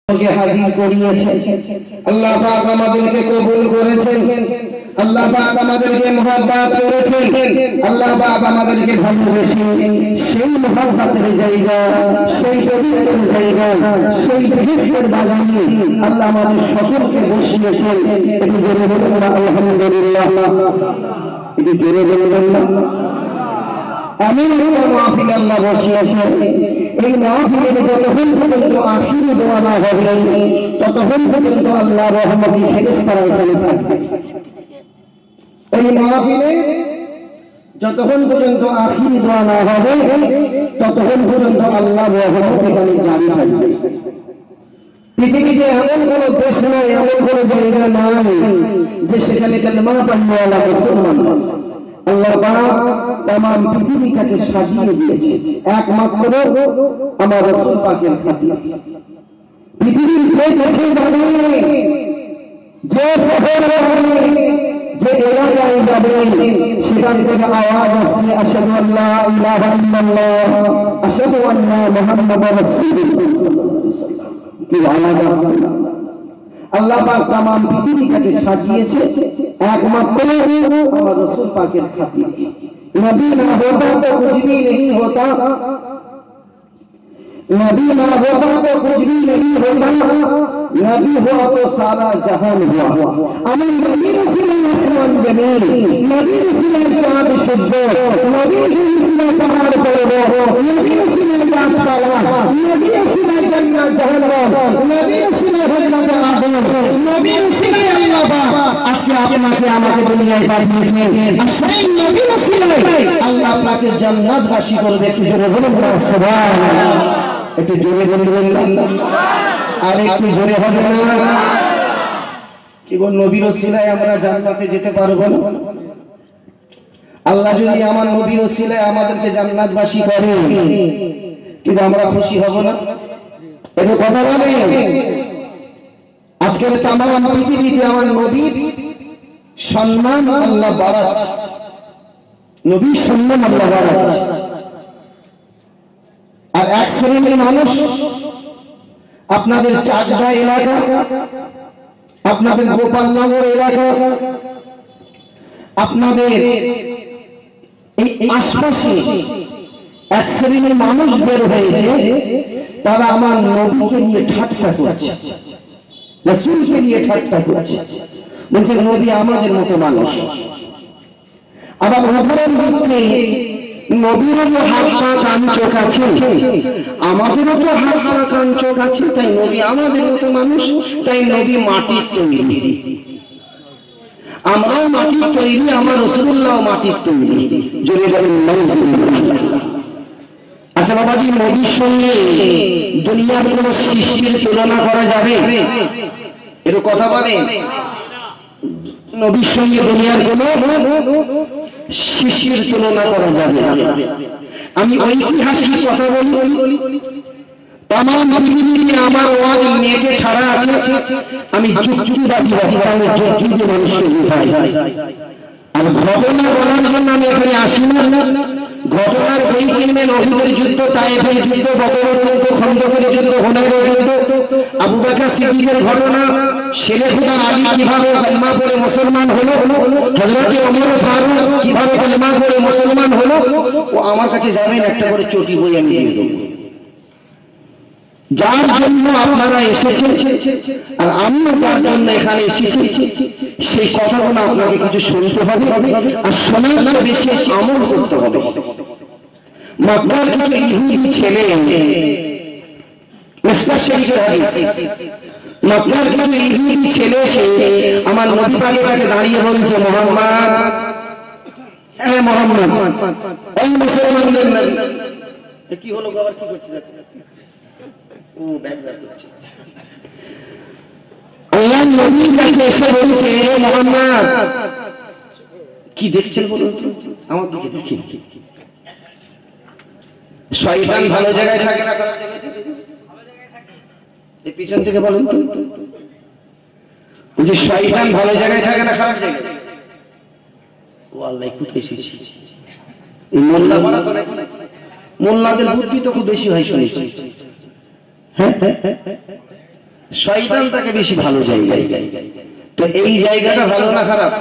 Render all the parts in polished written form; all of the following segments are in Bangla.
হাজির করিয়েছেন। আল্লাহ পাক আমাদেরকে কবুল করেছেন, আল্লাহ পাক আমাদেরকে মুহাব্বত করেছেন, আল্লাহ পাক আমাদেরকে ভালোবেসে সেই মুহাব্বতের জায়গা, সেই পবিত্র জায়গা, সেই বেহেশতের বাগানে আল্লাহ আমাদের সকলকে বসিয়েছেন। একটু জোরে বলুন না আলহামদুলিল্লাহ, একটু জোরে বলুন না। এমন একটা মাহফিল আল্লাহ বসিয়েছেন, এই মাহফিলে যতক্ষণ পর্যন্ত আখিরি দোয়া না হবে ততক্ষণ পর্যন্ত আল্লাহ রহমতি ফেরেশতারা এখানে থাকবে। এই মাহফিলে যতক্ষণ পর্যন্ত আখিরি দোয়া না হবে ততক্ষণ পর্যন্ত আল্লাহ রহমত এখানে জারি থাকবে। পৃথিবীতে এমন কোন দেশ নয়, এমন কোন জায়গা নাই যে সেখানে কালেমা পড়নেওয়ালা মুসলমান নয়। আল্লাহ পাক तमाम পৃথিবীটাকে সাজিয়ে দিয়েছে একমাত্র আমার রাসূল পাকের খাতিরে। পৃথিবীর যে দেশে যাবে, যে শহরে যাবে, যে এলাকায় যাবে, সেখান থেকে আওয়াজ আসছে আশহাদু আল্লা ইলাহা ইল্লাল্লাহ আশহাদু আন্না মুহাম্মাদুর রাসূলুল্লাহ সাল্লাল্লাহু আলাইহি ওয়াসাল্লাম। কি আওয়াজ আসছে! अल्लाह पाक तमाम पृथ्वी का साजिए एकमात्र हमारे रसूल पाकेर खातिरे। नबी ना होता तो कुछ भी नहीं होता, नबी ना होता तो कुछ भी नहीं होता, नबी हुआ तो सारा जहान हुआ। अमन नबी रसूल आसमान जमीन, नबी रसूल चाँद शुद्ध, नबी रसूल पहाड़ पर्वत, नबी रसूल गाछपाला, नबी रसूल जन्नत जहन्नम, नबी रसूल जन्नत आदम, नबी रसूल अल्लाह पाक আজকে আপনাকে আমাকে দুনিয়ায় পাঠিয়েছেন। আর সেই নবী রসূল আল্লাহ আপনাকে জান্নাতবাসী করবে। একটু জোরে বলুন না সুবহানাল্লাহ, একটু জোরে বলবেন না, আর একটু জোরে হবে না। কি গো, নবী রসূলাই আমরা জান্নাতে যেতে পারবো না? আল্লাহ যদি আমার নবী রসূলাই আমাদেরকে জান্নাতবাসী করে কিন্তু আমরা খুশি হব না? একটু কথা বলেন। আজকের तमाम পৃথিবীতে আমার নবীর সম্মান আল্লাহ বাড়াচ্ছে, নবীর সম্মান আল্লাহ বাড়াচ্ছে। আর এক শ্রেণীর মানুষ আপনাদের চাকদা এলাকা, আপনাদের গোপালনগর এলাকা, আপনাদের এই আশপাশে এক শ্রেণীর মানুষ বের হয়েছে, তারা আমার নবীকে নিয়ে ঠাট্টা করছে, রাসূলকে নিয়ে ঠাট্টা করছে, বলছে নবী আমাদের মতো মানুষ। আবার উদাহরণ দিচ্ছে নবীরও তো হাত পা কান চোখ আছে, আমাদেরও তো হাত পা কান চোখ আছে, তাই নবী আমাদের মতো মানুষ, তাই নবী মাটির তৈরি, আমরাও মাটির তৈরি, আমার রাসূলুল্লাহ মাটির তৈরি। জোরে বলেন নাউজুবিল্লাহ। আচ্ছা বাবাজি, নবীর সঙ্গে দুনিয়ার কোন সৃষ্টির তুলনা করা যাবে? এর কথা বলে নবীর সঙ্গে দুনিয়ার কোন সৃষ্টির তুলনা করা যাবে না। আমি ঐতিহাসিক কথা বলি, तमाम পৃথিবীতে আমার ওয়াজ নেটে ছাড়া আছে। আমি যুক্তিবাদী আমি যুক্তি দিয়ে মানুষকে বোঝাই। আর ঘটনা বলার জন্য আমি এখানে আসি না। ঘটনার বই কিনবেন, অহিদের যুদ্ধ, তায়েফের যুদ্ধ, বদরের যুদ্ধ, খন্দকের যুদ্ধ, হুনাইনের যুদ্ধ, আবু বকর সিদ্দিকের ঘটনা, শেরে খুদা আলী কিভাবে কালেমা পড়ে মুসলমান হলো, হযরত ওমর ফারুক কিভাবে কালেমা পড়ে মুসলমান হলো, ও আমার কাছে যাবেন, একটা করে চটি বই আমি দিয়ে দেব। যার জন্য আপনারা এসেছেন আর আমিও যার জন্য এখানে এসেছি, সেই কথাগুলো আপনাকে কিছু শুনতে হবে, আর শোনার বেশি আমল করতে হবে। মক্কার কিছু ইহুদি ছেলে, মিসকাত শরীফের হাদিস, মক্কার কিছু ইহুদি ছেলে এসে আমার নবী পাকের কাছে দাঁড়িয়ে বলছে, মুহাম্মদ, এ মুহাম্মদ, এই মুসলমানদের নবী। কি হলো আবার, কি করছিস? ও ব্যাগরা করছে। আল্লাহ নবীর কাছে এসে বলছে, মুহাম্মদ, কি দেখছেন বলুন তো, আমার দিকে দেখি। শয়তান ভালো জায়গায় থাকে না খারাপ জায়গায় থাকে? এই পিছন থেকে বলুন তো, যে শয়তান ভালো জায়গায় থাকে না খারাপ জায়গায়? ও আল্লাহ, কোথায় এসেছি? এই মোল্লা বলা তো নাকি, মোল্লাদের বুদ্ধি তো খুব বেশি হয় শুনেছি। শয়তান তাকে বেশি ভালো জায়গায়। তো এই জায়গাটা ভালো না খারাপ?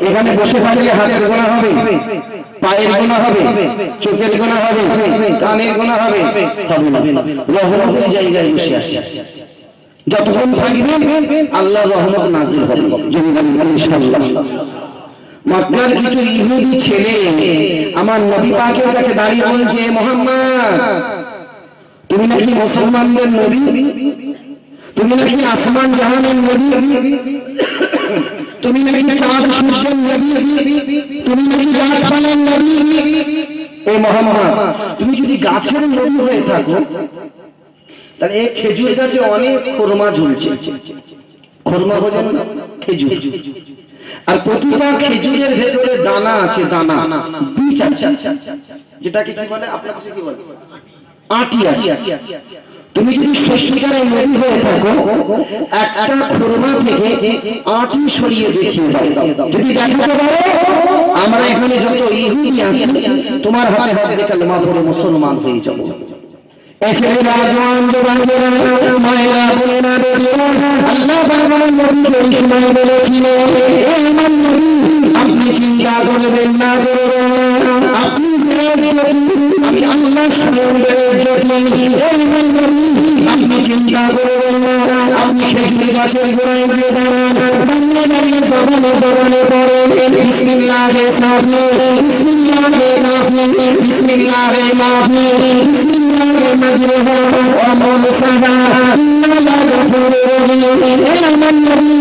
এখানে বসে থাকলে হাতের গোনা হবে, পায়ের গোনা হবে, চোখের গোনা হবে, কানের গোনা হবে, হবে না। রহমতের জায়গায় বসে আছে, যতক্ষণ থাকবেন আল্লাহ রহমত নাজিল হবে। যদি বলি ইনশাআল্লাহ। মক্কার কিছু ইহুদি ছেলে আমার নবী পাকের কাছে দাঁড়িয়ে বলছে, মুহাম্মদ তুমি নাকি মুসলমানদের নবী, তুমি নাকি আসমান জাহানের নবী, তুমি নাকি চাঁদ সূর্যের নবী, তুমি নাকি গাছপালার নবী। এই মুহাম্মদ তুমি যদি গাছের নবী হয়ে থাকো তাহলে এই খেজুর গাছে অনেক খোরমা ঝুলছে। খোরমা বোঝেন না? খেজুর। আর প্রতিটা খেজুরের ভেতরে দানা আছে, দানা বীজ আছে, যেটাকে কি বলে আপনার কাছে কি বলে? আটি আছে। তুমি যদি সত্যিকারের নবী হয়ে থাকো একটা খোরমা থেকে আটি সরিয়ে দেখিয়ে দাও। যদি দেখাতে পারো আমরা এখানে যত ইহুদি আছে তোমার হাতে হাত দিয়ে কালেমা পড়ে মুসলমান হয়ে যাবো। এসেরা জওয়ান জওয়ানেরা মায়েরা বোনেরা বেটিরা আল্লাহ পাকের নবীকে এই সময় বলেছিলেন, হে আমার নবী আপনি চিন্তা করবেন না, করবেন না, আপনি আমি আল্লাহ সুবহানাহু আপনি চিন্তা করবেন না, আপনি খেজুর গাছের গোড়ায় গিয়ে দাঁড়ান, বাংলা বাড়ি জবানে জবানে পড়েন বিসমিল্লাহে সাফি বিসমিল্লাহে মাফি বিসমিল্লাহে মাফি বিসমিল্লাহে মাজরুহা ওয়া মুরসাহা ইন্নাল্লাহ গফুরুর রহিম। হে আমার নবী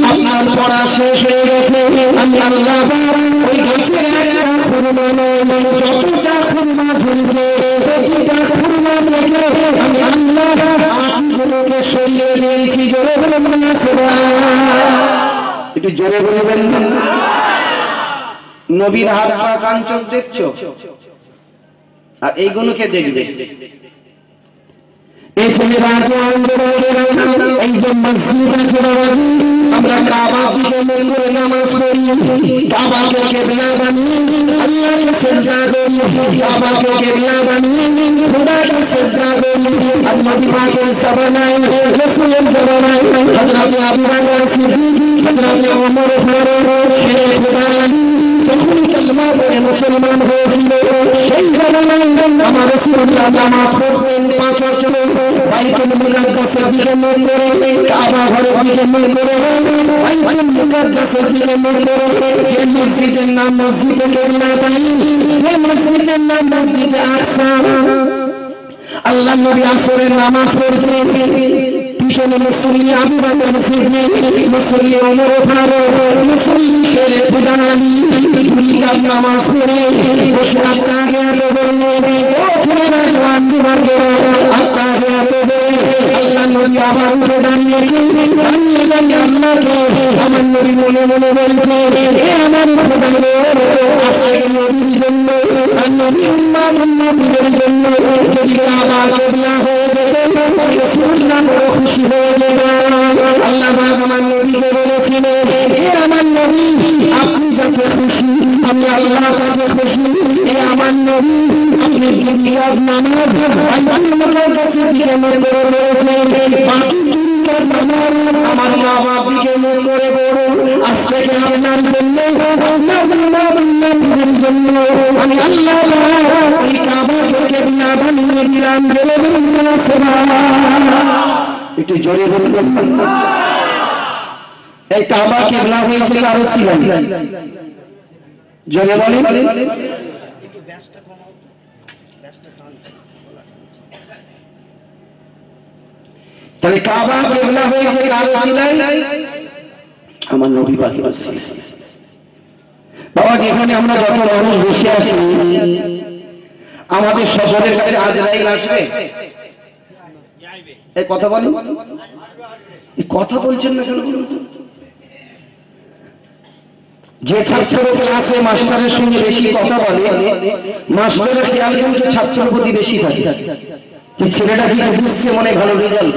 আপনার পড়া শেষ হয়ে গেছে, আমি আল্লাহ ওই গাছের একটা খুরমা নয় যতটা খুরমা ঝুলছে প্রতিটা খুরমা থেকে আমি আল্লাহ আটগুলোকে সরিয়ে দিয়েছি। জোরে বলবেন না সুবহানাল্লাহ, একটু জোরে বলবেন না। নবীর হাত পা কান চোখ দেখছো, আর এইগুলোকে দেখবে। এই ছেলেরা জওয়ান যুবকেরা এই যে মসজিদ আছে আমরা কাবার দিকে মুখ করে নামাজ পড়ি, কাবাকে কিবলা বানিয়ে আল্লাহকে সিজদা করি, কাবাকে কিবলা বানিয়ে খোদাকে সিজদা করি। আর নবী পাকের জমানায় রাসূলের জমানায় হযরত আবু বকর সিদ্দিক, হযরত ওমর ফারুক, শের খোদা যখন কালেমা পড়ে মুসলমান হয়েছিল সেই জমানায় আমার রাসূলুল্লাহ নামাজ পড়তেন 5 ওয়াক্ত, বাইতুল মুকাদ্দাসের দিকে মুখ করে, কাবা ঘরের দিকে মুখ করে, বাইতুল মুকাদ্দাসের দিকে মুখ করে। যে মসজিদের নাম মসজিদে কিবলাতাইন, যে মসজিদের নাম মসজিদে আকসা। আল্লাহ নবী আসরের নামাজ পড়ছেন, পিছনে মুসল্লি আবু বকর সিদ্দিক, মুসল্লি ওমর ফারুক, মুসল্লি শের খোদা আলী দুই রাত নামাজ পড়ে বসে আপনাকে এত বললেন, ও ছেলেরা জওয়ান যুবকেরা আপনাকে এত বলে আল্লাহ নবী আবার উঠে দাঁড়িয়েছেন, দাঁড়িয়ে দাঁড়িয়ে আল্লাহকে আমার নবী মনে মনে বলছে, এ আমার খোদা আজকে নবীর জন্য আর নবীর উম্মতের জন্য যদি কাবা কিবলা হয়ে যেত রাসূলুল্লাহ বড় খুশি হয়ে যেত। আল্লাহ পাক আমার নবীকে বলেছিলেন, হে আমার নবী আপনি যত খুশি আমি আল্লাহ তাতে খুশি। হে আমার নবী আপনি দুনিয়ার নামাজ বাইতুল মুকাদ্দাসের দিকে মুখ করে পড়েছেন, বাকি দুনিয়ার নামাজ আমার কাবার দিকে মুখ করে পড়ুন। আজ থেকে আপনার জন্য আপনার উম্মতের জন্য আমি আল্লাহ ওই কাবাকে কিবলা বানিয়ে দিলাম। জোরে বলুন না সুবহানাল্লাহ, একটু জোরে বলবেন না। এই কাবা কিবলা হয়েছে কার ওসিলায়? জোরে বলেন। তাহলে কাবা কিবলা হয়েছে কার ওসিলায়? আমার নবী পাকের ওসিলায়। বাবা যেখানে আমরা যত মানুষ বসে আছি আমাদের সকলের কাছে আজরাইল আসবে। এই কথা বলেন, এই কথা বলছেন না কেন? যে ছাত্র ক্লাসে মাস্টারের সঙ্গে বেশি কথা বলে মাস্টারের খেয়াল কিন্তু ছাত্রের প্রতি বেশি থাকে, যে ছেলেটা কিছু বুঝছে মনে ভালো রেজাল্ট।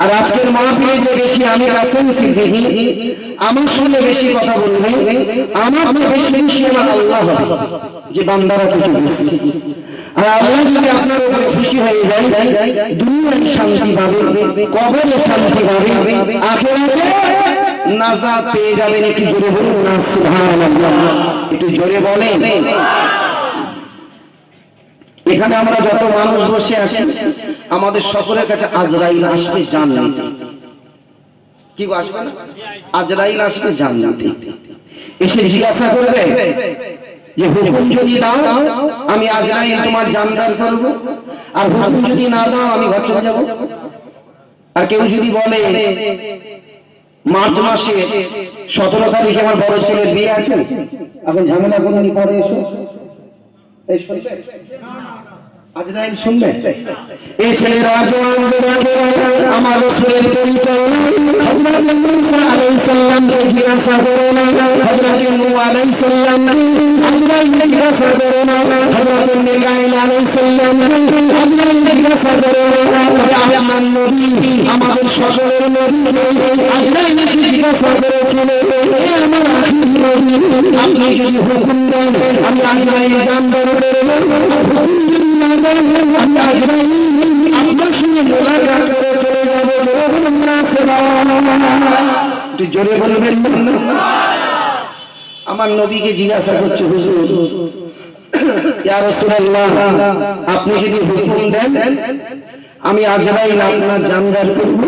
আর আজকের মাহফিলে যে বেশি আমি কাসেম সিদ্দিকী আমার সঙ্গে বেশি কথা বলবে, আমার চেয়ে বেশি আমার আল্লাহ হবে যে বান্দারা কিছু বুঝছে। আর আল্লাহ যদি আপনার উপরে খুশি হয়ে যায়, দুনিয়ায় শান্তি পাবে, কবরে শান্তি পাবে, আখিরাতে নাজাত পেয়ে যাবেন। একটু জোরে বলুন না সুবহানাল্লাহ, একটু জোরে বলেন। এখানে আমরা যত মানুষ বসে আছি, আমাদের সকলের কাছে আজরাইল আসবে জান নিতে। কি গো আসবে না? আজরাইল আসবে জান নিতে, এসে জিজ্ঞাসা করবে যে হুকুম যদি দাও আমি আজরাইল তোমার জান বের করব, আর হুকুম যদি না দাও আমি ঘর চলে যাব। আর কেউ যদি বলে মার্চ মাসে 17 তারিখে আমার বড় ছেলের বিয়ে আছে, এখন ঝামেলা করুন, পরে এসো, এই শুনবে আজরাইল শুনবে। এই ছেলেরা জওয়ান আমার রাসূলের পরিচয় হযরত মুসা আলাইহিস সালামকে জিজ্ঞাসা করে না, হযরত নূহ আলাইহিস সালাম আজরাইল জিজ্ঞাসা করে না, হযরত মিকাইল আলাইহিস সালাম আজরাইল জিজ্ঞাসা করে না। তবে আপনার নবী, আমাদের সকলের নবী আজরাইল জিজ্ঞাসা করেছিল, হে আমার আখির নবী, আপনি যদি হুকুম দেন আমি আজরাইল জান বের করব, হুকুম যদি না দেন আমি আজরাইল আপনার সঙ্গে মোলাকাত করে চলে যাব। জোরে বলুন না সুবহানাল্লাহ, একটু জোরে বলবেন না। আমার নবীকে জিজ্ঞাসা করছে, হুজুর ইয়া রাসূলুল্লাহ, আপনি যদি হুকুম দেন আমি আজরাইল আপনার জান বের করব,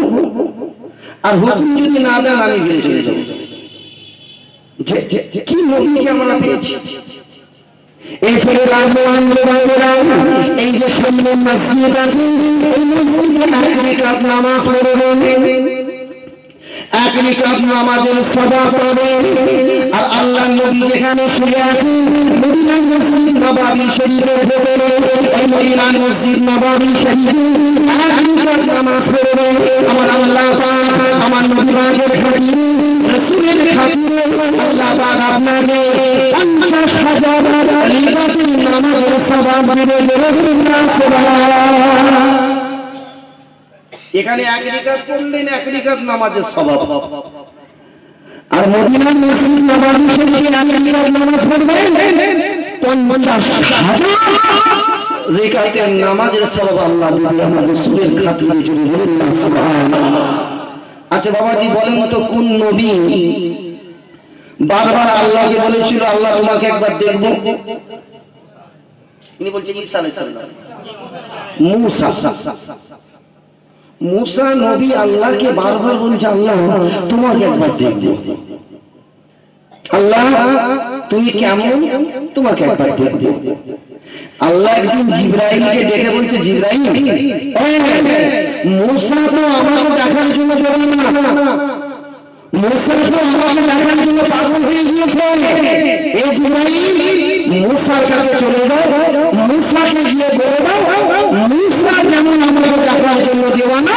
আর হুকুম যদি না দেন আমি ফিরে চলে যাব। কি নবীকে আমরা পেয়েছি। এই ছেলেরা জওয়ান যুবকেরা, এই যে সামনে মসজিদ আছে, এই মসজিদে এক রাকাত নামাজ পড়বেন, এক রাকাত নামাজের সওয়াব পাবেন। আর আল্লাহর নবী যেখানে শুয়ে আছেন মদিনার মসজিদ নববী শরীফের ভেতরে, এই মদিনার মসজিদ নববী শরীফে এক রাকাত নামাজ পড়বেন। আমার আল্লাহ পাক, আমার নবী পাকের খাতিরে, রাসূলের খাতিরে আল্লাহ পাক আপনাকে 50,000 রাকাতের নামাজের সওয়াব দেবে। জোরে বলুন না সুবহানাল্লাহ। এখানে এক রাকাত পড়লেন, এক রাকাত নামাজের সওয়াব। আর মদিনার মসজিদ নববী শরীফে এক রাকাত নামাজ পড়বেন, 50,000 রাকাতের নামাজের সওয়াব আল্লাহ দিবে আমার রাসূলের খাতিরে। জোরে বলুন না সুবহানাল্লাহ। আচ্ছা বাবাজি বলেন তো, কোন নবী বারবার আল্লাহকে বলেছিল আল্লাহ তোমাকে একবার দেখব? তিনি বলছেন ঈসা আলাইহিস সালাম। মুসা নবী আল্লাহকে বারবার বলছে আল্লাহ তোমাকে একবার দেখব, আল্লাহ তুমি কেমন, তোমাকে একবার দেখব। আল্লাহ একদিন জিবরাইলকে ডেকে বলছে, জিবরাইল মুসা তো আমাকে দেখার জন্য যাবে না, মুসা তো আমাকে দেখার জন্য পাগল হয়ে গিয়েছে। এই জিবরাইল মুসার কাছে চলে যাও, মুসাকে গিয়ে বলে দাও মুসা যেমন আমাকে দেখার জন্য দেওয়ানা,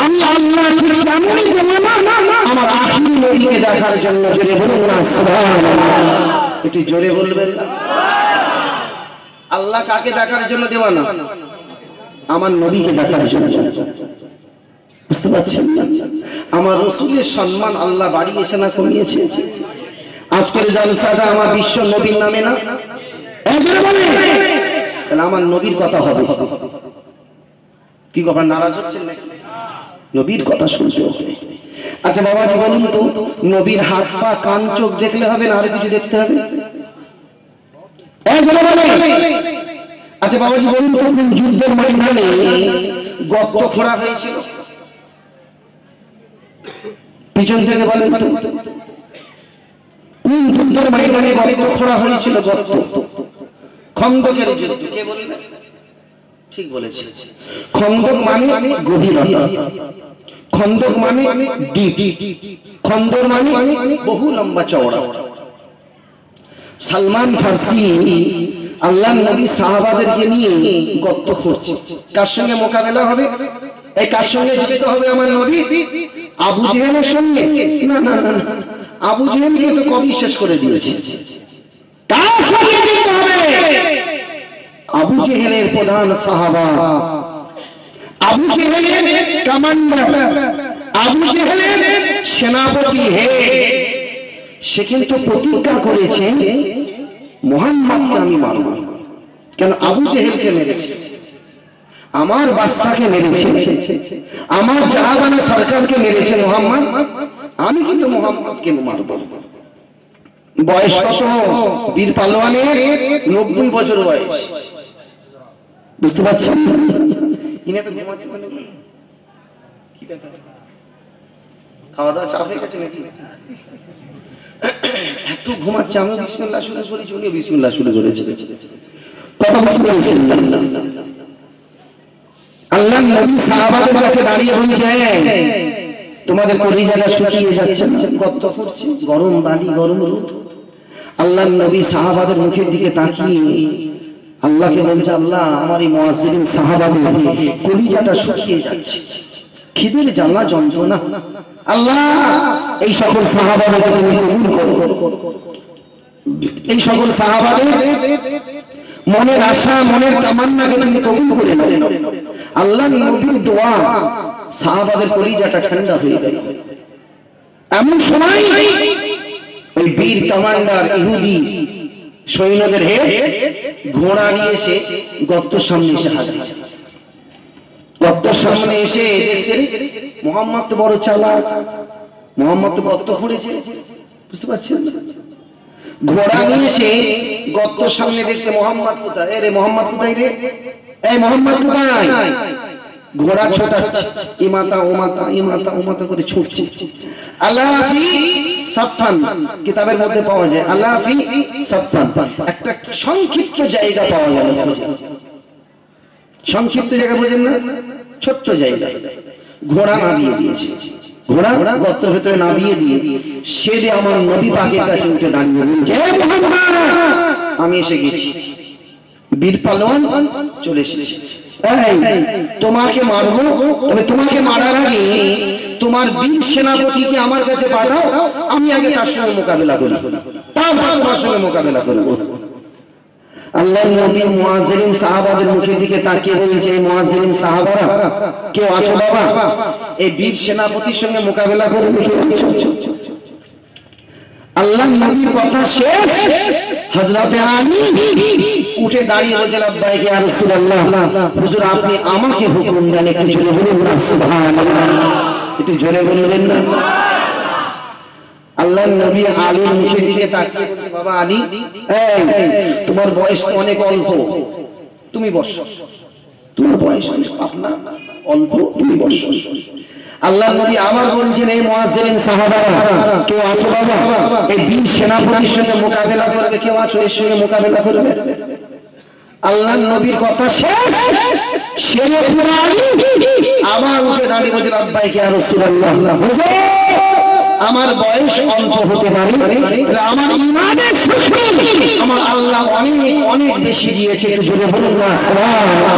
আমি আল্লাহ ঠিক তেমনই দেওয়ানা আমার আখির নবীকে দেখার জন্য। জোরে বলুন না সুবহানাল্লাহ, একটু জোরে বলবেন না। আল্লাহ কাকে দেখার জন্য দেওয়ানা? আমার নবীকে দেখার জন্য। বুঝতে পারছেন? আমার রাসূলের সম্মান আল্লাহ বাড়িয়েছে না কমিয়েছে? আজকের জলসাটা আমার বিশ্ব নবীর নামে না? তাহলে আমার নবীর কথা হবে। কি কথা নারাজ হচ্ছেন নাকি? নবীর কথা শুনতে হবে। আচ্ছা বাবাজি বলুন তো, নবীর হাত পা কান চোখ দেখলে হবে না, আরো কিছু দেখতে হবে? আচ্ছা বাবাজি বলুন তো, কোন যুদ্ধের ময়দানে গর্ত খোঁড়া হয়েছিল? পিছন থেকে বলেন তো, কোন যুদ্ধের ময়দানে গর্ত খোঁড়া হয়েছিল? গর্ত খন্দকের যুদ্ধ। কে বললেন? ঠিক বলেছে। খন্দক মানে গভীরতা, খন্দক মানে ডিপ, খন্দক মানে বহু লম্বা চওড়া। সালমান ফার্সি আল্লাহর নবী সাহাবাদেরকে নিয়ে গর্ত খুঁড়ছে। কার সঙ্গে মোকাবেলা হবে? এই কার সঙ্গে যুদ্ধ হবে আমার নবী? আবু জেহেলের সঙ্গে? না না না, আবু জেহেলকে তো কবি শেষ করে দিয়েছে। কার সঙ্গে যুদ্ধ হবে? আবু জেহেলের প্রধান সাহাবা, আবু জেহেলের কমান্ডার, আবু জেহেলের সেনাপতি হে, সে কিন্তু প্রতিজ্ঞা করেছে মুহাম্মদকে আমি মারব। কেন আবু জেহেলকে মেরেছে, আমার বাদশাকে মেরেছে, আমার জাহাবানা সরকারকে মেরেছে মুহাম্মদ, আমি কিন্তু মুহাম্মদকে মারব। বয়স কত বীর পালোয়ানের? 90 বছর বয়স। বুঝতে পারছেন? ইনি তো ঘুমাচ্ছে, মানে খাওয়া দাওয়া চাপ হয়ে গেছে নাকি? এত ঘুমাচ্ছে, আমি বিসমিল্লাহ শুরু করেছি, উনিও বিসমিল্লাহ শুরু করেছে। কথা বুঝতে পেরেছেন? আল্লাহ নবী সাহাবাদের কাছে দাঁড়িয়ে বলছে, তোমাদের কলিজাটা শুকিয়ে যাচ্ছে না, গর্ত ফুটছে, গরম বালি, গরম রোদ। আল্লাহ নবী সাহাবাদের মুখের দিকে তাকিয়ে আল্লাহকে বলছে, আল্লাহ আমার এই মুয়াজ্জিরিন সাহাবাদের কলিজাটা শুকিয়ে যাচ্ছে, খিদের জ্বালা যন্ত্রণা, আল্লাহ এই সকল সাহাবাদেরকে তুমি কবুল করো। এই সকল সাহাবাদের মনের আশা, মনের তামান্নাকে তুমি কবুল করে নাও। আল্লাহ নবীর দোয়া, সাহাবাদের কলিজাটা ঠান্ডা হয়ে গেল। এমন সময় ওই বীর কমান্ডার ইহুদি সৈন্যদের হেড ঘোড়া নিয়ে এসে গর্তের সামনে এসে হাজির। গর্তের সামনে এসে দেখছে মুহাম্মদ তো বড় চালাক, মুহাম্মদ তো গর্ত খুঁড়েছে, বুঝতে পারছেন? ঘোড়া নিয়ে এসে গর্তের সামনে দেখছে মুহাম্মদ কোথায়? রে মুহাম্মদ কোথায় রে? এই মুহাম্মদ কোথায়? ঘোড়া ছোটাচ্ছে, ইমাতা ওমাতা ইমাতা ওমাতা করে ছুটছে। আলাফি সাফান কিতাবের মধ্যে পাওয়া যায়, আলাফি সাফান একটা সংক্ষিপ্ত জায়গা পাওয়া যায়। সংক্ষিপ্ত জায়গা বোঝেন না? ছোট্ট জায়গা। ঘোড়া নামিয়ে দিয়েছে, ঘোড়া গর্তের ভেতরে নামিয়ে দিয়ে সে যে আমার নবী পাকের কাছে উঠে দাঁড়িয়ে বলছে, হে মুহাম্মদ আমি এসে গেছি। বীর পালোয়ান চলে এসেছে, তোমাকে মারবো, তবে তোমাকে মারার আগে তোমার বীর সেনাপতিকে আমার কাছে পাঠাও, আমি আগে তার সঙ্গে মোকাবেলা করি, তারপর তোমার সঙ্গে মোকাবেলা করব। আল্লাহ নবী মুয়াজ্জিরিন সাহাবাদের মুখের দিকে তাকিয়ে বলছে, মুয়াজ্জিরিন সাহাবারা কেউ আছো বাবা? এই বীর সেনাপতির সঙ্গে মোকাবেলা করবে কেউ আছো? আল্লাহ নবীর কথা শেষ, হযরত আলী উঠে দাঁড়িয়ে বলছে, লাব্বাইক ইয়া রাসূলুল্লাহ, হুজুর আপনি আমাকে হুকুম দেন। একটু জোরে বলুন না সুবহানাল্লাহ, একটু জোরে বলবেন না? আল্লাহ নবী আলীর মুখের দিকে তাকিয়ে বলছে, বাবা আলী, তোমার বয়স অনেক অল্প, তুমি বসো। তোমার বয়স অনেক পাতলা অল্প, তুমি বসো। আল্লাহ নবী আবার বলছেন, এই মুয়াজ্জিরিন সাহাবারা কেউ আছো বাবা? এই বীর সেনাপতির সঙ্গে মোকাবেলা করবে কেউ আছো? এর সঙ্গে মোকাবেলা করবে? আল্লাহ নবীর কথা শেষ, শেরে কুরআনি আবার উঠে দাঁড়িয়ে বলছেন, লাব্বাইক ইয়া রাসূলুল্লাহ, আমার বয়স অল্প হতে পারে, আমার ঈমানের শক্তি আমার আল্লাহ অনেক অনেক বেশি দিয়েছে। একটু জোরে বলুন না সুবহানাল্লাহ।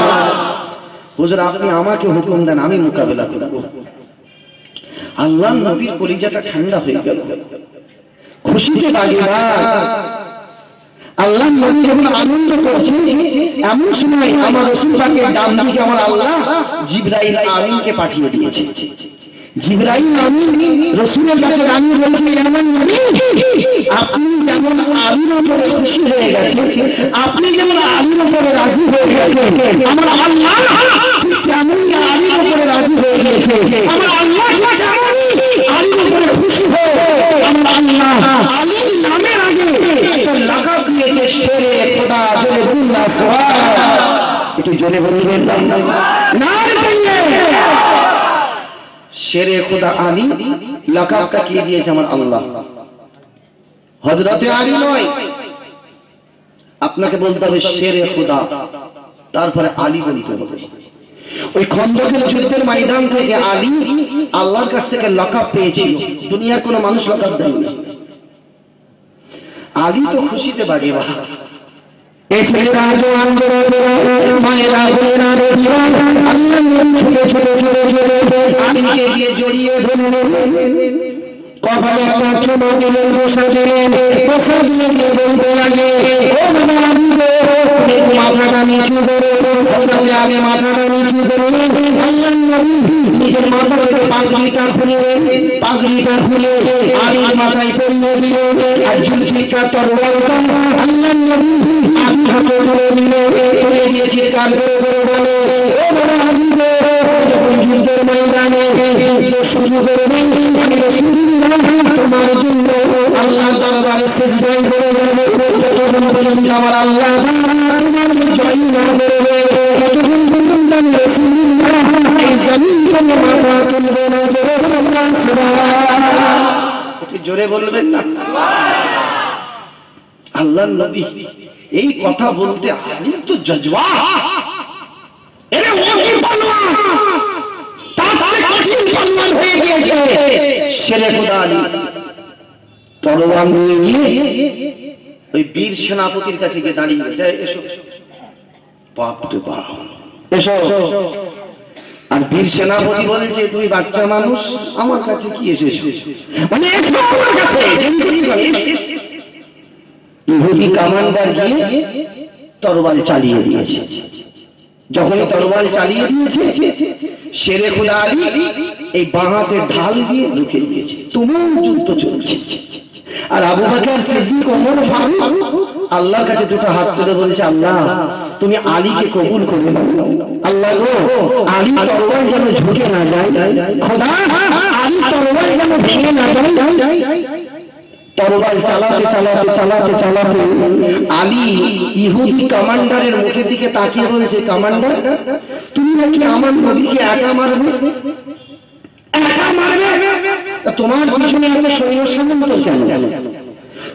হুজুর আপনি আমাকে হুকুম দেন, আমি মোকাবেলা করব। আল্লাহ নবীর কলিজাটা ঠান্ডা হয়ে গেল, খুশিতে বাগিনা। আল্লাহ নবী যখন আনন্দ করছে, এমন সময় আমার রাসূল পাকের ডান দিকে আমার আল্লাহ জিবরাইল আমিনকে পাঠিয়ে দিয়েছে। জিবরাইল আমিন রাসূলের কাছে দাঁড়িয়ে বলছে, এমন নবী আপনি যেমন আলীর উপরে খুশি হয়ে গেছেন, আপনি যেমন আলীর উপরে রাজি হয়ে গেছেন, আমার আল্লাহ তেমনই আলীর উপরে রাজি হয়ে গেছে। আমার আল্লাহ তেমনই আলীর উপরে খুশি হয়ে আমার আল্লাহ আলীর নামের আগে একটা লাকাব দিয়েছে, শেরে খোদা। জোরে বলুন না সুবহানাল্লাহ, একটু জোরে বলবেন না? নারে তাকবীর। শেরে খোদা আলী লাকাবটা কে দিয়েছে? আমার আল্লাহ। হযরতে আলী নয়, আপনাকে বলতে হবে শেরে খোদা, তারপরে আলী বলতে হবে। ওই খন্দকের যুদ্ধের ময়দান থেকে আলী আল্লাহর কাছ থেকে লাকাব পেয়েছিল, দুনিয়ার কোনো মানুষ লাকাব দেয়নি। আলী তো খুশিতে বাগে বাহ। এই ছেলেরা জোয়ান মায়েরা বোনেরা আল্লাহ ছুটে ছুটে ছুটে ছুটে আলীকে গিয়ে জড়িয়ে ধরলেন, কপালে একটা চুমো দিলেন, বসা দিলেন, বসা দিয়ে বলতে লাগে, ও বাবা আলী গো, তুমি মাথাটা নিচু করো। হযরতে আলী মাথাটা নিচু করলেন। আল্লাহ নবী নিজের মাথা থেকে পাগড়িটা খুলে আলীর মাথায় পরিয়ে দিলেন, আর জুলফিকার তরবারটা আল্লাহ নবী আলীর হাতে তুলে দিলেন। দিয়ে চিৎকার করে করে বলে, ও বাবা হাবিবে, যখন যুদ্ধের ময়দানে যুদ্ধ শুরু করবে, আমি রাসূলুল্লাহ তোমার জন্য আল্লাহ দরবারে সিজদায় করে যাবে, যতক্ষণ পর্যন্ত আমার আল্লাহ তোমার জয় না করবে, ততক্ষণ পর্যন্ত আমি রাসূলুল্লাহ এই জমিন থেকে মাথা তুলবে না। একটু জোরে বলবেন না? আল্লাহর নবী এই কথা বলতে আলী তো জজবা, এরে ও কি পালোয়ান, তার কঠিন পালোয়ান হয়ে গিয়েছে। শেরে খোদা আলী তলোয়ার নিয়ে ওই বীর সেনাপতির কাছে গিয়ে দাঁড়িয়ে যায়, এসো বাপ রে বাপ, এসো। আর বীর সেনাপতি বলছে, তুমি বাচ্চা মানুষ, আমার কাছে কি এসেছো? মানে এসো আমার কাছে। ইহুদি কমান্ডার গিয়ে তরবাল চালিয়ে দিয়েছে। যখনই তরবাল চালিয়ে দিয়েছে, শেরে খোদা আলী এই বাঁ হাতে ঢাল দিয়ে ঢুকে দিয়েছে। তোমার যুদ্ধ চলছে। আর আবু বকর সিদ্দিক, ওমর ফারুক আল্লাহর কাছে দুটো হাত তুলে বলছে, আল্লাহ তুমি আলীকে কবুল করে নাও। আল্লাহ গো, আলী তরবাল যেন ঝুঁকে না যায়, খোদা আলী তরবাল যেন ভেঙে না যায়। তরবাল চালাতে চালাতে চালাতে চালাতে আলী ইহুদি কমান্ডারের মুখের দিকে তাকিয়ে বলছে, কমান্ডার তুমি নাকি আমার নবীকে একা মারবে, একা মারবে? তোমার পিছনে এত সৈন্য সামন্ত কেন?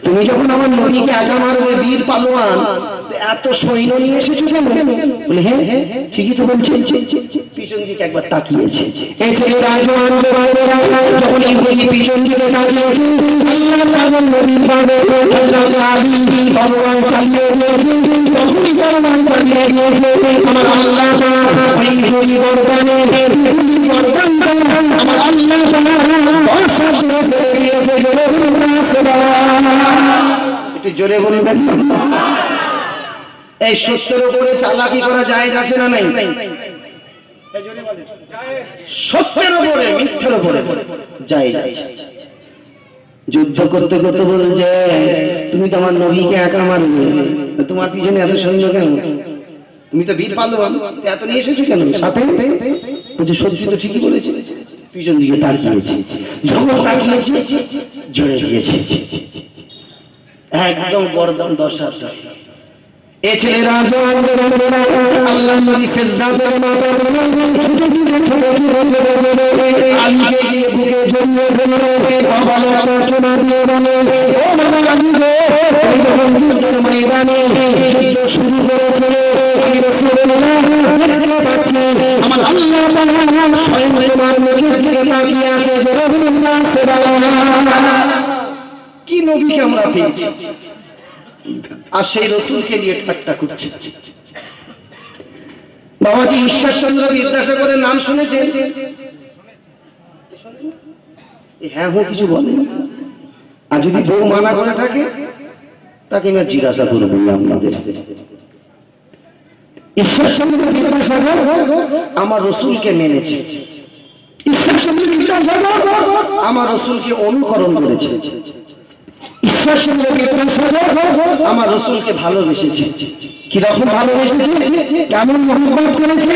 তুমি যখন আমার নবীকে একা মারবে, বীর পালোয়ান, এত সৈন্য নিয়ে এসেছো কেন? বলে হ্যাঁ ঠিকই তো বলছি। পিছন দিকে একবার তাকিয়েছে, এই ছেলেরা যখন এই পিছন দিকে তাকিয়েছে, আল্লাহ তাআলা নবীর পাবে হযরত আলী তরবাল চালিয়ে দিয়েছে। তখনই তরবাল চালিয়ে দিয়েছে, আমার আল্লাহ তাআলা এই গুলি গর্দানে গর্দানটা আমার আল্লাহ তাআলা বর্ষা করে ফেলে দিয়েছে। জোরে বলুন না সুবহানাল্লাহ। একটু জোরে বলবেন। এই সত্যের উপরে চালাকি করা যায় আছে না নাই? সত্যের উপরে মিথ্যার উপরে যায় যাচ্ছে। যুদ্ধ করতে করতে বলছে, তুমি তো আমার নবীকে একা মারবে, তোমার পিছনে এত সৈন্য কেন? তুমি তো বীর পালোয়ান, এত নিয়ে এসেছো কেন সাথে? বলছে সত্যি তো ঠিকই বলেছে। পিছন দিকে তাকিয়েছে, যখন তাকিয়েছে ঝরে গিয়েছে একদম গর্দান 10 হাত ধরে। এ ছেলেরা আল্লাহ নবী সিজদা করে মাথা আলীকে গিয়ে বুকে জড়িয়ে ধরে বাবা রচনা দিয়ে বলে, ও বাবা আলী গো, তুমি যখন যুদ্ধের ময়দানে যুদ্ধ শুরু করেছে, আমি রাসূলুল্লাহ দেখতে পাচ্ছি আমার আল্লাহ তাআলা স্বয়ং তোমার মুখের দিকে তাকিয়ে আছে। জোরে বলুন না সুবহানাল্লাহ। কি নবীকে আমরা পেয়েছি, আর সেই রসুলকে নিয়ে ঠাট্টা করছে। বাবাজি ঈশ্বরচন্দ্র বিদ্যাসাগরের নাম শুনেছেন? হ্যাঁ হো কিছু বলেন। আর যদি বউ মানা করে থাকে, তাকে আমি জিজ্ঞাসা করবো আপনাদের। ঈশ্বরচন্দ্র বিদ্যাসাগর আমার রসুলকে মেনেছে, ঈশ্বরচন্দ্র বিদ্যাসাগর আমার রসুলকে অনুকরণ করেছে, ঈশ্বরচন্দ্র বিদ্যাসাগর আমার রসুলকে ভালোবেসেছে। কিরকম ভালোবেসেছে, কেমন মহব্বত করেছে,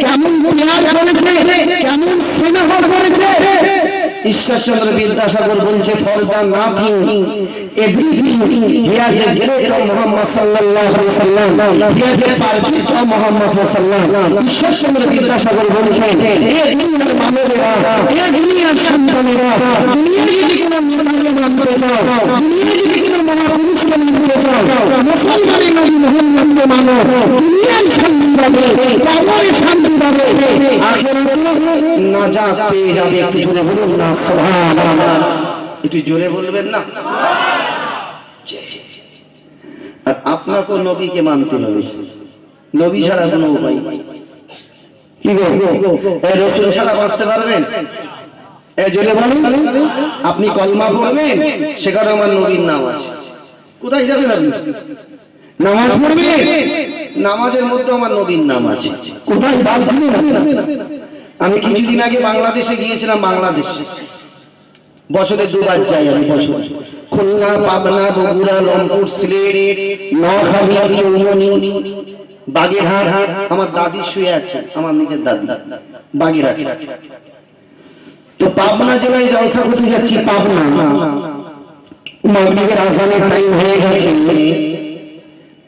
কেমন প্যার করেছে, কেমন স্নেহ করেছে। ঈশ্বরচন্দ্র বিদ্যাসাগর বলছে, for the nothing everything he has a great of Muhammad সাল্লাল্লাহু আলাইহি সাল্লাম, he has a perfect of Muhammad সাল্লাল্লাহু আলাইহি সাল্লাম। ঈশ্বরচন্দ্র বিদ্যাসাগর বলছেন, এই দুনিয়ার মানবেরা, এই দুনিয়ার সন্তানেরা, দুনিয়া যদি কোনো নেতাকে মানতে চাও, দুনিয়া যদি কোনো মহাপুরুষকে মানতে চাও, মুসলমানের নবী মুহাম্মদকে মানো। দুনিয়ায় শান্তি পাবে, কবরে শান্তি পাবে, আখিরাতে নাজাত পেয়ে যাবে। একটু জোরে বলুন না সুবহানাল্লাহ। একটু জোরে বলবেন না? আর আপনাকে নবীকে মানতে হবে, নবী ছাড়া কোনো উপায় নেই। কি গো, এই রাসূল ছাড়া বাঁচতে পারবেন? এই জোরে বলেন। আপনি কলমা পড়বেন, সেখানে আমার নবীর নাম আছে। কোথায় যাবেন আপনি? নামাজ পড়বেন, নামাজের মধ্যে আমার নবীর নাম আছে। কোথায় যাবেন? আমি কিছুদিন আগে বাংলাদেশে গিয়েছিলাম। বাংলাদেশ বছরে 2 বার যাই আমি। বছর খুলনা, পাবনা, বগুড়া, রংপুর, সিলেট, নোয়াখালী, চৌমনি, বাগেরহাট, আমার দাদি শুয়ে আছে, আমার নিজের দাদি বাগেরহাট। তো পাবনা জেলায় জলসা করতে যাচ্ছি, পাবনা মাগরিবের আযানের টাইম হয়ে গেছে,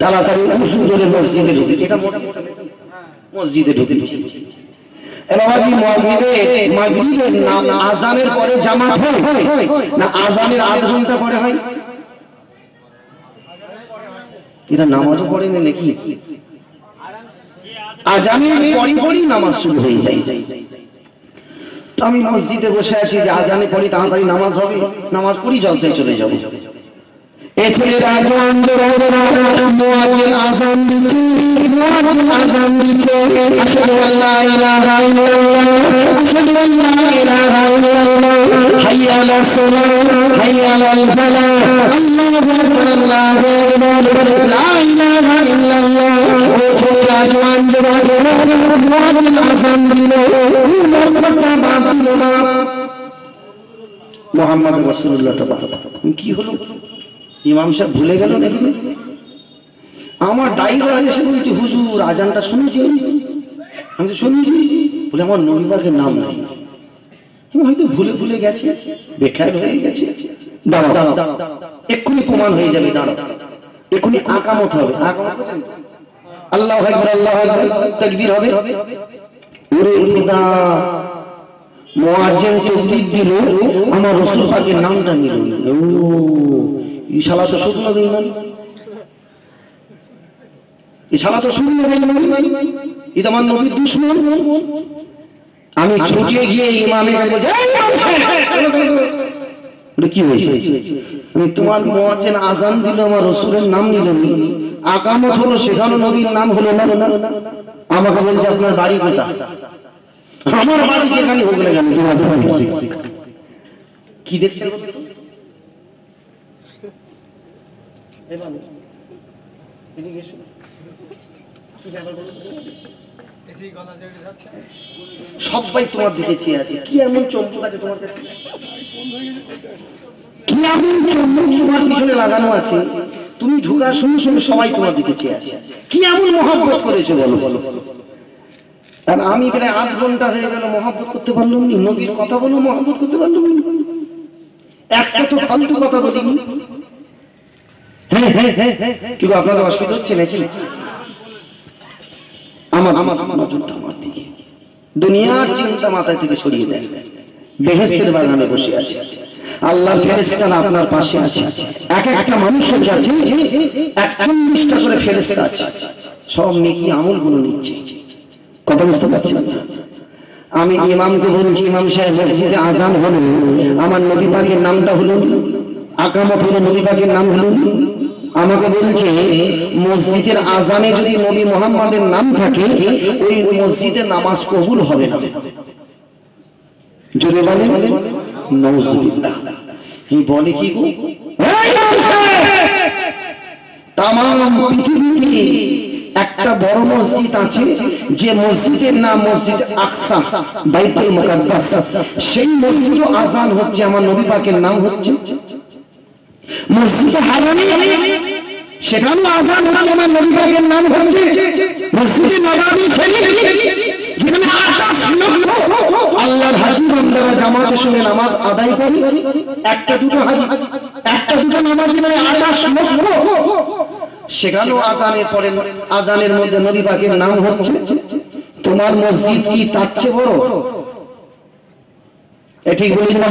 তাড়াতাড়ি উযু করে মসজিদে ঢুকে, এটা মসজিদে ঢুকেছি। বাবাজি মাগরিবের নাম আযানের পরে জামাত হয় না আযানের 8 ঘন্টা পরে হয়? এরা নামাজও পড়ে না নাকি? আযানের পরই নামাজ শুরু হয়ে যায়। তো আমি মসজিদে বসে আছি যে আযানে পড়ি তাড়াতাড়ি নামাজ হবে, নামাজ পড়ি জলসায় চলে যাব। এই ছেলেরা জোয়ান মুয়াজ্জিন আযান দিচ্ছে, মুয়াজ্জিন আযান দিচ্ছে, আশহাদু আল্লা ইলাহা ইল্লাল্লাহ, আশহাদু আল্লা ইলাহা ইল্লাল্লাহ, হাইয়া আলাস সালাহ, হাইয়া আলাল ফালাহ, আল্লাহু আকবার, আল্লাহু আকবার, লা ইলাহা ইল্লাল্লাহ। ও ছেলেরা জোয়ান মুয়াজ্জিন আযান দিল, মুহাম্মদ রাসূলুল্লাহ কি হলো? ইমাম সাহেব ভুলে গেল নাকি? আমার ড্রাইভার এসে বলছে হুজুর আজানটা শুনেছেন? আমি তো শুনেছি। বলে আমার নবী পাকের নাম নাই, হয়তো ভুলে গেছে, বেখেয়াল হয়ে গেছে। দাঁড়াও এক্ষুনি প্রমাণ হয়ে যাবে, দাঁড়াও এক্ষুনি আকামত হবে। আকামত আল্লাহু আকবার, আল্লাহু আকবার, তাকবীর হবে। ওরে খোদা, মুয়াজ্জিন তাকবীর দিল, আমার রাসূল পাকের নামটা নিল। ও এই শালা তো শুনলো বেঈমান, এই শালা তো শুনলো বেঈমান, এটা আমার নবীর দুশমন। আমি ছুটে গিয়ে ইমামের কাছে বলছি, এই ইমাম সাহেব, কি হয়েছে? আমি তোমার মুয়াজ্জিন আযান দিল, আমার রাসূলের নাম নিল, আকামত হলো, সেখানে নবীর নাম হলো না। আমাকে বলছে আপনার বাড়ি কোথায়? আমার বাড়ি যেখানে হোক না কেন, তোমার কি দেখছেন? সবাই তোমার দিকে চেয়ে আছে, কি এমন চমক আছে তোমার কাছে? কি এমন চমক তোমার পিছনে লাগানো আছে? তুমি ঢোকার সঙ্গে সঙ্গে সবাই তোমার দিকে চেয়ে আছে, কি এমন মহব্বত করেছো বলো বলো? আর আমি প্রায় 8 ঘন্টা হয়ে গেল মহব্বত করতে পারলাম না, নবীর কথা বলো মহব্বত করতে পারলাম না, একটা তো ফালতু কথা বলিনি। কি গো আপনাদের অসুবিধা হচ্ছে নাকি? আমার নজরটা আমার দিকে, দুনিয়ার চিন্তা মাথায় থেকে সরিয়ে দেন। বেহেশতের বাগানে বসে আছে, আল্লাহর ফেরেশতারা আপনার পাশে আছে। এক একটা মানুষের কাছে 41টা করে ফেরেশতা আছে, সব নেকি আমলগুলো নিচ্ছে। কথা বুঝতে পারছেন? আমি ইমামকে বলছি, ইমাম সাহেব মসজিদে আযান হলো, আমার নবী পাকের নামটা হলো, আকামত হলো, নবী পাকের নাম হলো। আমাকে বলছে মসজিদের আযানে যদি নবী মুহাম্মাদের নাম থাকে, ওই মসজিদে নামাজ কবুল হবে না। জোরে বলেন নাউযুবিল্লাহ। এই বলে কি গো? তামাম পৃথিবীতে একটা বড় মসজিদ আছে, যে মসজিদের নাম মসজিদ আকসা, বাইতুল মুকাদ্দাস। সেই মসজিদে আযান হচ্ছে, আমার নবী পাকের নাম হচ্ছে। মসজিদে হারামে সেখানে আযান হচ্ছে, আমার নবী পাকের নাম হচ্ছে। মসজিদে নববী শরীফ, যেখানে 28 লক্ষ আল্লাহর হাজী বান্দারা জামাতের সঙ্গে নামাজ আদায় করে, একটা দুটো হাজী, একটা দুটো নামাজি নয়, 28 লক্ষ। সেখানেও আযানের পরে, আযানের মধ্যে নবী পাকের নাম হচ্ছে। তোমার মসজিদ কি তার চেয়ে বড়? ঠিক বলেছি না?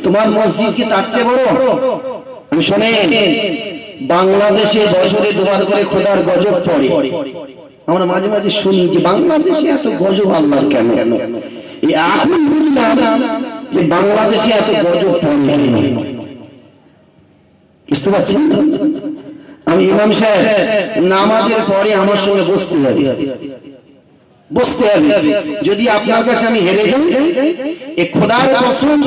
তোমার মসজিদ কি তার চেয়ে বড়? আমি শোনেন, বাংলাদেশে বছরে 2 বার করে খোদার গজব পড়ে। আমরা মাঝে মাঝে শুনি যে বাংলাদেশে এত গজব আল্লাহর কেন? এখন বুঝলাম যে বাংলাদেশে এত গজব পড়ে। বুঝতে পারছেন? আমি ইমাম সাহেব নামাজের পরে আমার সঙ্গে বসতে হবে, বসতে হবে। যদি আপনার কাছে আমি হেরে যাই, এ খোদার কসম,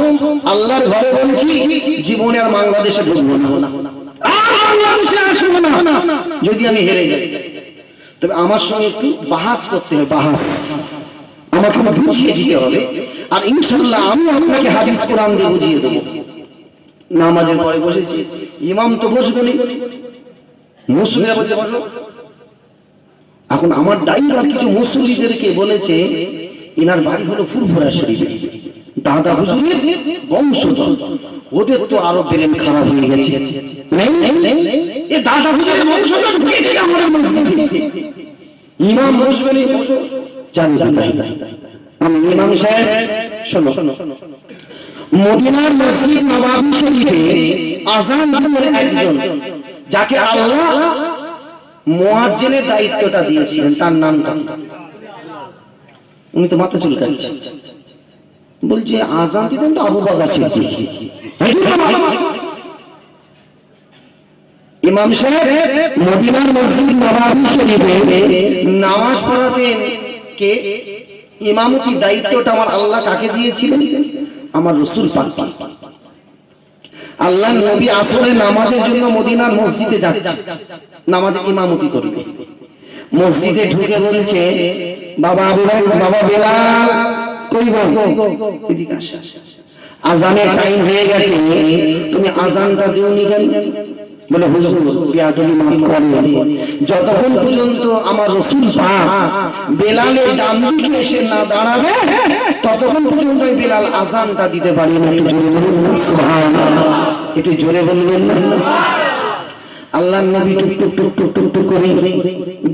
আল্লাহর ঘরে বলছি, জীবনে আর বাংলাদেশে ঢুকবো না, বাংলাদেশে আসবো না যদি আমি হেরে যাই। তবে আমার সঙ্গে একটু বাহাস করতে হবে, বাহাস আমাকে বুঝিয়ে দিতে হবে। আর ইনশাআল্লাহ আমি আপনাকে হাদিস কোরআন দিয়ে বুঝিয়ে দেবো। নামাজের পরে বসেছি, ইমাম তো বসবেনি, মুসলিমরা বলছে বসো, এখন আমার ডাইভার কিছু মুসল্লিদেরকে বলেছে এনার বাড়ি হলো ফুরফুরা শরীফে, দাদা হুজুরের বংশধর, ওদের তো আরো ব্রেন খারাপ হয়ে গেছে। এ দাদা হুজুরের বংশধর ঢুকেছে আমাদের মসজিদে, ইমাম বসবেন জানি না। আমি ইমাম সাহেব শোনো, মদিনার মসজিদ নবাবী শরীফে আযান দিনের একজন যাকে আল্লাহ মুয়াজ্জিনের দায়িত্বটা দিয়েছিলেন, তার নামটা উনি তো মাথা চুলকাচ্ছেন, বলছে আযান দিতেন তো আবু বকর সিদ্দিক। ইমাম সাহেব মদিনার মসজিদ নবাবী শরীফে নামাজ পড়াতেন কে? ইমামতি দায়িত্বটা আমার আল্লাহ কাকে দিয়েছিলেন? আমার রাসূল পাককে। আল্লাহ নবী আসরে নামাজের জন্য মদিনার মসজিদে যাচ্ছে, নামাজে ইমামতি করবে। মসজিদে ঢুকে বলছে বাবা আবু বকর, বাবা বেলাল, কই গো এদিকে আসো, আযানের টাইম হয়ে গেছে, তুমি আযানটা দিওনি কেন? বলে হুজুর বিয়াদবি মাফ করেন, যতক্ষণ পর্যন্ত আমার রাসূল পাক বেলালের ডান দিকে এসে না দাঁড়াবে ততক্ষণ পর্যন্ত আমি বেলাল আযানটা দিতে পারি না। একটু জোরে বলুন না সুবহানাল্লাহ, একটু জোরে বলবেন না। আল্লাহর নবী টুক টুক টুক টুক টুক টুক করে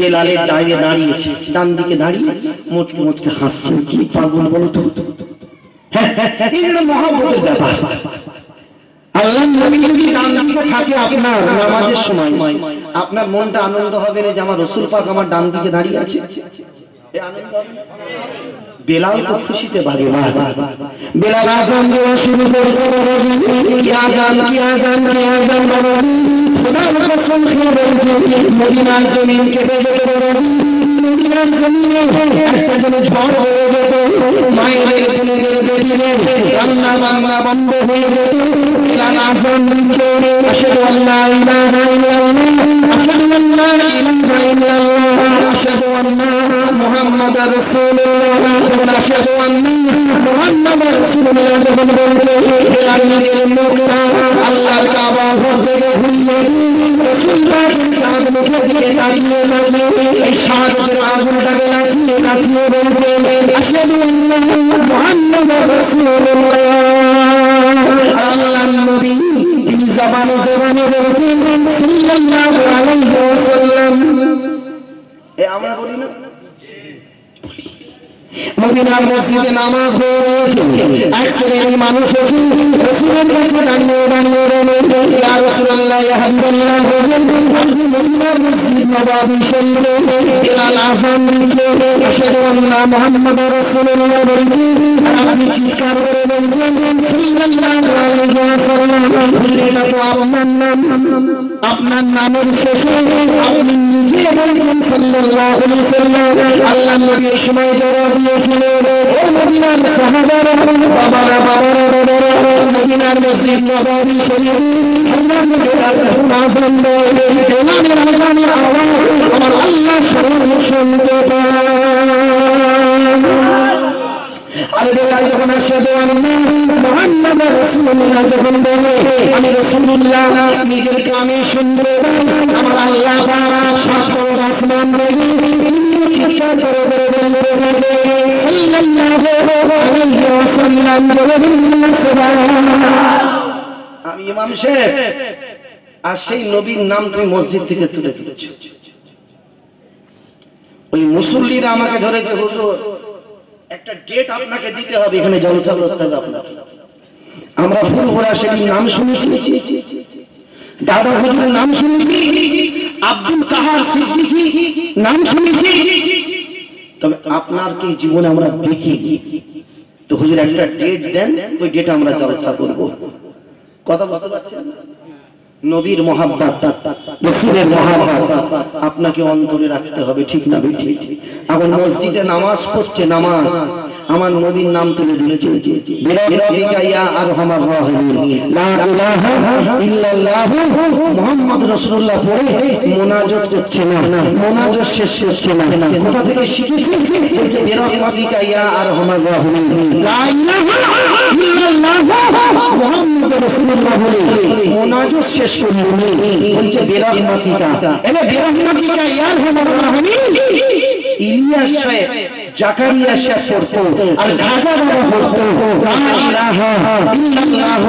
বেলালের ডাইনে দাঁড়িয়েছে, ডান দিকে দাঁড়িয়ে মুচকে মুচকে হাসছে। কি পাগল বলো তো, এটা মহব্বতের ব্যাপার। আল্লাহর নবী যদি ডান দিকে থাকে আপনার নামাজের সময়, আপনার মনটা আনন্দ হবে না যে আমার রাসূল পাক আমার ডান দিকে দাঁড়িয়ে আছে? বেলাল তো খুশিতে ভাগে। বেলাল আযান দেওয়া শুরু করেছে, কি আযান কি আযান কি আযান, খোদার কসম খেয়ে বলছে মদিনার জমিন কেঁপে যেত, মদিনার জমিনে একটা যেন ঝড় হয়ে যেত, মায়েদের বোনেদের বেটিদের রান্না বান্না বন্ধ হয়ে যেত। বেলাল আযান দিচ্ছে, আশহাদু আল্লা ইলাহা ইল্লাল্লাহ, আশহাদু আল্লা ইলাহা ইল্লাল্লাহ, আশহাদু আন্না মুহাম্মাদার রাসূলুল্লাহ। যখন আশহাদু আন্না মুহাম্মাদার রাসূলুল্লাহ যখন বলছে, বেলাল নিজের মুখটা আল্লাহর কাবা ঘর থেকে ঘুরিয়ে রাসূল পাকের চাঁদ মুখের দিকে তাকিয়ে তাকিয়ে এই শাহাদাতের আগুনটাকে নাচিয়ে নাচিয়ে বলছে আশহাদু আন্না মুহাম্মাদার রাসূলুল্লাহ। আল্লাহর নবী তিনি জবানে জবানে বলছেন সাল্লাল্লাহু আলাইহি ওয়াসাল্লাম। আমরা বলি না, মদিনার মসজিদে নামাজ হয়ে গেছে, এক শ্রেণীর মানুষ এসে রাসূলের কাছে দাঁড়িয়ে দাঁড়িয়ে বলে ইয়া রাসূলুল্লাহ ইয়া হাবিবাল্লাহ, আপনি মদিনার মসজিদ নববী শরীফে বেলাল আযান দিচ্ছে, আশহাদু আন্না মুহাম্মাদার রাসূলুল্লাহ বলছে, আপনি চিৎকার করে বলছেন সাল্লাল্লাহু আলাইহি ওয়াসাল্লাম। এটা তো আপনার নাম, আপনার নামের শেষে আপনি নিজে বলছেন সাল্লাল্লাহু আলাইহি ওয়াসাল্লাম। আল্লাহর নবী এই সময় জবাব দিয়েছিলেন, ও মদিনার সাহাবারা, বাবারা বাবারা বাবারা, মদিনার মসজিদ নববী শরীফে আল্লাহর নবী আযান দেয়, বেলালের আযানের আওয়াজ আমার আল্লাহ শুনতে পায়। আর বেলাল যখন আশহাদু আন্না মুহাম্মাদার রাসূলুল্লাহ যখন বলে আমি রাসূলুল্লাহ নিজের কানে শুনতে পাই, আমার আল্লাহ পাক সাত আসমান থেকে চিৎকার করে করে বলতে থাকে সাল্লাল্লাহু আলাইহি ওয়াসাল্লাম। আমি ইমাম সাহেব, আর সেই নবীর নাম তুমি মসজিদ থেকে তুলে দিচ্ছ। ওই মুসল্লিরা আমাকে ধরেছে হুজুর একটা ডেট আপনাকে দিতে হবে, এখানে জলসা করতে হবে আপনাকে। আমরা ফুরফুরা শরীফ নাম শুনেছি, দাদা হুজুরের নাম শুনেছি, আব্দুল কাহার সিদ্দিকী নাম শুনেছি, তবে আপনার কি জীবনে আমরা দেখি? তো হুজুর একটা ডেট দেন, ওই ডেটে আমরা জলসা করব। কথা বুঝতে পারছেন? নবীর মহাব্বত, রাসূলের মহাব্বত আপনাকে অন্তরে রাখতে হবে, ঠিক না ঠিক? এখন মসজিদে নামাজ পড়ছে, নামাজ আমার নবীর নাম তুলে দিয়েছে, বিরাদিকা ইয়া আরহামার রাহিমিন, লা ইলাহা ইল্লাল্লাহ মুহাম্মদ রাসূলুল্লাহ পড়ে মুনাজাত করছে না, মুনাজাত শেষ করছে না। কোথা থেকে শিখেছে? বলছে বিরাদিকা ইয়া আরহামার রাহিমিন, লা ইলাহা ইল্লাল্লাহ মুহাম্মদ রাসূলুল্লাহ বলে মুনাজাত শেষ করলেন, বলছে বিরাদিকা, এনে বিরাদিকা ইয়া আরহামার রাহিমিন ইলিয়াস সাহেব জাকারিয়া সাহেব পড়তো আর খাজা বাবা পড়তো লা ইলাহা ইল্লাল্লাহ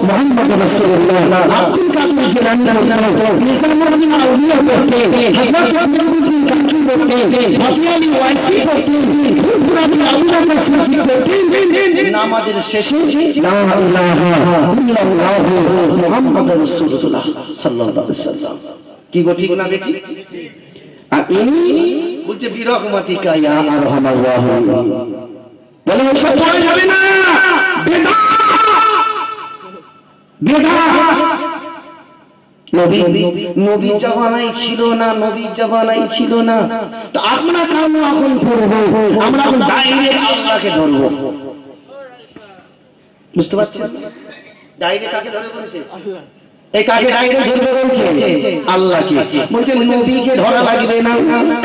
মুহাম্মাদুর রাসূলুল্লাহ। আব্দুল কাদের জিলানী পড়তো, নিজামুদ্দিন আউলিয়া পড়তো, হযরত কুতুবউদ্দিন কাকি পড়তো, ফাতিয়ালি ওয়াইসি পড়তো, ফুরফুরানি আবু বকর সিদ্দিক পড়তো। নামাজের শেষে লা ইলাহা ইল্লাল্লাহ মুহাম্মাদুর রাসূলুল্লাহ সাল্লাল্লাহু আলাইহি ওয়াসাল্লাম। কি গো ঠিক না বেটি? আর ইনি বলছে বিরহমাতিকা ইয়া আরহামার রাহিমিন। বলে ওসব পড়া যাবে না, বেদাত বেদাত। নবীর জামানায় ছিল না, নবীর জামানায় ছিল না। তো আমরা কেন এখন পড়বো? আমরা এখন ডাইরেক্ট আল্লাহকে ধরবো। বুঝতে পারছেন? ডাইরেক্ট কাকে ধরে বলছে? এই কাকে ডাইরেক্ট ধরবে বলছে? আল্লাহকে। বলছে নবীকে ধরা লাগবে না,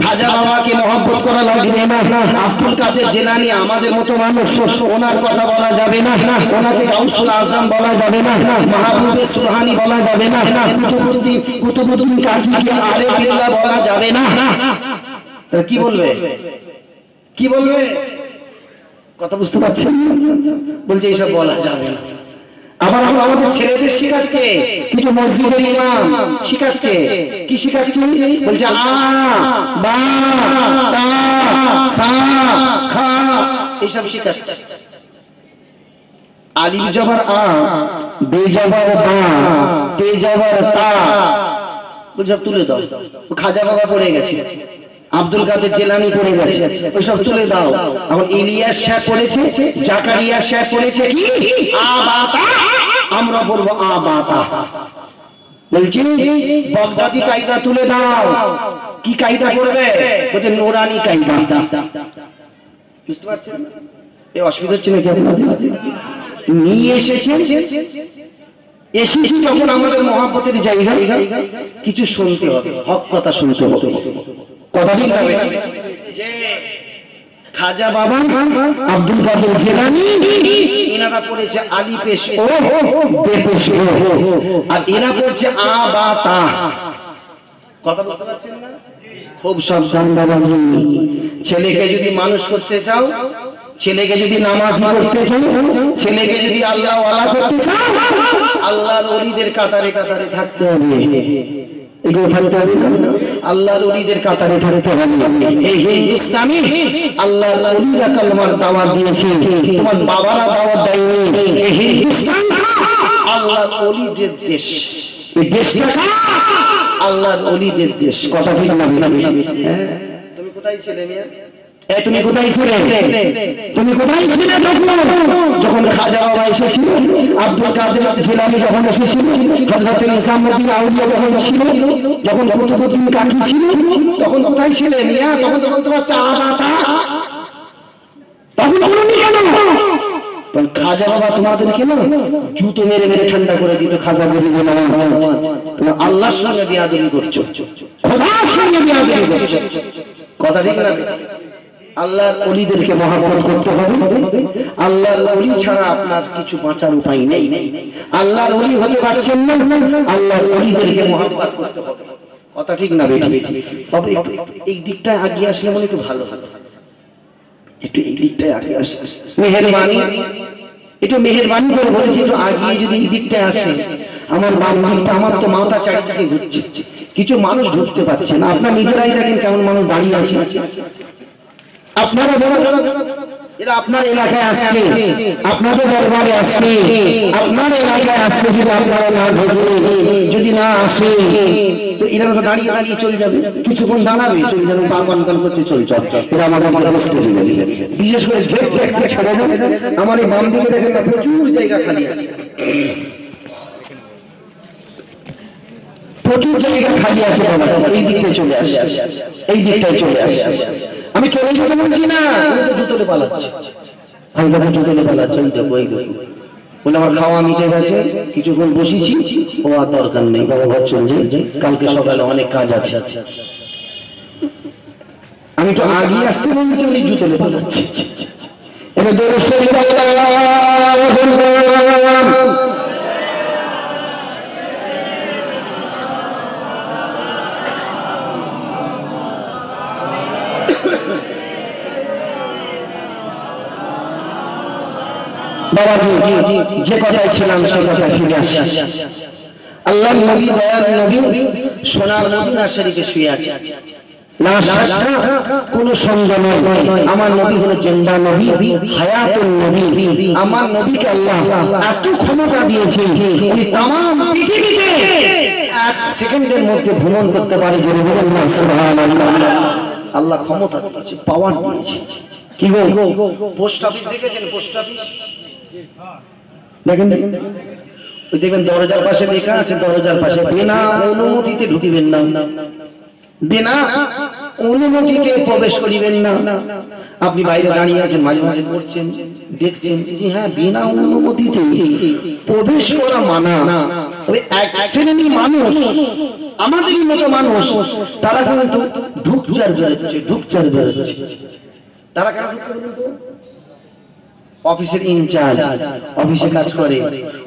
খাজা বাবাকে মহব্বত করা লাগবে না, আব্দুল কাদের জিলানী আমাদের মতো মানুষ, ওনার কথা বলা যাবে না, ওনাকে গাউসুল আজম বলা যাবে না, মাহবুবে সুবহানি বলা যাবে না, কুতুবউদ্দিন কাকিকে আরে বিল্লাহ বলা যাবে না। কি বলবে? কি বলবে? কথা বুঝতে পারছেন? বলছে এইসব বলা যাবে না। আবার আমাদের ছেলেদের শিখাচ্ছে, কিছু মসজিদের ইমাম শিখাচ্ছে। কি শিখাচ্ছে? বলছে আ বা তা সা খা, এইসব শিখাচ্ছে। আলিফ জবর আ, বে জবর বা, তে জবর তা, বলছে তুলে দাও। খাজা বাবা পড়ে গেছে, আব্দুল কাদের জিলানী পড়ে গেছে, ওইসব তুলে দাও। এখন ইলিয়াস সাহেব পড়েছে, জাকারিয়া সাহেব পড়েছে কি আবাতা, আমরা পড়বো আবাতা। বলছি বাগদাদি কায়দা তুলে দাও। কি কায়দা পড়বে? বলছে নুরানি কায়দা। বুঝতে পারছেন? এই অসুবিধা হচ্ছে নাকি আপনাদের? নিয়ে এসেছেন, এসেছি যখন আমাদের মহব্বতের জায়গায় কিছু শুনতে হবে, হক কথা শুনতে হবে। কথা ঠিক না? যে খাজা বাবা আব্দুল কাদের জিলানী এনারা পড়েছে আলি পেশ ও বে পেশ ও, আর এরা পড়ছে আ বা তা। কথা বুঝতে পারছেন না? খুব সাবধান বাবাজি। ছেলেকে যদি মানুষ করতে চাও, ছেলেকে যদি নামাজি করতে চাও, ছেলেকে যদি আল্লাহ ওয়ালা করতে চাও, আল্লাহর ওলিদের কাতারে কাতারে থাকতে হবে। এগুলো থাকতে হবে না? আল্লাহর ওলিদের কাতারে থাকতে হবে। এই হিন্দুস্তানে আল্লাহর ওলিরা কালমার দাওয়াত দিয়েছে, তোমার বাবারা দাওয়াত দেয়নি। এই হিন্দুস্তান আল্লাহর ওলিদের দেশ, এই দেশটা আল্লাহর ওলিদের দেশ। কথা ঠিক না? হ্যাঁ। তুমি কোথায় ছিলে মিয়া? তুমি কোথায় ছিলে? তুমি কোথায় ছিলে যখন খাজা বাবা এসেছিল, আব্দুল কাদের জিলানী যখন এসেছিল, হযরত নিজামুদ্দিন আউলিয়া যখন ছিল, যখন কুতুবউদ্দিন কাকি ছিল, তখন কোথায় ছিলে মিয়া? তখন তো বলতে পারতে আবাতা। তখন বলুন কেন? তখন খাজা বাবা তোমাদেরকে না জুতো মেরে মেরে ঠান্ডা করে দিত। খাজা বলি বলে তুমি আল্লাহর সঙ্গে বিয়াদবি করছো, খোদার সঙ্গে বিয়াদবি করছো। কথা ঠিক না? আল্লাহর ওলিদেরকে মহব্বত করতে হবে। আল্লাহর ওলি ছাড়া আপনার কিছু বাঁচার উপায় নেই। আল্লাহর ওলি হতে পারছেন না, আল্লাহর ওলিদেরকে মহব্বত করতে হবে। কথা ঠিক না বেটি? তবে একটু এই দিকটায় আগিয়ে আসলে মনে একটু ভালো হতো। একটু এই দিকটায় আগে আসে, মেহেরবানি, একটু মেহেরবানি করে বলেছি একটু আগিয়ে যদি এই দিকটায় আসে। আমার বাম দিকটা, আমার তো মাথা চারিদিকে ঘুরছে, কিছু মানুষ ঢুকতে পারছে না। আপনার নিজেরাই দেখেন কেমন মানুষ দাঁড়িয়ে আছে। আপনারা এরা আপনার এলাকায় আসছে, আপনাদের দরবারে আসছে, আপনার এলাকায় আসছে। যদি আপনারা না ঢোকে, যদি না আসে, তো এরা তো দাঁড়িয়ে দাঁড়িয়ে চলে যাবে, কিছুক্ষণ দাঁড়াবে, চলে যাবে, পা কনকন করছে, চলে যাবে। এরা আমাদের বসতে দিবে। বিশেষ করে ছেড়ে যাবে। আমার এই বাম দিকে দেখেন না, প্রচুর জায়গা খালি আছে, প্রচুর জায়গা খালি আছে। এই দিকটায় চলে আসে, এই দিকটায় চলে আসে। আমি চলে যেতে বলছি না, জুতোলে পালাচ্ছে, আমি যখন জুতোলে পালাচ্ছে, ওই দেখো এই দেখো। বলে আমার খাওয়া মিটে গেছে, কিছুক্ষণ বসেছি, ও আর দরকার নেই, বাবা ঘর চলে যাই, কালকে সকালে অনেক কাজ আছে। আমি তো আগিয়ে আসতে বলছি, উনি জুতোলে পালাচ্ছে। এবার দরুদ শরীফ বাবাজি যে কথায় ছিলাম সে কথা ফিরে আসি। আল্লাহ নবী দয়াল নবী সোনার মদিনা শরীফে শুয়ে আছে। কোন সন্দেহ নয়, আমার নবী হলো জিন্দা নবী, হায়াতুন নবী। আমার নবীকে আল্লাহ এত ক্ষমতা দিয়েছে, উনি तमाम পৃথিবীতে এক সেকেন্ডের মধ্যে ভ্রমণ করতে পারে। জোরে বলেন না সুবহানাল্লাহ। আল্লাহ ক্ষমতা দিয়েছে, পাওয়ার দিয়েছে। কি গো, পোস্ট অফিস দেখেছেন? পোস্ট অফিস দেখেন, ওই দেখবেন দরজার পাশে লেখা আছে, দরজার পাশে বিনা অনুমতিতে ঢুকিবেন না, বিনা অনুমতিতে প্রবেশ করিবেন না। আপনি বাইরে দাঁড়িয়ে আছেন, মাঝে মাঝে পড়ছেন, দেখছেন যে হ্যাঁ বিনা অনুমতিতে প্রবেশ করা মানা। ওই এক শ্রেণীর মানুষ, আমাদেরই মতো মানুষ, তারা কিন্তু ঢুকচার বেরোচ্ছে, ঢুকচার বেরোচ্ছে। তারা কেন ঢুকতে বলুন তো? অফিসের ইনচার্জ, অফিসে কাজ করে,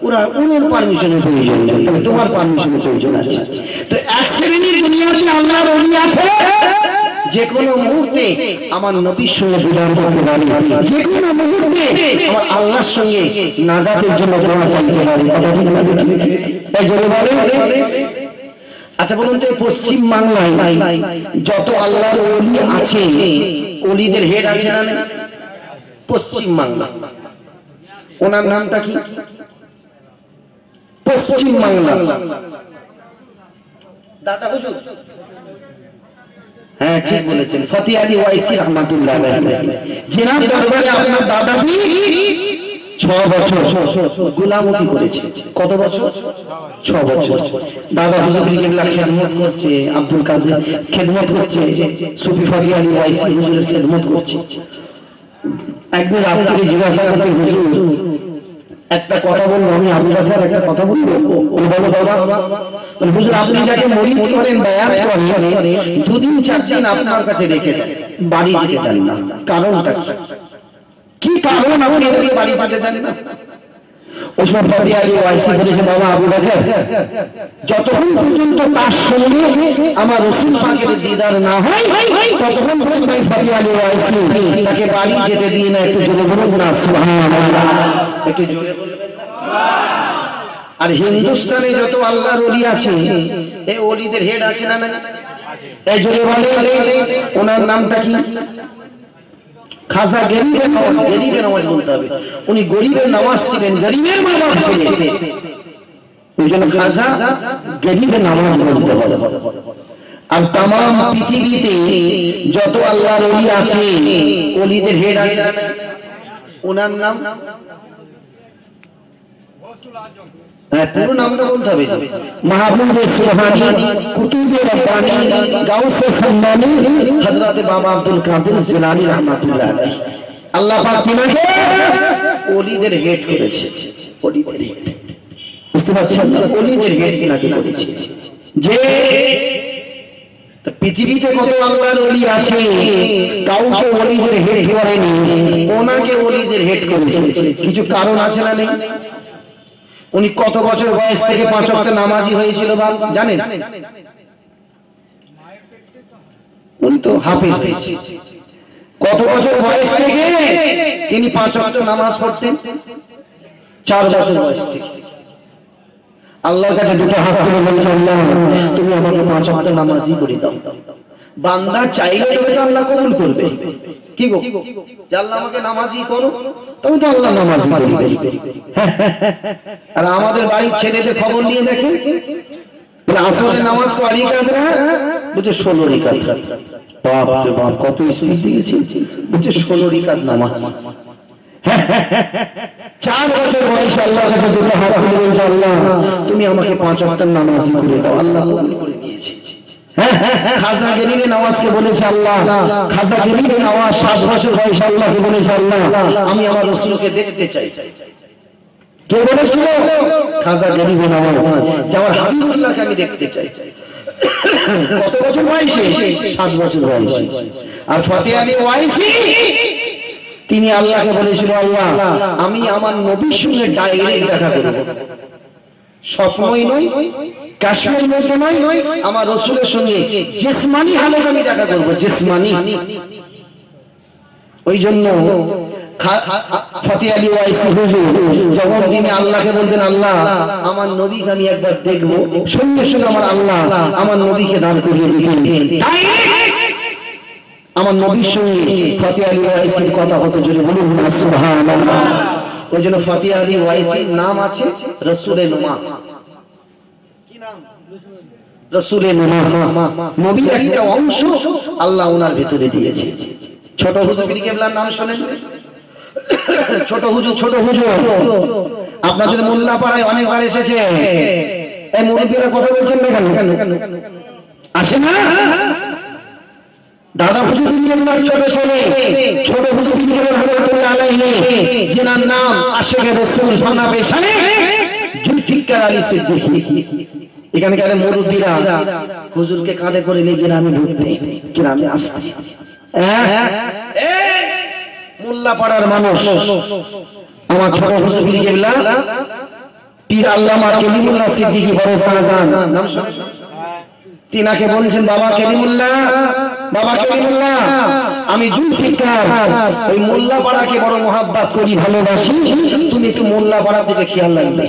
ওরা ওদের পারমিশনের প্রয়োজন নেই, তবে তোমার পারমিশনের প্রয়োজন আছে। তো এক শ্রেণীর দুনিয়াতে আল্লাহর ওলি আছে, যে কোনো মুহূর্তে আমার নবীর সঙ্গে বিধান করতে পারে, যে কোনো মুহূর্তে আমার আল্লাহর সঙ্গে নাজাতের জন্য দোয়া চাইতে পারে। কথা ঠিক না? তাই জন্য বলে। আচ্ছা বলুন তো, পশ্চিম বাংলায় যত আল্লাহর ওলি আছে, ওলিদের হেড আছে না? পশ্চিম বাংলা, ওনার নামটা কি? পশ্চিম বাংলা দাদা হুজুর, হ্যাঁ ঠিক বলেছেন, ফতি আলী ওয়াইসি রহমাতুল্লাহ আলাইহি। জিনার দরবারে আপনার দাদা 6 বছর গোলামতি করেছে। কত বছর? 6 বছর। দাদা হুজুর কেবলা খেদমত করছে, আব্দুল কাদের খেদমত করছে, সুফি ফতি আলী ওয়াইসি হুজুরের খেদমত করছে। একদিন আপনাকে জিজ্ঞাসা করতে, হুজুর একটা কথা বলবো, আমি আবু বকর একটা কথা বলবো? বলো বাবা। হুজুর আপনি যাকে মুরিদ করেন, বায়াত করেন, 2 দিন 4 দিন আপনার কাছে রেখে দেন, বাড়ি যেতে দেন না, কারণটা কি? কারণ আপনি এদেরকে বাড়ি যেতে দেন না? ওসব ফতি আলী ওয়াইসি বলেছে, বাবা আবু বকর যতক্ষণ পর্যন্ত তার সঙ্গে আমার রাসূল পাকের দিদার না হয়, ততক্ষণ পর্যন্ত ফতি আলী ওয়াইসি তাকে বাড়ি যেতে দিয়ে না। একটু জোরে বলুন না সুবহানাল্লাহ, একটু জোরে বলবেন না। আর হিন্দুস্তানে যত আল্লাহর ওলি আছে, এই ওলিদের হেড আছে না? নাই? এই জোরে বলে, ওনার নামটা কি? খাজা গরিবের নামাজ। গরিবের নামাজ বলতে হবে, উনি গরিবের নামাজ ছিলেন, গরিবের মা বাপ ছিলেন, ওই জন্য খাজা গরিবের নামাজ বলতে হবে। আর तमाम পৃথিবীতে যত আল্লাহর ওলি আছে, ওলিদের হেড আছে, ওনার নাম পুরো নামটা বলতে হবে, মাহবুবে সুবহানী, কুতুবে রব্বানী, গাউসে সম্মানী, হযরত বাবা আব্দুল কাদের জিলানী রাহমাতুল্লাহ আলাইহি। আল্লাহ পাক তিনাকে ওলিদের হেড করেছে, ওলিদের হেড। বুঝতে পারছেন? ওলিদের হেড তিনাকে করেছে। যে পৃথিবীতে কত আল্লাহর ওলি আছে, কাউকে ওলিদের হেড করেনি, ওনাকে ওলিদের হেড করেছে। কিছু কারণ আছে না? নেই? উনি কত বছর বয়স থেকে 5 ওয়াক্ত নামাজি হয়েছিল জানেন? উনি তো হাফেজ হয়েছে। কত বছর বয়স থেকে তিনি 5 ওয়াক্ত নামাজ পড়তেন? 4 বছর বয়স থেকে। আল্লাহর কাছে দুটো হাত তুলে বলছেন, আল্লাহ তুমি আমাকে 5 ওয়াক্ত নামাজি করে দাও। বান্দা চাইলে তবে তো আল্লাহ কবুল করবে। কি গো, যে আল্লাহ আমাকে নামাজি করো, তবে তো আল্লাহ নামাজি করবে। আর আমাদের বাড়ির ছেলেদের খবর নিয়ে দেখেন, আসরে নামাজ কয় রাকাত? বুঝে 16 রাকাত। বাপ রে বাপ, কত স্পিড দিয়েছে! বুঝে 16 রাকাত নামাজ। 4 বছর বয়সে আল্লাহর কাছে দুটো হাত তুলে বলছে, আল্লাহ তুমি আমাকে 5 ওয়াক্ত নামাজি করে দাও। আল্লাহ কবুল করে নিয়েছে। খাজা গরিবে নওয়াজকে বলেছে আল্লাহ, খাজা গরিবে নওয়াজ 7 বছর বয়সে আল্লাহকে বলেছে, আল্লাহ আমি আমার রাসূলকে দেখতে চাই। কে বলেছিল? খাজা গরিবে নওয়াজ, যে আমার হাবিবুল্লাহকে আমি দেখতে চাই। কত বছর বয়সে? 7 বছর বয়সে। আর ফতি আলী ওয়াইসি তিনি আল্লাহকে বলেছিল, আল্লাহ আমি আমার নবীর সঙ্গে ডাইরেক্ট দেখা করব, স্বপ্নই নয়, কাশ্মীর মধ্যে নয়, আমার রাসূলের সঙ্গে জিসমানি হালত আমি দেখা করব, জিসমানি। ওই জন্য ফতে আলী ওয়াইসি হুজুর যখন তিনি আল্লাহকে বলতেন, আল্লাহ আমার নবীকে আমি একবার দেখব, সঙ্গে সঙ্গে আমার আল্লাহ আমার নবীকে দান করিয়ে দিতেন। আমার নবীর সঙ্গে ফতে আলী ওয়াইসির কথা কত জোরে বলুন না সুবহানাল্লাহ। ওই জন্য ফতে আলী ওয়াইসির নাম আছে রাসূলে নুমা। কি নাম? রাসূলে নুমা। নবীর একটা অংশ আল্লাহ ওনার ভিতরে দিয়েছে। ছোট হুজুর পীর কেবলার নাম শুনেন? ছোট হুজুর, ছোট হুজুর আপনাদের মোল্লাপাড়ায় অনেকবার এসেছে। এই মুরব্বিরা কথা বলছেন না কেন? আসে না? দাদা হুজুর পীর কেবলার ছোট ছেলে, ছোট হুজুর পীর কেবলা রহমাতুল্লাহ আলাইহি, যিনার নাম আশিকে রাসূল ফানা পেশানে জুলফিকার আলী সিদ্দিকী। এখানকার মুরব্বিরা হুজুরকে কাঁধে করে নিয়ে গ্রামে ঢুকতেন, গ্রামে আসতেন। মোল্লাপাড়ার মানুষ আমার ছোট হুজুর পীর কেবলা পীর আল্লামা কালিমুল্লাহ সিদ্দিকী বড় শাহজাহান নাম শুনেন? তিনাকে বলছেন, বাবা কালিমুল্লাহ, বাবা কালিমুল্লাহ, আমি জুলফিকার ওই মোল্লাপাড়াকে বড় মহাব্বত করি, ভালোবাসি, তুমি একটু মোল্লাপাড়ার দিকে খেয়াল রাখবে।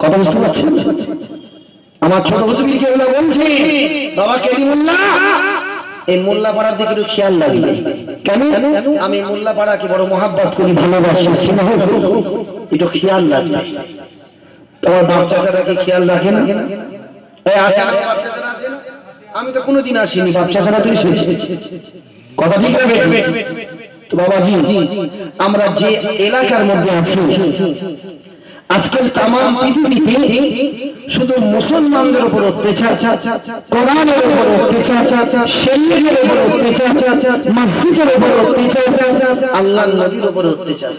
কথা বুঝতে পারছেন? আমার ছোট হুজুর পীর কেবলা বলছে, বাবা কালিমুল্লাহ এই মোল্লাপাড়ার দিকে একটু খেয়াল রাখবে। কেন? আমি মোল্লাপাড়াকে বড় মহাব্বত করি, ভালোবাসি, স্নেহ করি, একটু খেয়াল রাখবে। তোমার বাপ চাচারা কি খেয়াল রাখে না? আমি তো কোনোদিন আসিনি, বাপ চাচারা তো এসেছে। কথা ঠিক রাখবে তো বাবাজি। আমরা যে এলাকার মধ্যে আছি, আজকাল তাম পৃথিবীতে শুধু মুসলমানদের উপর অত্যাচার, কোরআনের উপর অত্যাচার, শরীয়তের উপর অত্যাচার, মসজিদের উপর অত্যাচার, আল্লাহর নবীর উপর অত্যাচার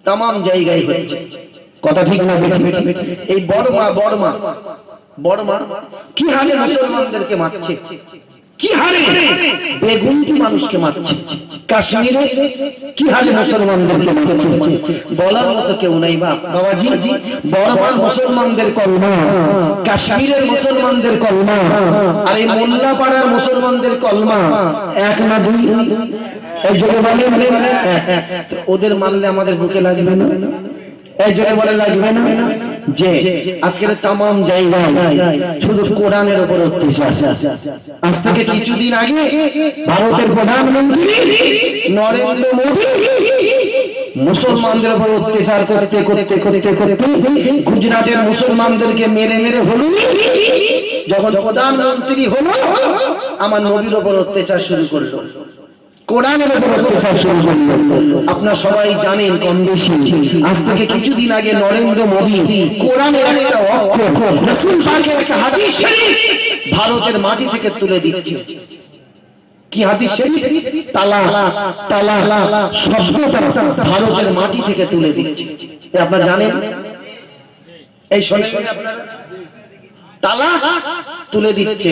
তাম জায়গায় হচ্ছে। কথা ঠিক না? এই বড়মা কি হারে মুসলমানদেরকে মারছে, কি হারে বেগুনটি মানুষকে মারছে। কাশ্মীরে কি হারে মুসলমানদেরকে মারছে, বলার মতো কেউ নাই। বাবাজি, বর্মার মুসলমানদের কলমা, কাশ্মীরের মুসলমানদের কলমা, আর এই মোল্লাপাড়ার মুসলমানদের কলমা এক না দুই? এই জন্য বলে ওদের মারলে আমাদের বুকে লাগবে না? এই জন্য বলে লাগবে না যে আজকের তামাম জায়গায় শুধু কোরআনের উপর অত্যাচার। আজ থেকে কিছুদিন আগে ভারতের প্রধানমন্ত্রী নরেন্দ্র মোদী মুসলমানদের উপর অত্যাচার করতে করতে করতে করতে গুজরাটের মুসলমানদেরকে মেরে মেরে হলো। যখন প্রধানমন্ত্রী হলো, আমার নবীর উপর অত্যাচার শুরু করলো, কোরআনের উপর অত্যাচার শুরু করলো। আপনারা সবাই জানেন কম বেশি, আজ থেকে কিছুদিন আগে নরেন্দ্র মোদী কোরআনের একটা অক্ষর, রাসূল পাকের একটা হাদিস শরীফ ভারতের মাটি থেকে তুলে দিচ্ছে। কি হাদিস শরীফ? তালা, তালা শব্দটা ভারতের মাটি থেকে তুলে দিচ্ছে। আপনারা জানেন? এই শোনেন আপনারা, তালা তুলে দিচ্ছে।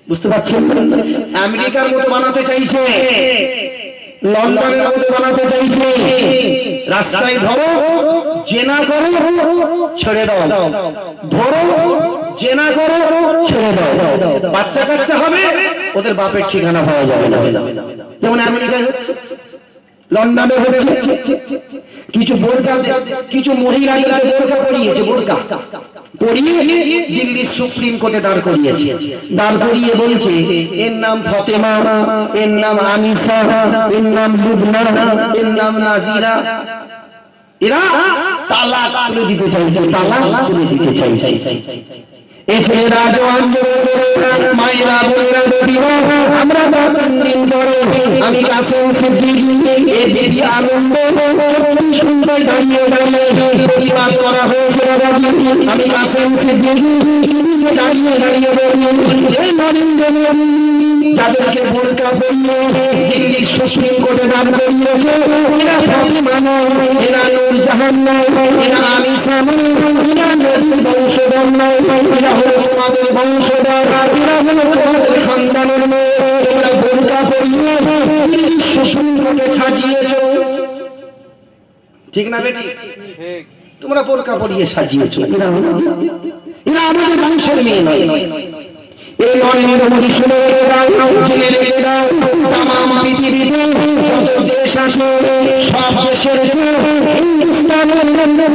বুঝতে পারছেন? আমেরিকার মতো বানাতে চাইছে, লন্ডনের মতো বানাতে চাইছে। রাস্তায় ধরো, জেনা করো, ছেড়ে দাও, ধরো, জেনা করো, ছেড়ে দাও। বাচ্চা কাচ্চা হবে, ওদের বাপের ঠিকানা পাওয়া যাবে না। যেমন আমেরিকায় হচ্ছে, লন্ডনে হচ্ছে। কিছু বোরকা, কিছু মহিলাদেরকে বোরকা পরিয়েছে, বোরকা পরিয়ে দিল্লির সুপ্রিম কোর্টে দাঁড় করিয়েছে। দাঁড় করিয়ে বলছে এর নাম ফতেমা, এর নাম আনিসা, এর নাম লুবনা, এর নাম নাজিরা। এরা তালাক তুলে দিতে চাইছে, তালাক তুলে দিতে চাইছে। এই ছেলেরা জওয়ান মায়েরা বোনেরা বিবাহ আমরা 3 দিন পরে আমি কাসেম সিদ্দিকী এই দেবী আনন্দ 24 ঘন্টায় দাঁড়িয়ে দাঁড়িয়ে প্রতিবাদ করা হয়েছে। বাবাজি, আমি কাসেম সিদ্দিকী দাঁড়িয়ে দাঁড়িয়ে বলি, এই নরেন্দ্র মোদী যাদেরকে বোরকা পরিয়ে দিল্লির সুপ্রিম কোর্টে দাঁড় করিয়েছে, এরা ফাতিমা নয়, এরা নূর জাহান নয়, এরা আনিসা নয়, এরা নবীর বংশধর নয়, এরা হলো তোমাদের বংশধর, এরা হলো তোমাদের খানদানের মেয়ে। তোমরা বোরকা পরিয়ে সুপ্রিম কোর্টে সাজিয়েছ, ঠিক না বেটি? তোমরা বোরকা পরিয়ে সাজিয়েছো, এরা আমাদের বংশের মেয়ে নয়। এই নরেন্দ্র মোদী শুনে রেখে দাও, জেনে রেখে দাও, তামাম পৃথিবীতে যত দেশ আছে সব দেশের চেয়ে হিন্দুস্তানের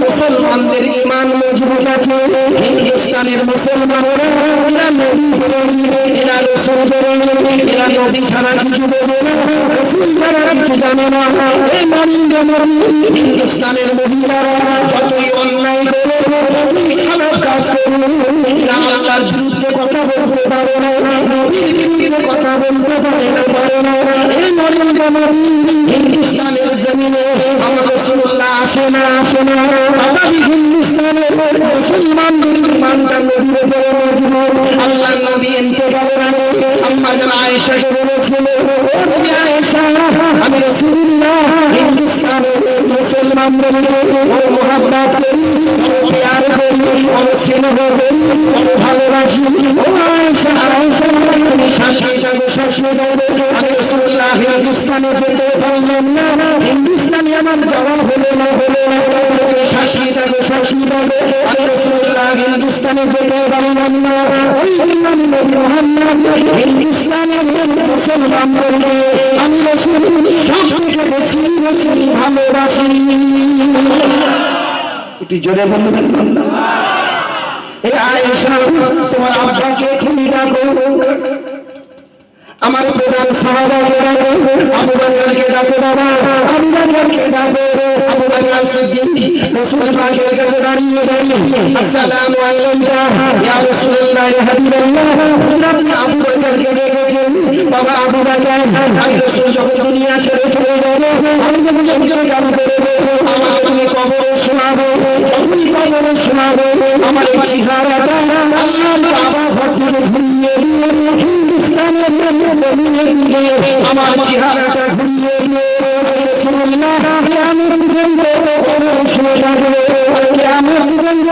মুসলমানদের ঈমান মজবুত আছে। হিন্দুস্তানের মুসলমানেরা এরা নবী প্রেমী, এরা রাসূল প্রেমী, এরা নবী ছাড়া কিছু বোঝে না, রাসূল ছাড়া কিছু জানে না। এই নরেন্দ্র মোদী হিন্দুস্তানের মহিলারা যতই অন্যায় করে, যতই খারাপ কাজ করে, এরা আল্লাহর বিরুদ্ধে কথা বলতে পারে না, নবীর বিরুদ্ধে কথা বলতে পারে না। এই নরেন্দ্র মোদী হিন্দুস্তানের জমিনে আমার রাসূলুল্লাহ আসে না, তথাপি হিন্দুস্তানের মুসলমানদের ঈমানটা নবীর উপরে মজবুত। আল্লাহর নবী ইন্তেকালের আগে আম্মা জান আয়েশাকে বলেছিল, ও নবী আয়েশা, আমি রাসূলুল্লাহ হিন্দুস্তানের মুসলমানদেরকে বড় মহব্বত করি, বড় প্যার করি, বড় স্নেহ করি, বড় ভালোবাসি। ও আয়েশা, তুমি সাক্ষী থাকো, সাক্ষী দাও, আমি রাসূলুল্লাহ হিন্দুস্তানে যেতে পারলাম না, হিন্দুস্তানে আমার যাওয়া হলো না। তুমি সাক্ষী থাকো, সাক্ষী দাও, আমি রাসূলুল্লাহ হিন্দুস্তানে যেতে পারলাম না। ওই জন্য আমি নবী মুহাম্মদ হিন্দুস্তানের মুসলমানদেরকে আমি রাসূল সবথেকে বেশি ভালোবাসি। একটু জোরে বলবেন না? এ আয়েশা, তোমার আব্বাকে এখনই ডাকো। আমার প্রধান সাহাবাকে ডাকো, আবু বকরকে ডাকো, বাবা আবু বকরকে ডাকো। আবু বকর সিদ্দিক রাসূল পাকের কাছে দাঁড়িয়ে আসসালামু আলাইকা ইয়া রাসূলুল্লাহ ইয়া হাবিবাল্লাহ। আপনি আবু বকরকে ডেকেছেন, বাবা আবু বকর, আমি রাসূল যখন দুনিয়া ছেড়ে চলে যাব, আমি যখন ইন্তেকাল করব, আমাকে তুমি কবরে শোনাবে। যখনই কবরে শোনাবে, আমার এই চেহারাটা আল্লাহর কাবা ঘর থেকে ঘুরিয়ে দিয়ে হিন্দুস্তানের জমিনে দিয়ে আমার চেহারাটা ঘুরিয়ে দিয়ে রাসূলুল্লাহ কিয়ামত পর্যন্ত কবরে শুয়ে থাকবে। কিয়ামত পর্যন্ত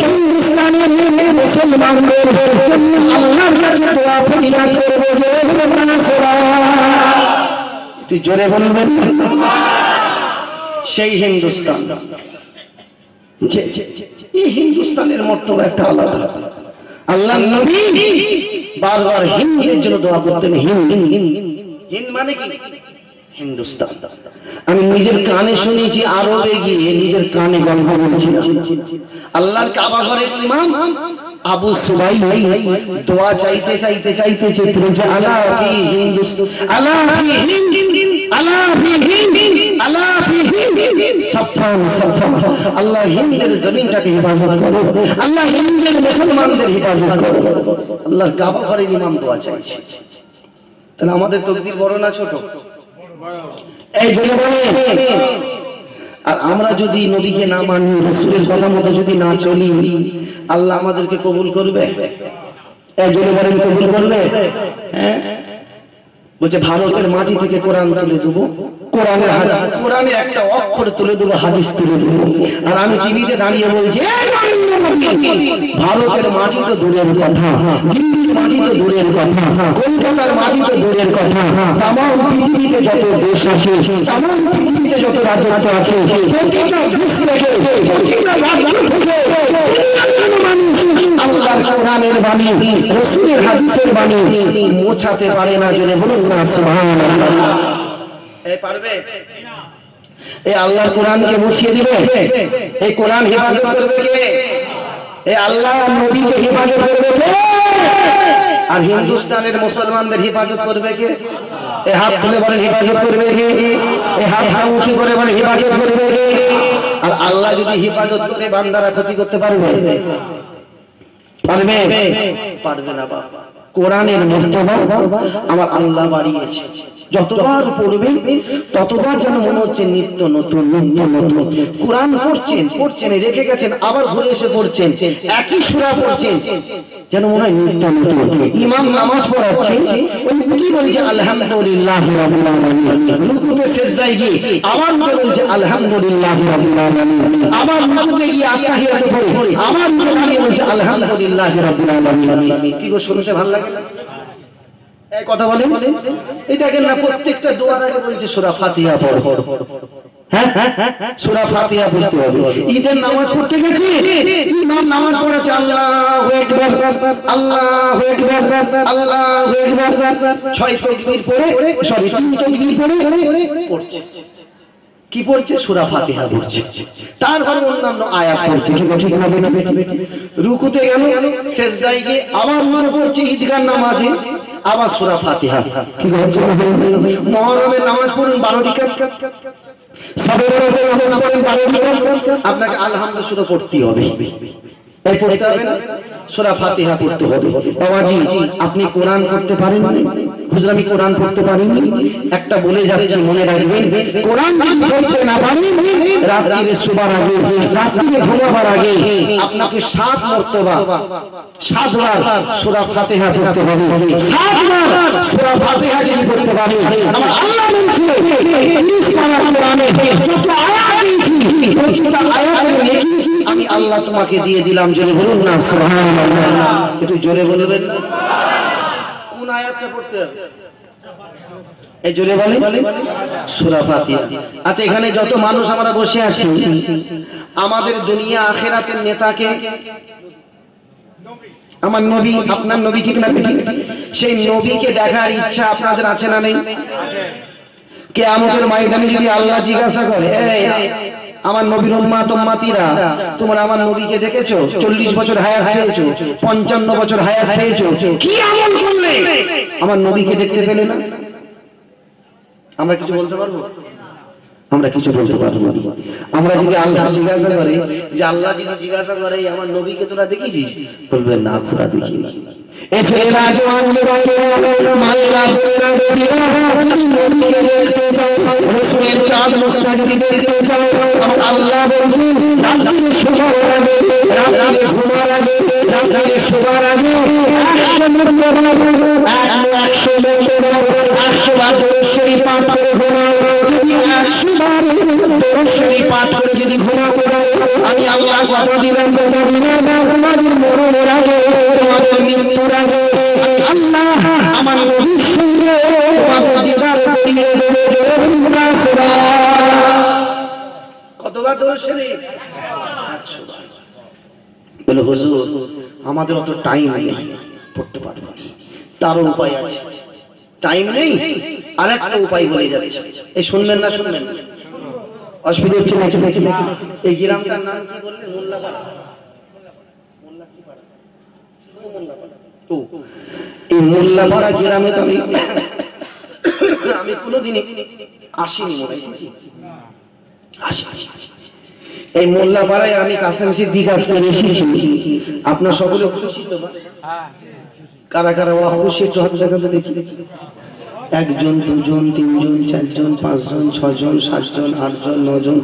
হিন্দুস্তানের মুসলমানদের জন্য আল্লাহর কাছে দোয়া ফরিয়াদ করবে যে নাসরা। তুই জোরে বলবেন? সেই হিন্দুস্তান, এই হিন্দুস্তানের মর্তবা একটা আলাদা। আল্লাহ নবী বারবার হিন্দের জন্য দোয়া করতেন। হিন্দ মানে কি? হিন্দুস্তান। আমি নিজের কানে শুনেছি, আরবে গিয়ে নিজের কানে গল্প বলছি। আল্লাহর কাবা ঘরের ইমাম আবু সুবাইল দোয়া চাইতে বলছে, আলা ফি হিন্দুস্তান, আলা ফি হিন্দ, আলা ফি হিন্দ, আলা ফি হিন্দ, সাফান সাফান। আল্লাহ হিন্দের জমিনটাকে হেফাজত করো, আল্লাহ হিন্দের মুসলমানদের হেফাজত করো। আল্লাহর কাবা ঘরের ইমাম দোয়া চাইছে। তাহলে আমাদের তাকদীর বড় না ছোট? এই জন্য বলে, আর আমরা যদি নবীকে না মানি, রাসূলের কথা মতো যদি না চলি, আল্লাহ আমাদেরকে কবুল করবে? এই জন্য বলেন, কবুল করবে? হ্যাঁ, বলছে ভারতের মাটি থেকে কোরআন তুলে দেবো, কোরআনের একটা অক্ষর তুলে দেবো, হাদিস তুলে দেবো। আর আমি টিভিতে দাঁড়িয়ে বলছি, ভারতের মাটি তো দূরের কথা, দিল্লির মাটি তো দূরের কথা, কলকাতার মাটি তো দূরের কথা, তামাম পৃথিবীতে যত দেশ আছে, তামাম পৃথিবীতে যত রাজ্য আছে, প্রতিটা দেশ থেকে, প্রতিটা রাজ্য থেকে মানুষ আল্লাহর কোরআনের বাণী, রাসূলের হাদিসের বাণী মোছাতে পারে না। জোরে বলুন না সুবহানাল্লাহ। এই পারবে? এই আল্লাহর কোরআনকে মুছিয়ে দিবে? এই কোরআন হেফাজত করবে কে? এই আল্লাহ নবীকে হেফাজত করবে কে? আর হিন্দুস্তানের মুসলমানদের হেফাজত করবে কে? এই হাত তুলে বলেন, হেফাজত করবে কে? এই হাতটা উঁচু করে বলেন, হেফাজত করবে কে? আর আল্লাহ যদি হেফাজত করে, বান্দারা ক্ষতি করতে পারবে? পারবে না। বাবা, কোরআনের মর্তবা আমার আল্লাহ বাড়িয়েছে। যতবার পড়বে ততবার যেন মনে হচ্ছে নিত্য নতুন, নিত্য নতুন। কোরআন পড়ছেন, রেখে গেছেন, আবার ঘুরে এসে পড়ছেন, একই সূরা পড়ছেন, যেন মনে হয় নিত্য নতুন। ইমাম নামাজ পড়াচ্ছেন, ওই কি বলছে? আলহামদুলিল্লাহি রাব্বিল আলামিন। রুকুতে সিজদায় গিয়ে আবার বলছে আলহামদুলিল্লাহি রাব্বিল আলামিন। আবার রুকুতে গিয়ে আত্তাহিয়াত পড়ে আবার বলছে আলহামদুলিল্লাহি রাব্বিল আলামিন। কি গো, শুনতে ভালো লাগে? এই কথা বলেন, এই দেখেন না, প্রত্যেকটা দোয়ার আগে বলছে সূরা ফাতিহা পড়ো। হ্যাঁ সূরা ফাতিহা পড়তে হবে। ঈদের নামাজ পড়তে গেছি, ইমাম নামাজ পড়েছে আল্লাহু আকবার আল্লাহু আকবার আল্লাহু আকবার, 6 তাকবীর পড়ে, সরি 3 তাকবীর পড়ে পড়ছে। কি পড়ছে? সূরা ফাতিহা পড়ছে। তারপর অন্যান্য আয়াত পড়ছে। ঠিক না বেটি? রুকুতে গেল, সিজদায় গিয়ে আবার রুকু পড়ছে ঈদগাহ নামাজে, আবার সূরা ফাতিহা। কি হচ্ছে? মুহররমের নামাজ পড়ুন 12 রাকাত, সাবেরের নামাজ পড়ুন 12 রাকাত, আপনাকে আলহামদুলিল্লাহ সূরা পড়তে হবে। এই পড়তে হবে না, সূরা ফাতিহা পড়তে হবে। বাবাজি আপনি কোরআন পড়তে পারেন না? হুজুর আমি কোরআন পড়তে পারি না। একটা বলে যাচ্ছি, মনে রাখবেন, কোরআন যদি পড়তে না পারেন, রাত্রিরে শোবার আগে, রাত্রিরে ঘুমাবার আগে আপনাকে 7 মর্তবা 7 বার সূরা ফাতিহা পড়তে হবে। 7 বার সূরা ফাতিহা যদি পড়তে পারেন, আমার আল্লাহ বলছে 30 পারা কোরআনে যত আয়াত দিয়েছি, প্রতিটা আয়াতের নেকি আমি আল্লাহ তোমাকে দিয়ে দিলাম। জোরে বলুন না সুবহানাল্লাহ। একটু জোরে বলবেন। কোন আয়াতটা পড়তে হবে? এই জোরে বলেন, সূরা ফাতিহা। আচ্ছা এখানে যত মানুষ আমরা বসে আছি, আমাদের দুনিয়া আখিরাতের নেতাকে আমার নবী, আপনার নবী, ঠিক না ঠিক? সেই নবীকে দেখার ইচ্ছা আপনাদের আছে না নেই? কিয়ামতের ময়দানে যদি আল্লাহ জিজ্ঞাসা করে, আমার নবীর উম্মাত উম্মাতিরা, তোমরা আমার নবীকে দেখেছো? 40 বছর হায়াত পেয়েছো, 55 বছর হায়াত পেয়েছো, কি আমল করলে আমার নবীকে দেখতে পেলে না? আমরা কিছু বলতে পারবো? আমরা কিছু বলতে পারবো না। আমরা যদি আল্লাহ জিজ্ঞাসা করে, যে আল্লাহ যদি জিজ্ঞাসা করে আমার নবীকে তোরা দেখেছিস, বলবেন না খোদা দেখিনি। এই ছেলেরা জওয়ান যুবকেরা, মায়েরা, বোনেরা, বেটিরা, যদি নবীকে দেখতে চাও, রাসূলের চাঁদ মুখটা যদি দেখতে চাও, আমার আল্লাহ বলছেন রাত্রিরে শোবার আগে, রাত্রিরে ঘুমার আগে, রাত্রিরে শোবার আগে 100 মর্তবা 100 বার দরুদ শরীফ পাঠ করে ঘুমাও। যদি 100 বার দরুদ শরীফ পাঠ করে যদি ঘুমাতে পারো, আমি আল্লাহ কথা দিলাম তোমাদের মরণের আগে, তোমাদের মৃত্যুর আগে আমি আল্লাহ আমার নবীর সঙ্গে তোমাদের দিদার করিয়ে দেব। জোরে বলুন না সুবহানাল্লাহ। কতবার দরুদ শরীফ? 100 বার। বলে হুজুর আমাদের অত টাইম নেই, পড়তে পারবো না। তারও উপায় আছে। টাইম নেই, আর একটা উপায় বলে যাচ্ছে, এই শুনবেন না? শুনবেন? অসুবিধা হচ্ছে না? এই গ্রামটার নাম কি বললেন? মোল্লাপাড়া। এই মোল্লাপাড়া গ্রামে তো আমি কোনোদিনই আসিনি, মনে আসি। এই মোল্লাপাড়ায় আমি কাসেম সিদ্দিক আজকে এসেছি। আপনার সকলে খুশি তো? কারা কারা খুশি একটু হাত দেখান তো দেখি। 1 জন 2 জন 3 জন 4 জন 5 জন 6 জন 7 জন 8 জন 9 জন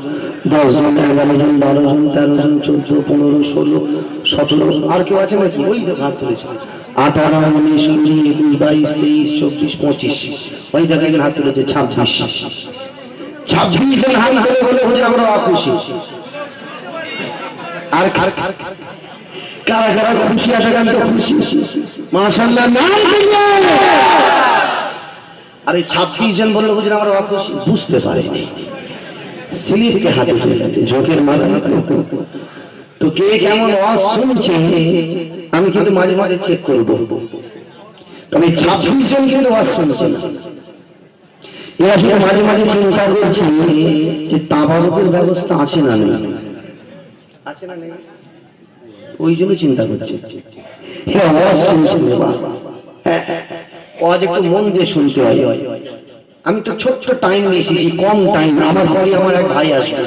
10 জন 11 জন 12 জন 13 জন 14 15 16 17 আর কেউ আছে নাকি? ওই তো হাত তুলেছে। 18 19 20 21 22 23 24 25 ওই দেখেন একজন হাত তুলেছে। 26 জন হাত তুলে বলে হুজুর আমরা খুশি। আর কারা কারা খুশি আছে? গান তো খুশি মাশাআল্লাহ। আর এই 26 জন বললো হুজুর আমরা অখুশি। বুঝতে পারেনি, স্লিপকে হাতে তুলেছে, ঝোঁকের মারা তো কে কেমন ওয়াজ শুনছে আমি কিন্তু মাঝে মাঝে চেক করব। তবে 26 জন কিন্তু ওয়াজ শুনছে না। এরা শুধু মাঝে মাঝে চিন্তা করছে যে তাবারুকের ব্যবস্থা আছে না নেই, আছে না নেই, ওই জন্য চিন্তা করছে। এরা ওয়াজ শুনছে না, ওয়াজ একটু মন দিয়ে শুনতে হয়। আমি তো ছোট্ট টাইম নিয়ে এসেছি, কম টাইম। আমার পরে আমার এক ভাই আসবে,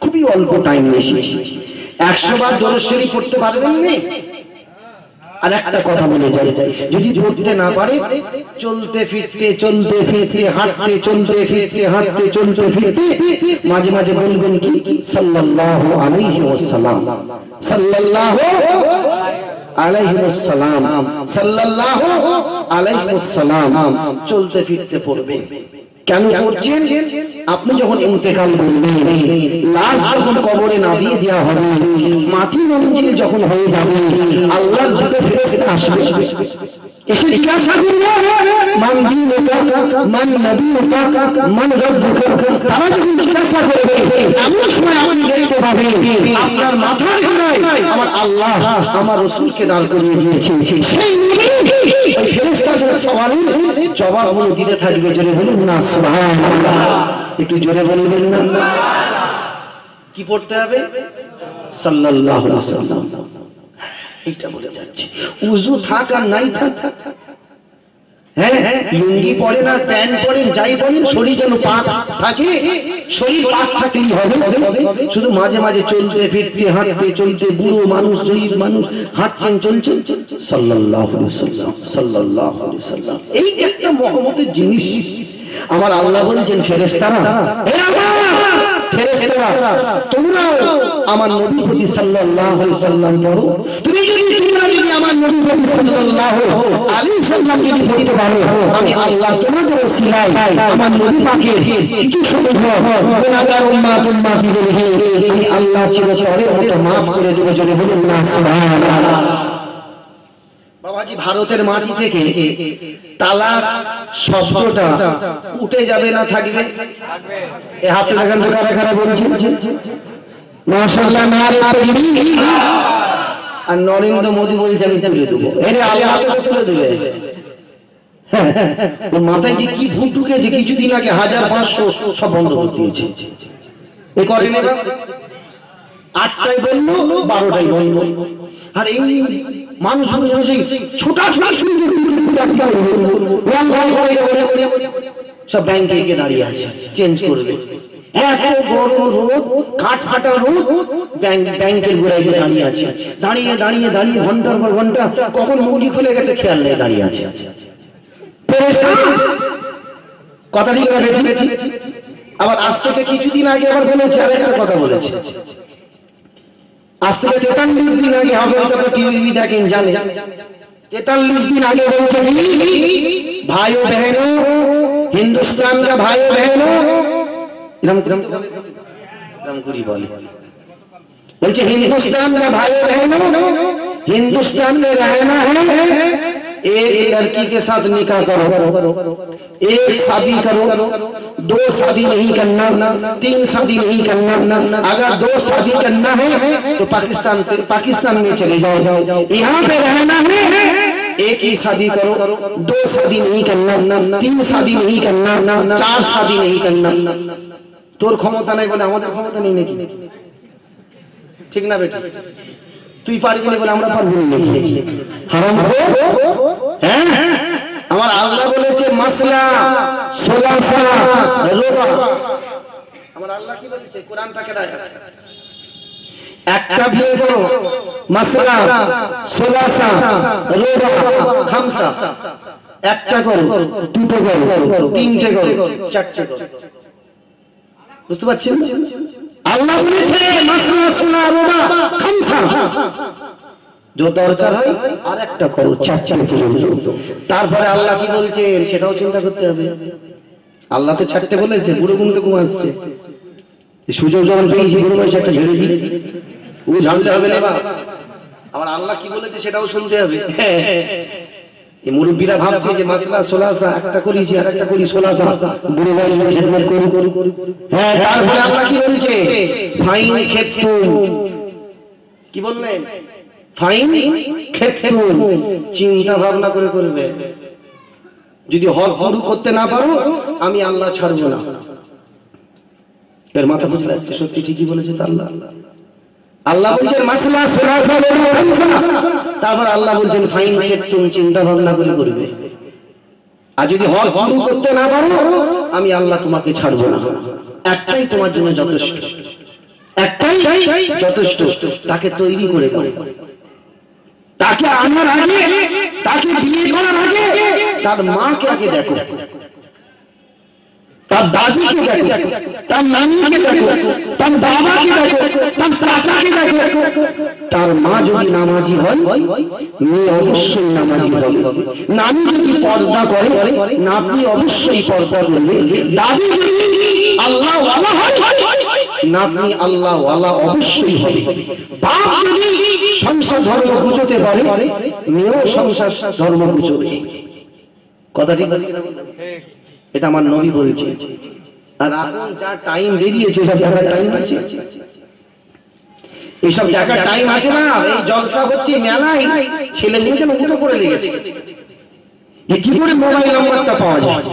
খুবই অল্প টাইম নিয়ে এসেছি। 100 বার দরুদ শরীফ পড়তে পারবেন না? আর একটা কথা বলে যাই, যদি পড়তে না পারে চলতে ফিরতে হাঁটতে, চলতে ফিরতে হাঁটতে, চলতে ফিরতে মাঝে মাঝে বলবেন কি সাল্লাল্লাহু আলাইহি ওয়াসাল্লাম, সাল্লাল্লাহু আলাইহি ওয়াসাল্লাম, সাল্লাল্লাহু আলাইহি ওয়াসাল্লাম চলতে ফিরতে পড়বেন। কেন করছেন? আপনি যখন ইন্তেকাল করবেন, লাশ যখন কবরে নামিয়ে দেওয়া হবে, মাটি মঞ্জিল যখন হয়ে যাবে, আল্লাহর দুটো ফেরেশতা আসবে, এসে জিজ্ঞাসা করবে মান দীনুকা, মান নবিয়ুকা, মান রাব্বুকা, তারা যখন জিজ্ঞাসা করবে এমন সময় আপনি দেখতে পাবেন আপনার মাথার গোড়ায় আমার আল্লাহ আমার রাসূলকে দাঁড় করিয়ে দিয়েছে। সেই ওই ফেরেশতাদের সওয়ালের জবাবগুলো দিতে থাকবে। জোরে বলুন না সুবহানাল্লাহ, একটু জোরে বলবেন না। কি পড়তে হবে? সাল্লাল্লাহু আলাইহি ওয়াসাল্লাম। এটা বলে যাচ্ছে উযু থাক আর নাই থাক, হ্যাঁ লুঙ্গি পরে না প্যান্ট পরেন যাই বলেন, শরীর যেন পাক থাকে। শরীর পাক থাকলেই হবে। শুধু মাঝে মাঝে চলতে ফিরতে হাঁটতে চলতে, বুড়ো মানুষ জয়ীব মানুষ হাঁটছেন চলছেন সাল্লাল্লাহু আলাইহি ওয়াসাল্লাম, সাল্লাল্লাহু আলাইহি ওয়াসাল্লাম। এই একটা মহব্বতের জিনিস। আমার আল্লাহ বলছেন ফেরেশতারা, ফেরেশতারা তোমরাও আমার নবীর প্রতি সাল্লাল্লাহু আলাইহি ওয়াসাল্লাম পড়ো। তোমরা যদি আমার নবীর প্রতি সাল্লাল্লাহু আলাইহি ওয়াসাল্লাম যদি পড়তে পারো, আমি আল্লাহ তোমাদের ওসিলায় আমার নবী পাকের কিছু সময় গুনাহগার উম্মতকে আমি আল্লাহ চিরতরের মতো maaf করে দেব। জোরে বলুন না সুবহানাল্লাহ। বাবাজি, ভারতের মাটি থেকে তালাক শব্দটা উঠে যাবে না থাকবে? এই হাতে লাগান তো কারা কারা বলছেন মাশাআল্লাহ, নারে তাকবীর। আর নরেন্দ্র মোদী বলছে আমি তুলে দেবো। এরে আল্লাহ তো তুলে দেবে। ওর মাথায় যে কি ভূত ঢুকেছে, কিছুদিন আগে 1500 সব বন্ধ করে দিয়েছে। এ করেন এরা 8টায় বললো 12টায় বললো। আর এই মানুষগুলো ছোটাছুটি সুন্দর সব ব্যাংকে গিয়ে দাঁড়িয়ে আছে, চেঞ্জ করবে। এত গরম রোদ, কাঠ ফাটা রোদ, ব্যাংকের গোড়ায় গিয়ে দাঁড়িয়ে আছে। দাঁড়িয়ে দাঁড়িয়ে দাঁড়িয়ে ঘন্টার পর ঘন্টা, কখন মুরগি খুলে গেছে খেয়াল নেই, দাঁড়িয়ে আছে। কথা ঠিক আছে। আবার আজ থেকে কিছুদিন আগে আবার বলেছে, আর একটা কথা বলেছে, আজ থেকে 43 দিন আগে হবে, টিভি দেখেন জানে, 43 दिन आगे বলছে भाइयों बहनों, हिंदुस्तान का भाइयों बहनों, रामकुरी बोले हिंदुस्तान का भाइयों बहनों, हिंदुस्तान में रहना है, एक लड़की के साथ निकाह करो, एक शादी करो, 2 शादी नहीं करना, 3 शादी नहीं करना। अगर 2 शादी करना है तो पाकिस्तान में चले जाओ। यहाँ पे रहना है, एक ही शादी करो, 2 शादी नहीं करना, 3 शादी नहीं करना, 4 शादी नहीं करना। তোর ক্ষমতা নাই বলে আমাদের ক্ষমতা নেই নাকি? ঠিক না বেটা? তুই পারবি না বলে আমরা পারবো না নাকি? হারামখোর। হ্যাঁ, আমার আল্লাহ বলেছে মাসলা সুলাসা রুবা। আমার আল্লাহ কি বলছে কোরআন পাকের আয়াত, একটা বিয়ে করো, মাসলা সুলাসা রুবা খামসা, একটা করো, দুটো করো, তিনটে করো, চারটে করো। বুঝতে পারছেন? আল্লাহ বলেছে মাসলা সুলা রুবা খামসা, जो দরকার হয় আর একটা করো, চারটে পর্যন্ত। তারপরে আল্লাহ কি বলছেন সেটাও চিন্তা করতে হবে। আল্লাহ তো চারটে বলেছে, বুড়ো ঘুম থেকে ঘুম আসছে, সুযোগ যখন পেয়েছি বুড়ো বয়সে একটা ঝেড়ে দিই, ও ঝাড়লে হবে না। আমার আল্লাহ কি বলেছে সেটাও শুনতে হবে। এই মুরব্বীরা ভাবছে যে মাসলা সোলাসা একটা করেছি আর একটা করি সোলাসা, বুড়ো বয়সে খেদমত করি। হ্যাঁ, তারপরে আল্লাহ কি বলছে ফাইন ক্ষেত্র, কি বললেন? ফাইন ক্ষেত্র, চিন্তা ভাবনা করে করবে। যদি হক পুরো করতে না পারো আমি আল্লাহ ছাড়বো না। এর মাথা বুঝে যাচ্ছে সত্যি ঠিকই বলেছে তো আল্লাহ। আল্লাহ বলছেন মাসলা সুলাসা ওয়া খামসা, তারপর আল্লাহ বলছেন ফাইন ক্ষেত্র, চিন্তা ভাবনা করে করবে। আর যদি হক পুরো করতে না পারো আমি আল্লাহ তোমাকে ছাড়বো না। একটাই তোমার জন্য যথেষ্ট, একটাই যথেষ্ট। তাকে তৈরি করে করে, তাকে আনার আগে, তাকে বিয়ে করার আগে তার মাকে আগে দেখো, তার দাদিকে দেখো, তার নানিকে দেখো, তার বাবাকে দেখো, তার চাচাকে দেখো। তার মা যদি নামাজি হয় মেয়ে অবশ্যই নামাজি হবে, নানি যদি পর্দা করে নাতনি অবশ্যই পর্দা করবে, দাদি যদি আল্লাহ ওয়ালা হয় নাতনি আল্লাহ ওয়ালা অবশ্যই হবে। বাপ যদি সংসার ধর্ম গুছোতে পারে মেয়েও সংসার ধর্ম গুছোবে। কথা ঠিক বলছি না? এটা আমার নবী বলছে। আর এখন যা টাইম বেরিয়েছে সব দেখার টাইম আছে, এইসব দেখার টাইম আছে না? এই জলসা হচ্ছে মেলায়, ছেলে মেয়ে যেন উঠে করে লেগেছে যে কি করে মোবাইল নাম্বারটা পাওয়া যায়।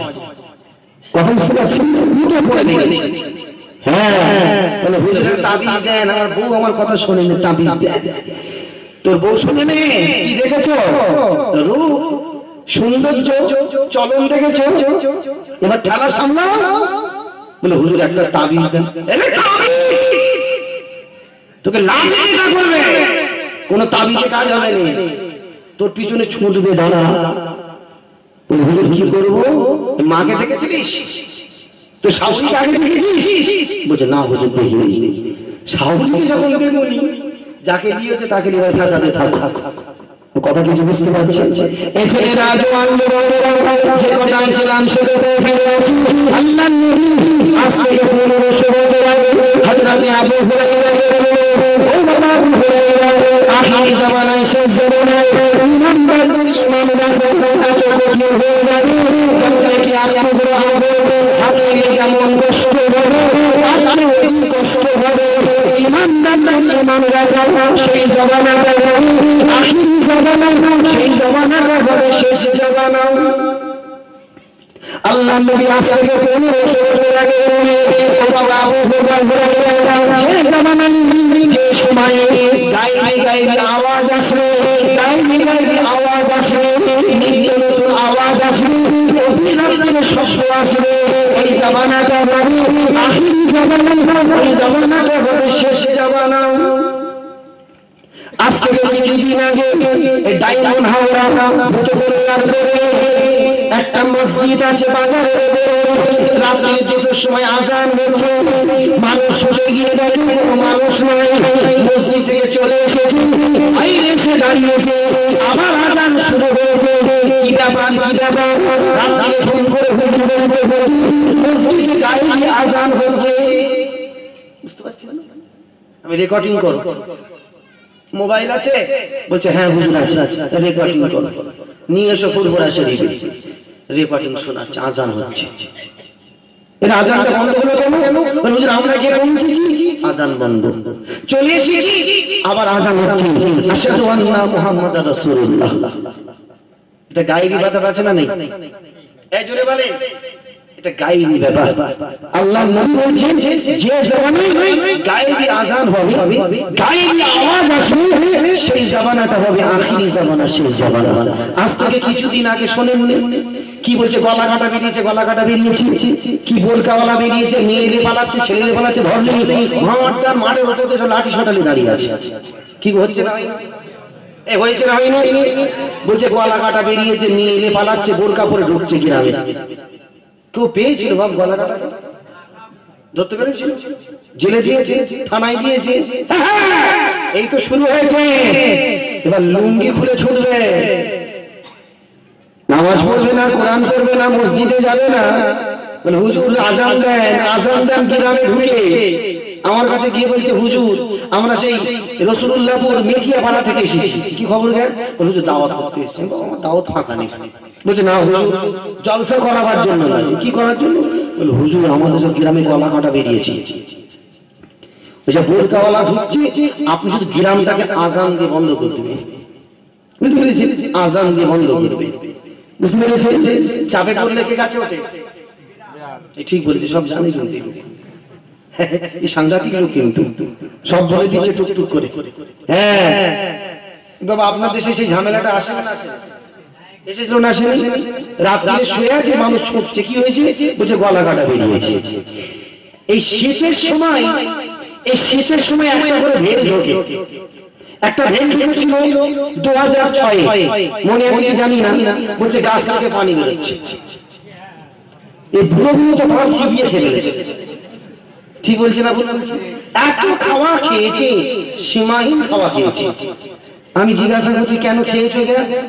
কথা বুঝতে পারছেন? উঠে করে লেগেছে। হ্যাঁ, মানে হুজুরের তাবিজ দেন, আমার বউ আমার কথা শোনেন, তাবিজ দেন। তোর বউ শুনে নে, কি দেখেছো? রূপ, সৌন্দর্য, চলন দেখেছো, এবার ঠেলা সামলাও। বলে হুজুর একটা তাবিজ দেন। তোকে লাঠি দিয়ে করবে, কোন তাবিজে কাজ হবে না, তোর পিছনে ছুটবে দাঁড়া। বলে হুজুর কি করবো? মাকে দেখেছিলিস? তো শাশুড়িকে আগে দেখেছিস? বলছে না হুজুর দেখিনি। শাশুড়িকে যখন দেখবনি, যাকে দিয়েছে তাকে নিয়ে ফাঁসাতে থাকো। কথা কিছু বুঝতে পারছেন? এই ছেলেরা জওয়ান যুবকেরা যে কথা ইসলাম শেখাতে ফেলে আসি, আল্লাহর নবী আজ থেকে 1500 বছর আগে হযরত আবু হুরায়রা ও বাবা আবু হুরায়রা আখিরি জামানায় শেষ জামানায় ইমাম রাখো এত কঠিন হয়ে যাবে, জানলে কি আর টুকরো হবে, হাতে যেমন কষ্ট হবে তার চেয়ে অধিক কষ্ট হবে। ইমান রাখা সেই জামানাটা আখিরি জামানা, সেই জামানাটা হবে শেষ জামানা। আল্লাহ নবী আজ থেকে 1500 বছর আগে যে জামানায় যে সময়ে গাইবি গাইবি আওয়াজ আসবে, গাইবি গাইবি আওয়াজ আসবে, নিত্য নতুন আওয়াজ আসবে, অভিনন্দনের শব্দ আসবে, ওই জামানাটা হবে আখিরি জামানা, ওই জামানাটা হবে শেষ জামানা। আজ থেকে কিছুদিন আগে ডায়মন্ড হাওড়া ভূতকল্যাণ করে একটা মসজিদ আছে বাজারের রাত্রি 2টার সময় আজান হচ্ছে, মানুষ ছুটে গিয়ে দেখে কোনো মানুষ নাই, মসজিদ থেকে চলে এসেছে, বাইরে এসে দাঁড়িয়েছে, আবার আজান শুরু হয়েছে। কি ব্যাপার কি ব্যাপার? রাত্রে ফোন করে হুজুর বলতে মসজিদে গায়েবী আজান হচ্ছে। বুঝতে পারছেন? আমি রেকর্ডিং করব, মোবাইল আছে? বলছে হ্যাঁ হুজুর আছে, রেকর্ডিং করো, নিয়ে এসো ফুরফুরা শরীফে, রেকর্ডিং শোনাচ্ছে, আজান হচ্ছে। এর আজানটা বন্ধ হলো কেন? হুজুর আমরা গিয়ে পৌঁছেছি, আজান বন্ধ, চলে এসেছি, আবার আজান হচ্ছে, আশহাদু আন্না মুহাম্মাদার রাসূলুল্লাহ। এটা গায়েবী ব্যাপার আছে না নেই? এই জোরে বলেন, এটা গায়েবী ব্যাপার। আল্লাহর নবী বলেছেন যে জামানায় গায়েবী আজান হবে, গায়েবী আওয়াজ আসবে, সেই জামানাটা হবে আখিরি জামানা, শেষ জামানা। আজ থেকে কিছুদিন আগে শোনেন কি বলছে? গলা কাটা বেরিয়েছে, গলা কাটা বেরিয়েছে, কি বোরকাওয়ালা বেরিয়েছে, মেয়েরে পালাচ্ছে, ছেলেরে পালাচ্ছে, ধরলে মাঠটার মাঠের উপর দিয়ে লাঠি সটালি দাঁড়িয়ে আছে। কি হচ্ছে না হয়েছে না হয়নি? বলছে গলা কাটা বেরিয়েছে, মেয়েরে পালাচ্ছে, বোরকা পরে ঢুকছে গ্রামে। কেউ পেয়েছিল বাপ গলা কাটা? ধরতে পেরেছিল? জেলে দিয়েছে, থানায় দিয়েছে। এই তো শুরু হয়েছে, এবার লুঙ্গি খুলে ছুটবে, নামাজ পড়বে না, কোরআন পড়বে না, মসজিদে যাবে না। বলে হুজুর আজান দেন, আজান দেন গ্রামে ঢুকে। আমার কাছে গিয়ে বলছে হুজুর আমরা সেই রসুলুল্লাহপুর মেটিয়া পাড়া থেকে এসেছি, কি খবর গেল? হুজুর দাওয়াত করতে এসেছেন। আমার দাওয়াত ফাঁকা নেই। বলছে না হুজুর জলসা করাবার জন্য না। কি করার জন্য? বলে হুজুর আমাদের সব গ্রামে গলা কাটা বেরিয়েছে, ওইসব বোরকাওয়ালা ঢুকছে, আপনি শুধু গ্রামটাকে আজান দিয়ে বন্ধ করে দেবেন। বুঝতে পেরেছেন? আজান দিয়ে বন্ধ করবে। বুঝতে পেরেছেন? চাপে পড়লে কে গাছে ওঠে? ঠিক বলেছে, সব জানি কিন্তু এই সাংঘাতিক লোক, কিন্তু সব বলে দিচ্ছে টুকটুক করে। হ্যাঁ বাবা আপনার দেশে সেই ঝামেলাটা আসে না? এসেছিল না? আসে? রাত্রে শুয়ে আছে, মানুষ ছুটছে, কি হয়েছে? বলছে গলা কাটা বেরিয়েছে। এই শীতের সময়, এই শীতের সময় একটা করে ভেড় ঢোকে, একটা ভেড় ঢুকেছিল 2006-এ, মনে আছে কি জানি না। বলছে গাছ থেকে পানি বেরোচ্ছে, এই বুড়ো তো গাছ চিবিয়ে খেয়ে ফেলেছে। ঠিক বলছে না? এত খাওয়া খেয়েছে, সীমাহীন খাওয়া খেয়েছে। আমি জিজ্ঞাসা করছি কেন খেয়েছো?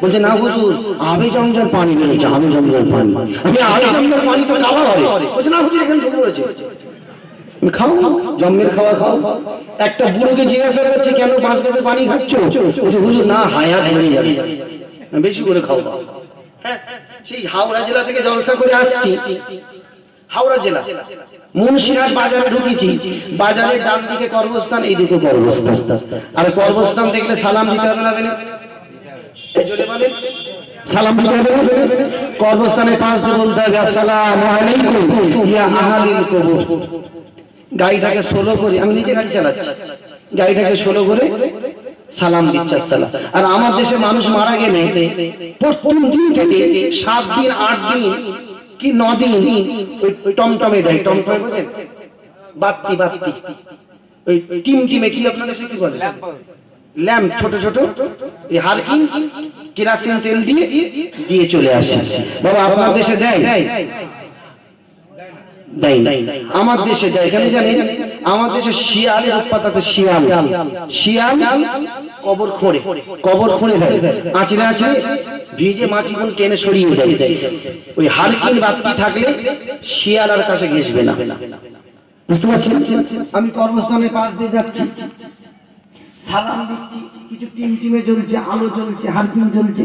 বলছে না হুজুর আবে জমজম পানি বেরোচ্ছে, আবে জমজম পানি। আমি আবে জমজম পানি তো খাওয়া হয়। বলছে না হুজুর এখানে ঢুকে পড়েছে, খাও, জম্মের খাওয়া খাও। একটা বুড়োকে জিজ্ঞাসা করছে কেন 5 গ্লাসে পানি খাচ্ছ? বলছে হুজুর না হায়াত বেড়ে যাবে, বেশি করে খাও। সেই হাওড়া জেলা থেকে জলসা করে আসছি, হাওড়া জেলা মুন্সিরহাট বাজারে ঢুকেছি, বাজারের ডান দিকে কর্মস্থান, এই দিকে কর্মস্থান। আর কর্মস্থান দেখলে সালাম দিতে হবে না? এই জোরে বলেন, সালাম দিতে হবে। কর্মস্থানের পাশ দিয়ে বলতে হবে আসসালামু আলাইকুম ইয়া আহলিল কবর। গাড়িটাকে স্লো করে, আমি নিজে গাড়ি চালাচ্ছি, গাড়িটাকে স্লো করে সালাম দিচ্ছে আসসালাম। আর আমার দেশে মানুষ মারা গেলে প্রথম দিন থেকে 7 দিন 8 দিন কি 9 দিন ওই টমটমে দেয়। টমটমে বোঝেন? বাতি বাতি, ওই টিমটিমে কি আপনাদের দেশে কি বলে? ল্যাম্প, ছোট ছোট এই হারকিন কেরোসিন তেল দিয়ে দিয়ে চলে আসে। বাবা আপনার দেশে দেয়? দেয় না। আমার দেশে দেয় কেন জানেন? আমার দেশে শিয়ালের উৎপাত আছে। শিয়াল, শিয়াল কবর খোঁড়ে, কবর খোঁড়ে দেয়, আঁচড়ে আঁচড়ে ভিজে মাটিগুলো টেনে সরিয়ে দেয়। ওই হারকিন বাতি থাকলে শিয়াল আর কাছে ঘেঁষবে না। বুঝতে পারছেন? আমি কর্মস্থানের পাশ দিয়ে যাচ্ছি, সালাম দিচ্ছি, কিছু টিমটিমে জ্বলছে, আলো জ্বলছে, হারকিন জ্বলছে।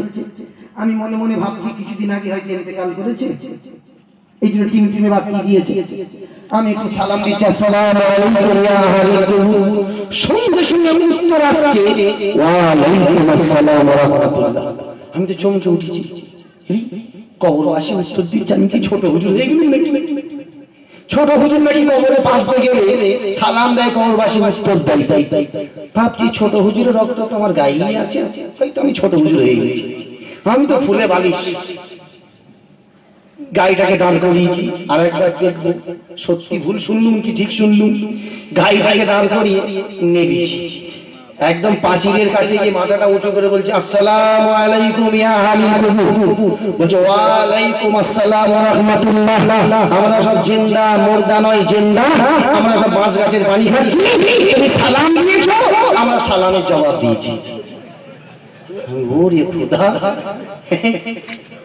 আমি মনে মনে ভাবছি কিছুদিন আগে হয়তো ইন্তেকাল করেছে, এই জন্য টিমটিমে বাতি দিয়েছে। আমি একটু সালাম দিচ্ছি আসসালামু আলাইকুম ইয়া আহলিল কবর। সঙ্গে সঙ্গে উত্তর আসছে ওয়া আলাইকুম আসসালাম ওয়া রাহমাতুল্লাহ। আমি তো চমকে উঠেছি, কবরবাসী উত্তর দিচ্ছে, আমি কি ছোট হুজুর হয়ে গেলাম নাকি? ছোট হুজুর নাকি কবরে পাশ দিয়ে গেলে সালাম দেয়, কবরবাসী উত্তর দেয়। ভাবছি ছোট হুজুরের রক্ত তো আমার গায়েই আছে, হয়তো আমি ছোট হুজুর হয়ে গেছি। আমি তো ফুলে বালিশ। গাড়িটাকে দাঁড় করিয়েছি, আর একবার দেখবো সত্যি ভুল শুনলুম কি ঠিক শুনলুম। গাড়িটাকে দাঁড় করিয়ে নেমেছি, একদম পাঁচিলের কাছে গিয়ে মাথাটা উঁচু করে বলছে আসসালামু আলাইকুম ইয়া আহলিল কবর। বলছে ওয়া আলাইকুম আসসালাম ওয়া রাহমাতুল্লাহ। আমরা সব জিন্দা, মুর্দা নয় জিন্দা, আমরা সব বাঁশ গাছের পানি খাচ্ছি, তুমি সালাম দিয়েছো, আমরা সালামের জবাব দিয়েছি। ওরে খোদা,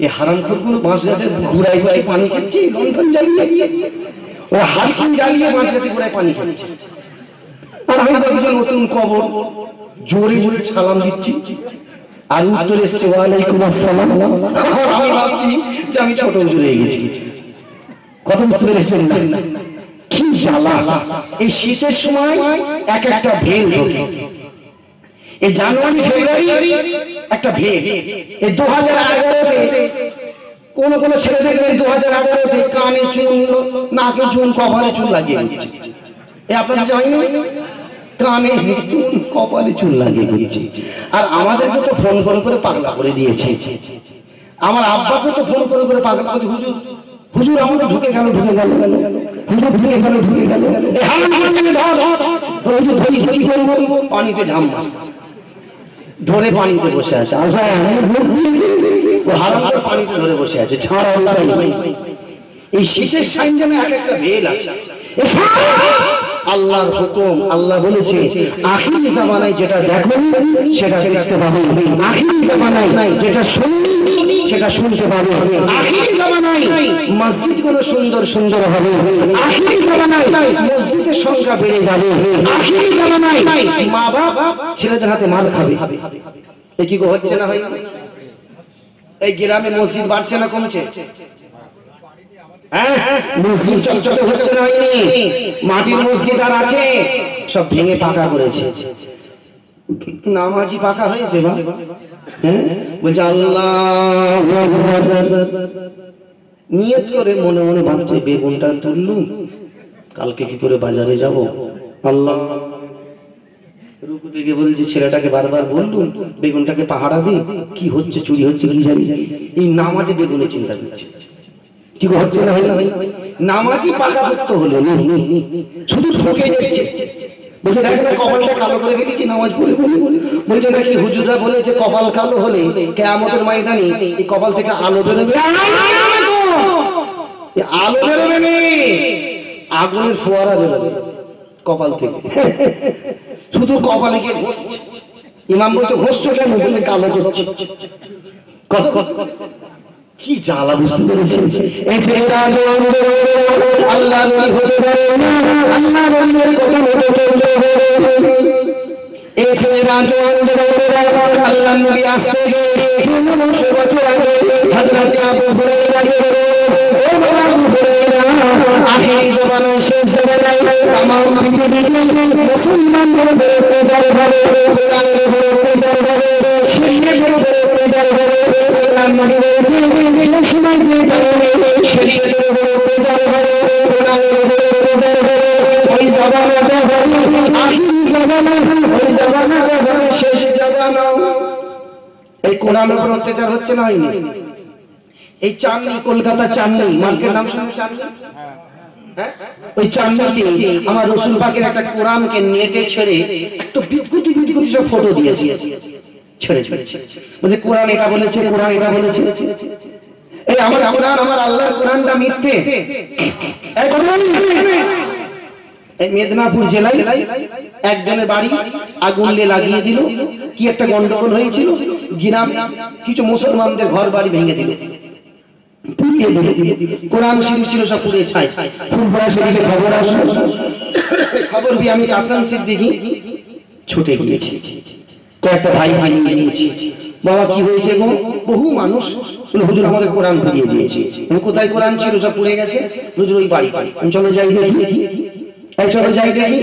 এই হারামখোরগুলো বাঁশ গাছের ঘুরায় ঘুরায় পানি খাচ্ছে, লণ্ঠন জ্বালিয়ে, ও হারকিন জ্বালিয়ে বাঁশ গাছে ঘুরায় পানি খাচ্ছে। আর আমি ভাবছি নতুন কবর, জোরে জোরে সালাম দিচ্ছি, আর উত্তর এসছে ওয়া আলাইকুম আসসালাম। আমি ভাবছি যে আমি ছোট হুজুর হয়ে গেছি। কত বুঝতে পেরেছেন না? কি জ্বালা! এই শীতের সময় এক একটা ভেল ঢোকে। এই জানুয়ারি ফেব্রুয়ারি একটা ভেল। এই 2011-তে কোন কোন ছেলে দেখবেন 2011-তে কানে চুন, নাকে চুন, কপালে চুন লাগিয়ে দিচ্ছে। এই আপনাদের হয়নি? কানে চুন, কপালে চুন লাগিয়ে দিচ্ছে। আর আমাদেরকে তো ফোন করে করে পাগলা করে দিয়েছে। আমার আব্বাকে তো ফোন করে করে পাগলা করে, হুজুর হুজুর আমাকে ঢুকে গেল, ঢুকে গেল, হুজুর ঢুকে গেল, ঢুকে গেল, হুজুর ধরি ধরি করবো, পানিতে ঝাম ধরে পানিতে বসে আছে। হারামটা পানিতে ধরে বসে আছে, ছাড়া এই শীতের সাইনজামে এক একটা ভেল আছে। আল্লাহর হুকুম, আল্লাহ বলেছে আখিরি জামানায় যেটা দেখো সেটা দেখতে পাবে, আখিরি জামানায় যেটা শুনবে সেটা শুনতে পাবে, আখিরি জামানায় মসজিদগুলো সুন্দর সুন্দর হবে, আখিরি জামানায় মসজিদের সংখ্যা বেড়ে যাবে, আখিরি জামানায় মা বাপ ছেলেদের হাতে মার খাবে। এ কি হচ্ছে না ভাই? এই গ্রামে মসজিদ বাড়ছে না কমছে? মসজিদ চকচকে হচ্ছে না হয়নি? মাটির মসজিদ আর আছে, সব ভেঙে পাকা করেছে। নামাজি পাকা হয়েছে, বলছে আল্লাহু আকবার, নিয়ত করে মনে মনে ভাবছে বেগুনটা তুললুম, কালকে কি করে বাজারে যাব। আল্লাহ রুকু থেকে বলছে ছেলেটাকে বারবার বললুম বেগুনটাকে পাহারা দি, কি হচ্ছে, চুরি হচ্ছে কি জানি। এই নামাজে বেগুনের চিন্তা করছে, কি হচ্ছে না? নামাজি পাকাপোক্ত হলো, শুধু ঠকে যাচ্ছে। বলছে দেখ না কপালটা কালো করে ফেলেছি নামাজ পড়ে। বলছে নাকি হুজুররা বলেছে কপাল কালো হলে কিয়ামতের ময়দানে এই কপাল থেকে আলো বেরোবে। আলো বেরোবে না, আগুনের ফোয়ারা বেরোবে কপাল থেকে। শুধু কপালে গিয়ে ঘষছে। ইমাম বলছে ঘষছো কেন? বলছে কালো করছে। কি জ্বালা, বুঝতে পেরেছেন? এই ছেলেরা আল্লাহ নবী হতে পারে না, আল্লাহ নবীর কথা মতো চলতে হবে। এই ছেলেরা আল্লাহ নবী আসতে গিয়ে 1500 বছর আগে হযরত আবু হুরায়রা ও বাবা আবু হুরায়রা আখিরি জামানায় শেষ জামানায় तमाम পৃথিবীতে মুসলমানদের উপরে প্রচার হবে কোরআনের উপরে প্রচার হবে শরীয়তের উপরে প্রচার হবে আল্লাহর নবী বলেছেন যে সময় যে কারণে শরীয়তের উপরে প্রচার হবে কোরআনের উপরে প্রচার হবে ওই জামানাটা হবে আখিরি জামানা ওই জামানাটা হবে শেষ জামানা এই কোরআনের উপর অত্যাচার হচ্ছে না হয়নি এই চাঁদনি কলকাতা চাঁদনি মার্কেট নাম শুনে চাঁদনি ওই চাঁদনিতে আমার রাসূল পাকের একটা কোরআনকে নেটে ছেড়ে একটু বিকৃতি সব ফটো দিয়েছে ছেড়ে ফেলেছে বলে কোরআন এটা বলেছে কোরআন এটা বলেছে এই আমার কোরআন আমার আল্লাহর কোরআনটা মিথ্যে এই কথা এই মেদিনীপুর জেলায় একজনের বাড়ি আগুন লাগিয়ে দিল কি একটা গন্ডগোল হয়েছিল গ্রামে কিছু মুসলমানদের ঘর বাড়ি ভেঙে দিল পুড়িয়ে দিল কোরআন শরীফ ছিল সব পুড়িয়ে ছাই ফুরফুরা শরীফে খবর আসলো খবর পেয়ে আমি কাসেম সিদ্দিকী ছুটে গিয়েছি কয়েকটা ভাই নিয়েছি বাবা কি হয়েছে গো বহু মানুষ হুজুর আমাদের কোরআন পুড়িয়ে দিয়েছে কোথায় কোরআন ছিল সব পুড়ে গেছে হুজুর ওই বাড়ি চলো যাই দেখি চলো যাই দেখি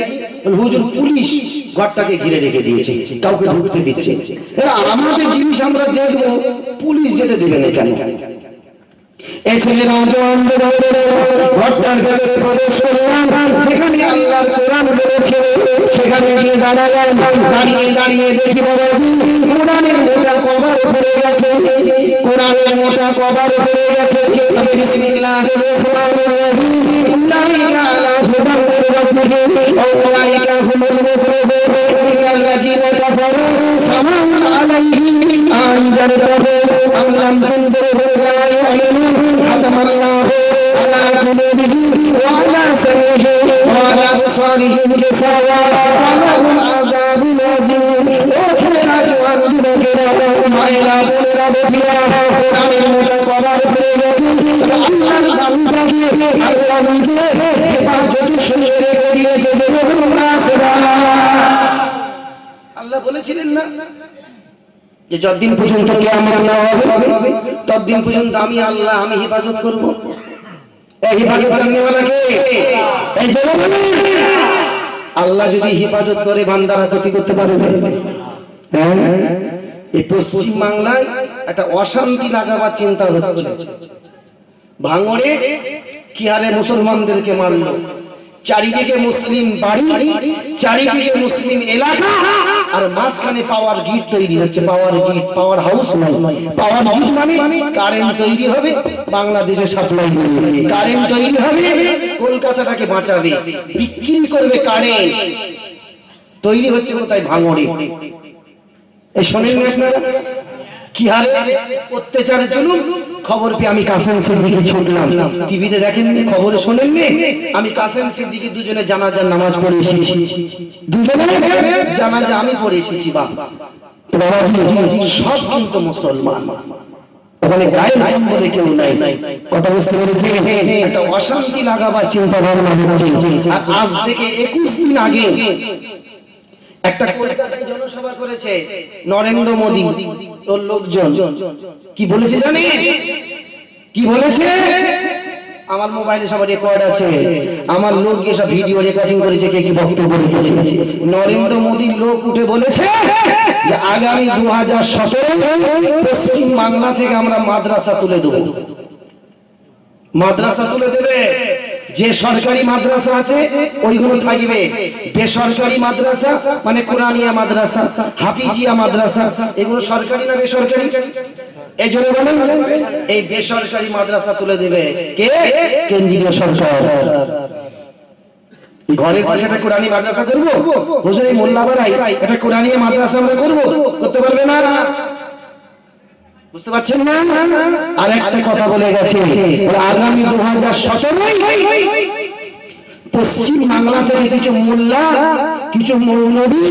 হুজুর পুলিশ ঘরটাকে ঘিরে রেখে দিয়েছে কাউকে ঢুকতে দিচ্ছে আমাদের জিনিস আমরা দেখবো পুলিশ যেতে দেবে না কেন যেখানে আল্লাহর কোরআন বলেছে সেখানে গিয়ে দাঁড়ালেন দাঁড়িয়ে দেখি বাবা কোরআনের মোটা কভার পড়ে গেছে কোরআনের মোটা কভার পড়ে গেছে বিসমিল্লাহির রহমানির রহিম উলাইকা আলা হুদান মির রাব্বিহিম ওয়া উলাইকা হুমুল মুফলিহুন ইল্লাল্লাযীনা কাফারু সামাউন আলাইহিম আনজারতাহুম আম লাম তুনজিরহুম লা ইউমিনুন খাতামাল্লাহু আলা কুলুবিহিম ওয়া আলা সামিহিম ওয়া আলা আবসারিহিম গিসাওয়া ওয়া লাহুম আযাবুন আযীম ও ছেলেরা জওয়ান যুবকেরা মায়েরা বোনেরা বেটিরা কোরআনের মোটা কভার পড়ে গেছে আল্লাহর বান্দাকে আল্লাহ নিজে হেফাজতে শুয়ে রেখে দিয়েছে আল্লাহ বলেছিলেন না যে যতদিন পর্যন্ত কিয়ামত না হবে ততদিন পর্যন্ত আমি আল্লাহ আমি হেফাজত করব এই হেফাজত করনেওয়ালা কে এই জন্য আল্লাহ যদি হেফাজত করে বান্দারা ক্ষতি করতে পারবে হ্যাঁ এই পশ্চিম বাংলায় একটা অশান্তি লাগাবার চিন্তা হচ্ছে ভাঙড়ে কি হারে মুসলমানদেরকে মারলো চারিদিকে মুসলিম বাড়ি চারিদিকে মুসলিম এলাকা আর মাঝখানে পাওয়ার গ্রিড তৈরি হচ্ছে পাওয়ার হাউস নয় পাওয়ার গ্রিড মানে কারেন্ট তৈরি হবে বাংলাদেশে সাপ্লাই করবে কারেন্ট তৈরি হবে কলকাতাটাকে বাঁচাবে বিক্রি করবে কারেন্ট তৈরি হচ্ছে কোথায় ভাঙড়ে এই শোনেন আপনারা কি হারে অত্যাচারের জন্য খবর পেয়ে আমি কাসেম সিদ্দিকী ছুটলাম টিভিতে দেখেননি খবরে শোনেননি আমি কাসেম সিদ্দিকী দুজনে জানাজার নামাজ পড়ে এসেছি দুজনে জানাজা আমি পড়ে এসেছি বাবা সব কিন্তু মুসলমান ওখানে গায়ের নাম বলে কেউ নাই কথা বুঝতে পেরেছি একটা অশান্তি লাগাবার চিন্তা ভাবনা হচ্ছে আর আজ থেকে 21 দিন আগে একটা কলকাতায় জনসভা করেছে নরেন্দ্র মোদি ওর লোকজন কি বলেছে জানেন কি বলেছে আমার মোবাইলে সব রেকর্ড আছে আমার লোক এসব ভিডিও রেকর্ডিং করেছে কে কি বক্তব্য রেখেছে নরেন্দ্র মোদির লোক উঠে বলেছে যে আগামী 2017 পশ্চিম বাংলা থেকে আমরা মাদ্রাসা তুলে দেব মাদ্রাসা তুলে দেবে যে সরকারি মাদ্রাসা আছে ওইগুলো থাকবে বেসরকারি মাদ্রাসা মানে কোরআনিয়া মাদ্রাসা হাফিজিয়া মাদ্রাসা এগুলো সরকারি না বেসরকারি এই জন্য বলেন এই বেসরকারি মাদ্রাসা তুলে দেবে কে কেন্দ্রীয় সরকার ঘরের পাশে একটা কোরআনি মাদ্রাসা করব হুজুর এই মোল্লাপাড়ায় একটা কোরআনিয়া মাদ্রাসা আমরা করব করতে পারবে না বুঝতে পারছেন না আর একটা কথা বলে গেছে আগামী 2017 পশ্চিম বাংলা থেকে কিছু মোল্লা কিছু মৌলবী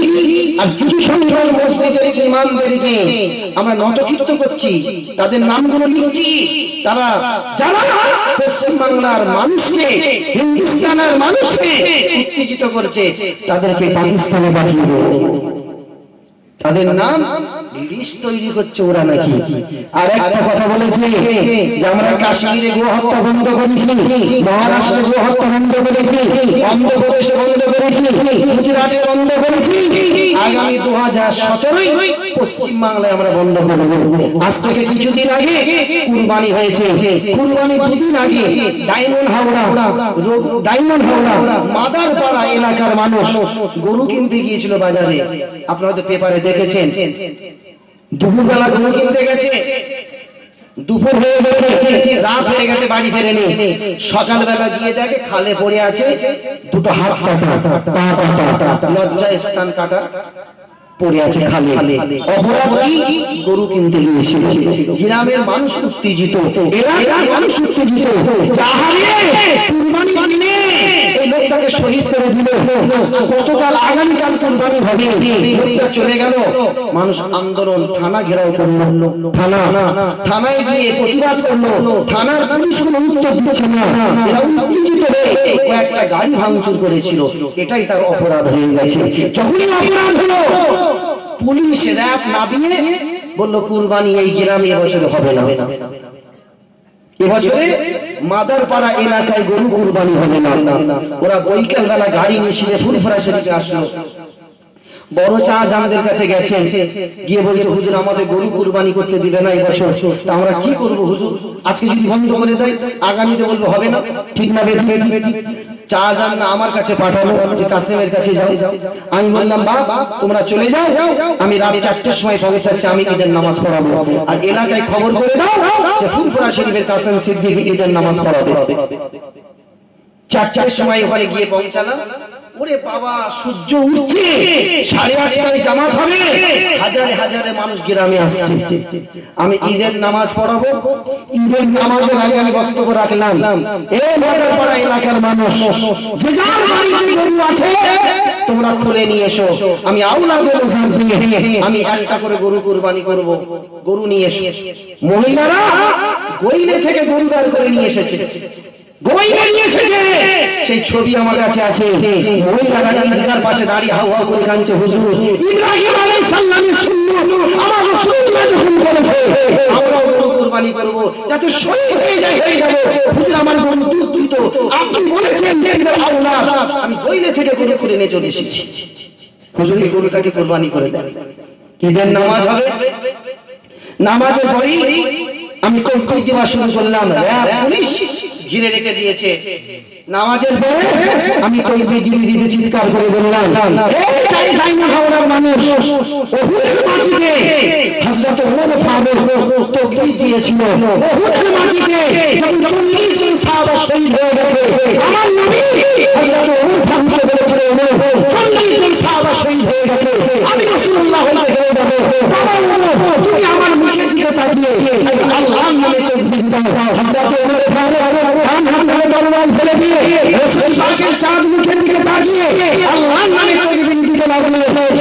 আর কিছু সংখ্যক মসজিদের ইমামদেরকে আমরা নতকীর্ত করছি তাদের নামগুলো লিখছি তারা যারা পশ্চিম বাংলার মানুষকে হিন্দুস্তানের মানুষকে উত্তেজিত করেছে তাদেরকে পাকিস্তানে পাঠিয়ে দেব তাদের নাম লিস্ট তৈরি করছে ওরা নাকি। আর একটা কথা বলেছে যে আমরা কাশ্মীরে গোহত্যা বন্ধ করেছি, মহারাষ্ট্রে গোহত্যা বন্ধ করেছি, অন্ধ্রপ্রদেশে বন্ধ করেছি, গুজরাটে বন্ধ করেছি, আগামী 2017 পশ্চিম বাংলায় আমরা বন্ধ করব। আজ থেকে কিছুদিন আগে কুরবানি হয়েছে, কুরবানি দুদিন আগে ডায়মন্ড হাওড়া মাদারপাড়া এলাকার মানুষ গরু কিনতে গিয়েছিল বাজারে। আপনারা তো পেপারে দেখেছেন, দুপুরবেলা গরু কিনতে গেছে, দুপুর হয়ে গেছে, রাত হয়ে গেছে, বাড়ি ফেরেনি। সকালবেলা গিয়ে দেখে খালে পড়ে আছে দুটো হাত কাটা, পা কাটা, লজ্জায় স্থান কাটা পড়ে আছে খালে। অপরাধী গরু কিনতে গিয়েছিল। গ্রামের মানুষ উত্তেজিত, এলাকার মানুষ উত্তেজিত, কুরবানি দিনে এই লোকটাকে শহীদ করে দিল, গতকাল আগামীকাল কুরবানি হবে, লোকটা চলে গেল। মানুষ আন্দোলন, থানা ঘেরাও করলো, থানায় গিয়ে প্রতিবাদ করলো, থানার পুলিশ কোনো উত্তর দিচ্ছে না। এরা উত্তেজিত হয়ে কয়েকটা গাড়ি ভাঙচুর করেছিল। এটাই তার অপরাধ হয়ে গেছে। যখনই অপরাধ হলো, পুলিশ র‍্যাব নামিয়ে বলল কুরবানি এই গ্রামে এবছর হবে না, এবছরে মাদারপাড়া এলাকায় গরু কুরবানি হবে না। ওরা বৈকাল বেলা গাড়ি নিয়ে ফুলফরা শরীফে আসলো। বড় শাহজাহানদের কাছে গেছেন, গিয়ে বলছে হুজুর আমাদের গরু কুরবানি করতে দিবে না এবছর, তা আমরা কি করব হুজুর? আজকে যদি বন্ধ করে দেয় আগামীতে বলবো হবে না, ঠিক না বেঠিক? শাহজাহান না আমার কাছে পাঠালো যে কাসেমের কাছে যাও। আমি বললাম বাবা তোমরা চলে যাও, আমি রাত 4টার সময় পৌঁছাচ্ছি, আমি ঈদের নামাজ পড়াবো। আর এলাকায় খবর করে দাও যে ফুলফরা শরীফের কাসেম সিদ্দিকী ঈদের নামাজ পড়াবে। 4টার সময় ওখানে গিয়ে পৌঁছালাম। ওরে বাবা, সূর্য উঠছে, 8:30টায় জামাত হবে, হাজারে হাজারে মানুষ গ্রামে আসছে। আমি ঈদের নামাজ পড়াবো। ঈদের নামাজের আগে আমি বক্তব্য রাখলাম, এই মাদারপাড়া এলাকার মানুষ যে যার বাড়িতে গরু আছে তোমরা খুলে নিয়ে এসো, আমি আওলাদের ওজন দিয়ে আমি একটা করে গরু কুরবানি করব, গরু নিয়ে এসো। মহিলারা গইলে থেকে গরু বের করে নিয়ে এসেছে, সেই ছবি আমার কাছে আছে। মহিলারা ঈদগার পাশে দাঁড়িয়ে হাউ হাউ করে কাঁদছে, হুজুর ইব্রাহিম আলাইহিস সালামের সুন্নাত আমার রাসূলুল্লাহ যখন করেছে আমরাও গরু কুরবানি করব, যাতে শহীদ হয়ে যায়, হয়ে যাবে। হুজুর আমার গরু দুধ, আপনি বলেছেন যে এর আওলাদ, আমি গইলে থেকে গরু করে নিয়ে চলে এসেছি। হুজুর এই গরুটাকে কুরবানি করে দেন। ঈদের নামাজ হবে, নামাজের পরেই আমি কই দেওয়া শুরু করলাম। পুলিশ ঘিরে রেখে দিয়েছে। নামাজের পরে আমি কইবে দিতে চিৎকার করে বললাম, এই ডাইনা হাওড়ার মানুষ ওহুদের মাটিতে হযরত ওমর ফারুক তাকবীর দিয়েছিল। ওহুদের মাটিতে যখন 40 জন সাহাবা শহীদ হয়ে গেছে, আমার নবী হযরত ওমর ফারুককে বলেছিল, ওমর 40 জন সাহাবা শহীদ হয়ে গেছে, আমি রাসূলুল্লাহ হইতে হয়ে যাব। বাবা ওমর তুমি আমার মুখের দিকে তাকিয়ে আল্লাহর নামে তাকবীর দাও। হযরত ওমর ফারুক ডান হাত ধরে তরবারি ফেলে দিয়ে রাসূল পাকের চাঁদ মুখের দিকে তাকিয়ে আল্লাহর নামে তাকবীর দিতে লাগলো।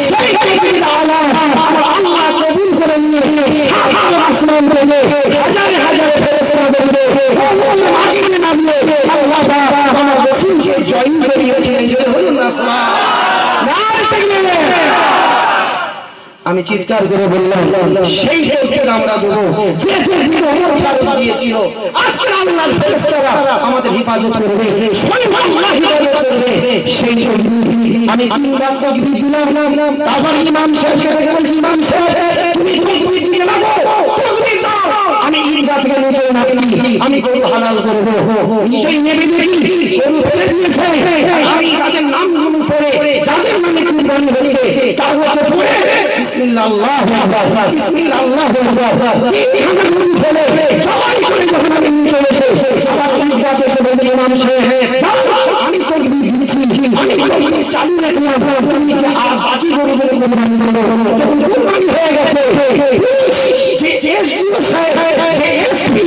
সেই তাকবীর আওয়াজ আমার আল্লাহ কবুল করে নিয়ে সাত আসমান থেকে হাজারে হাজারে ফেরেশতা বলবে ওমর মাটিতে নামলে আল্লাহ পাক আমার রাসূলকে জয়েন করিয়েছিলেন। যদি বলুন না সুবহানাল্লাহ, তাকবীর। আমি চিৎকার করে বললাম, সেই তাকবীর আমরা দেব যে তাকবীর ওমর ফারুক দিয়েছিল। আজকে আল্লাহর ফেরেশতারা আমাদের হিফাজত করবে, স্বয়ং আল্লাহ হিফাজত করবে। সেই তাকবীর আমি তিনবার তাকবীর দিলাম। তারপর ইমাম সাহেবকে ডেকে বলছি, ইমাম সাহেব তুমি তাকবীর দিতে লাগো, তাকবীর দাও। আমি ঈদগাহ থেকে নিচে নামছি, আমি গরু হালাল করব। নিচেই নেমে দেখি গরু ফেলে দিয়েছে। আমি তাদের নামগুলো পড়ে যাদের নামে কুরবানি হচ্ছে তার হচ্ছে পড়ে বিসমিল্লাহ আল্লাহু আকবার, বিসমিল্লাহ আল্লাহু আকবার, তিনখানা গরু ফেলে সবাই করে যখন আমি নিচে এসে আবার ঈদগাহ এসে বলছি, ইমাম সাহেব আমি তাকবীর দিচ্ছি, আমি তাকবীর চালু রাখলাম, তুমি যে আর বাকি গরুগুলো কুরবানি করো। যখন কুরবানি হয়ে গেছে, যে এসপি সাহেব, যে এসপি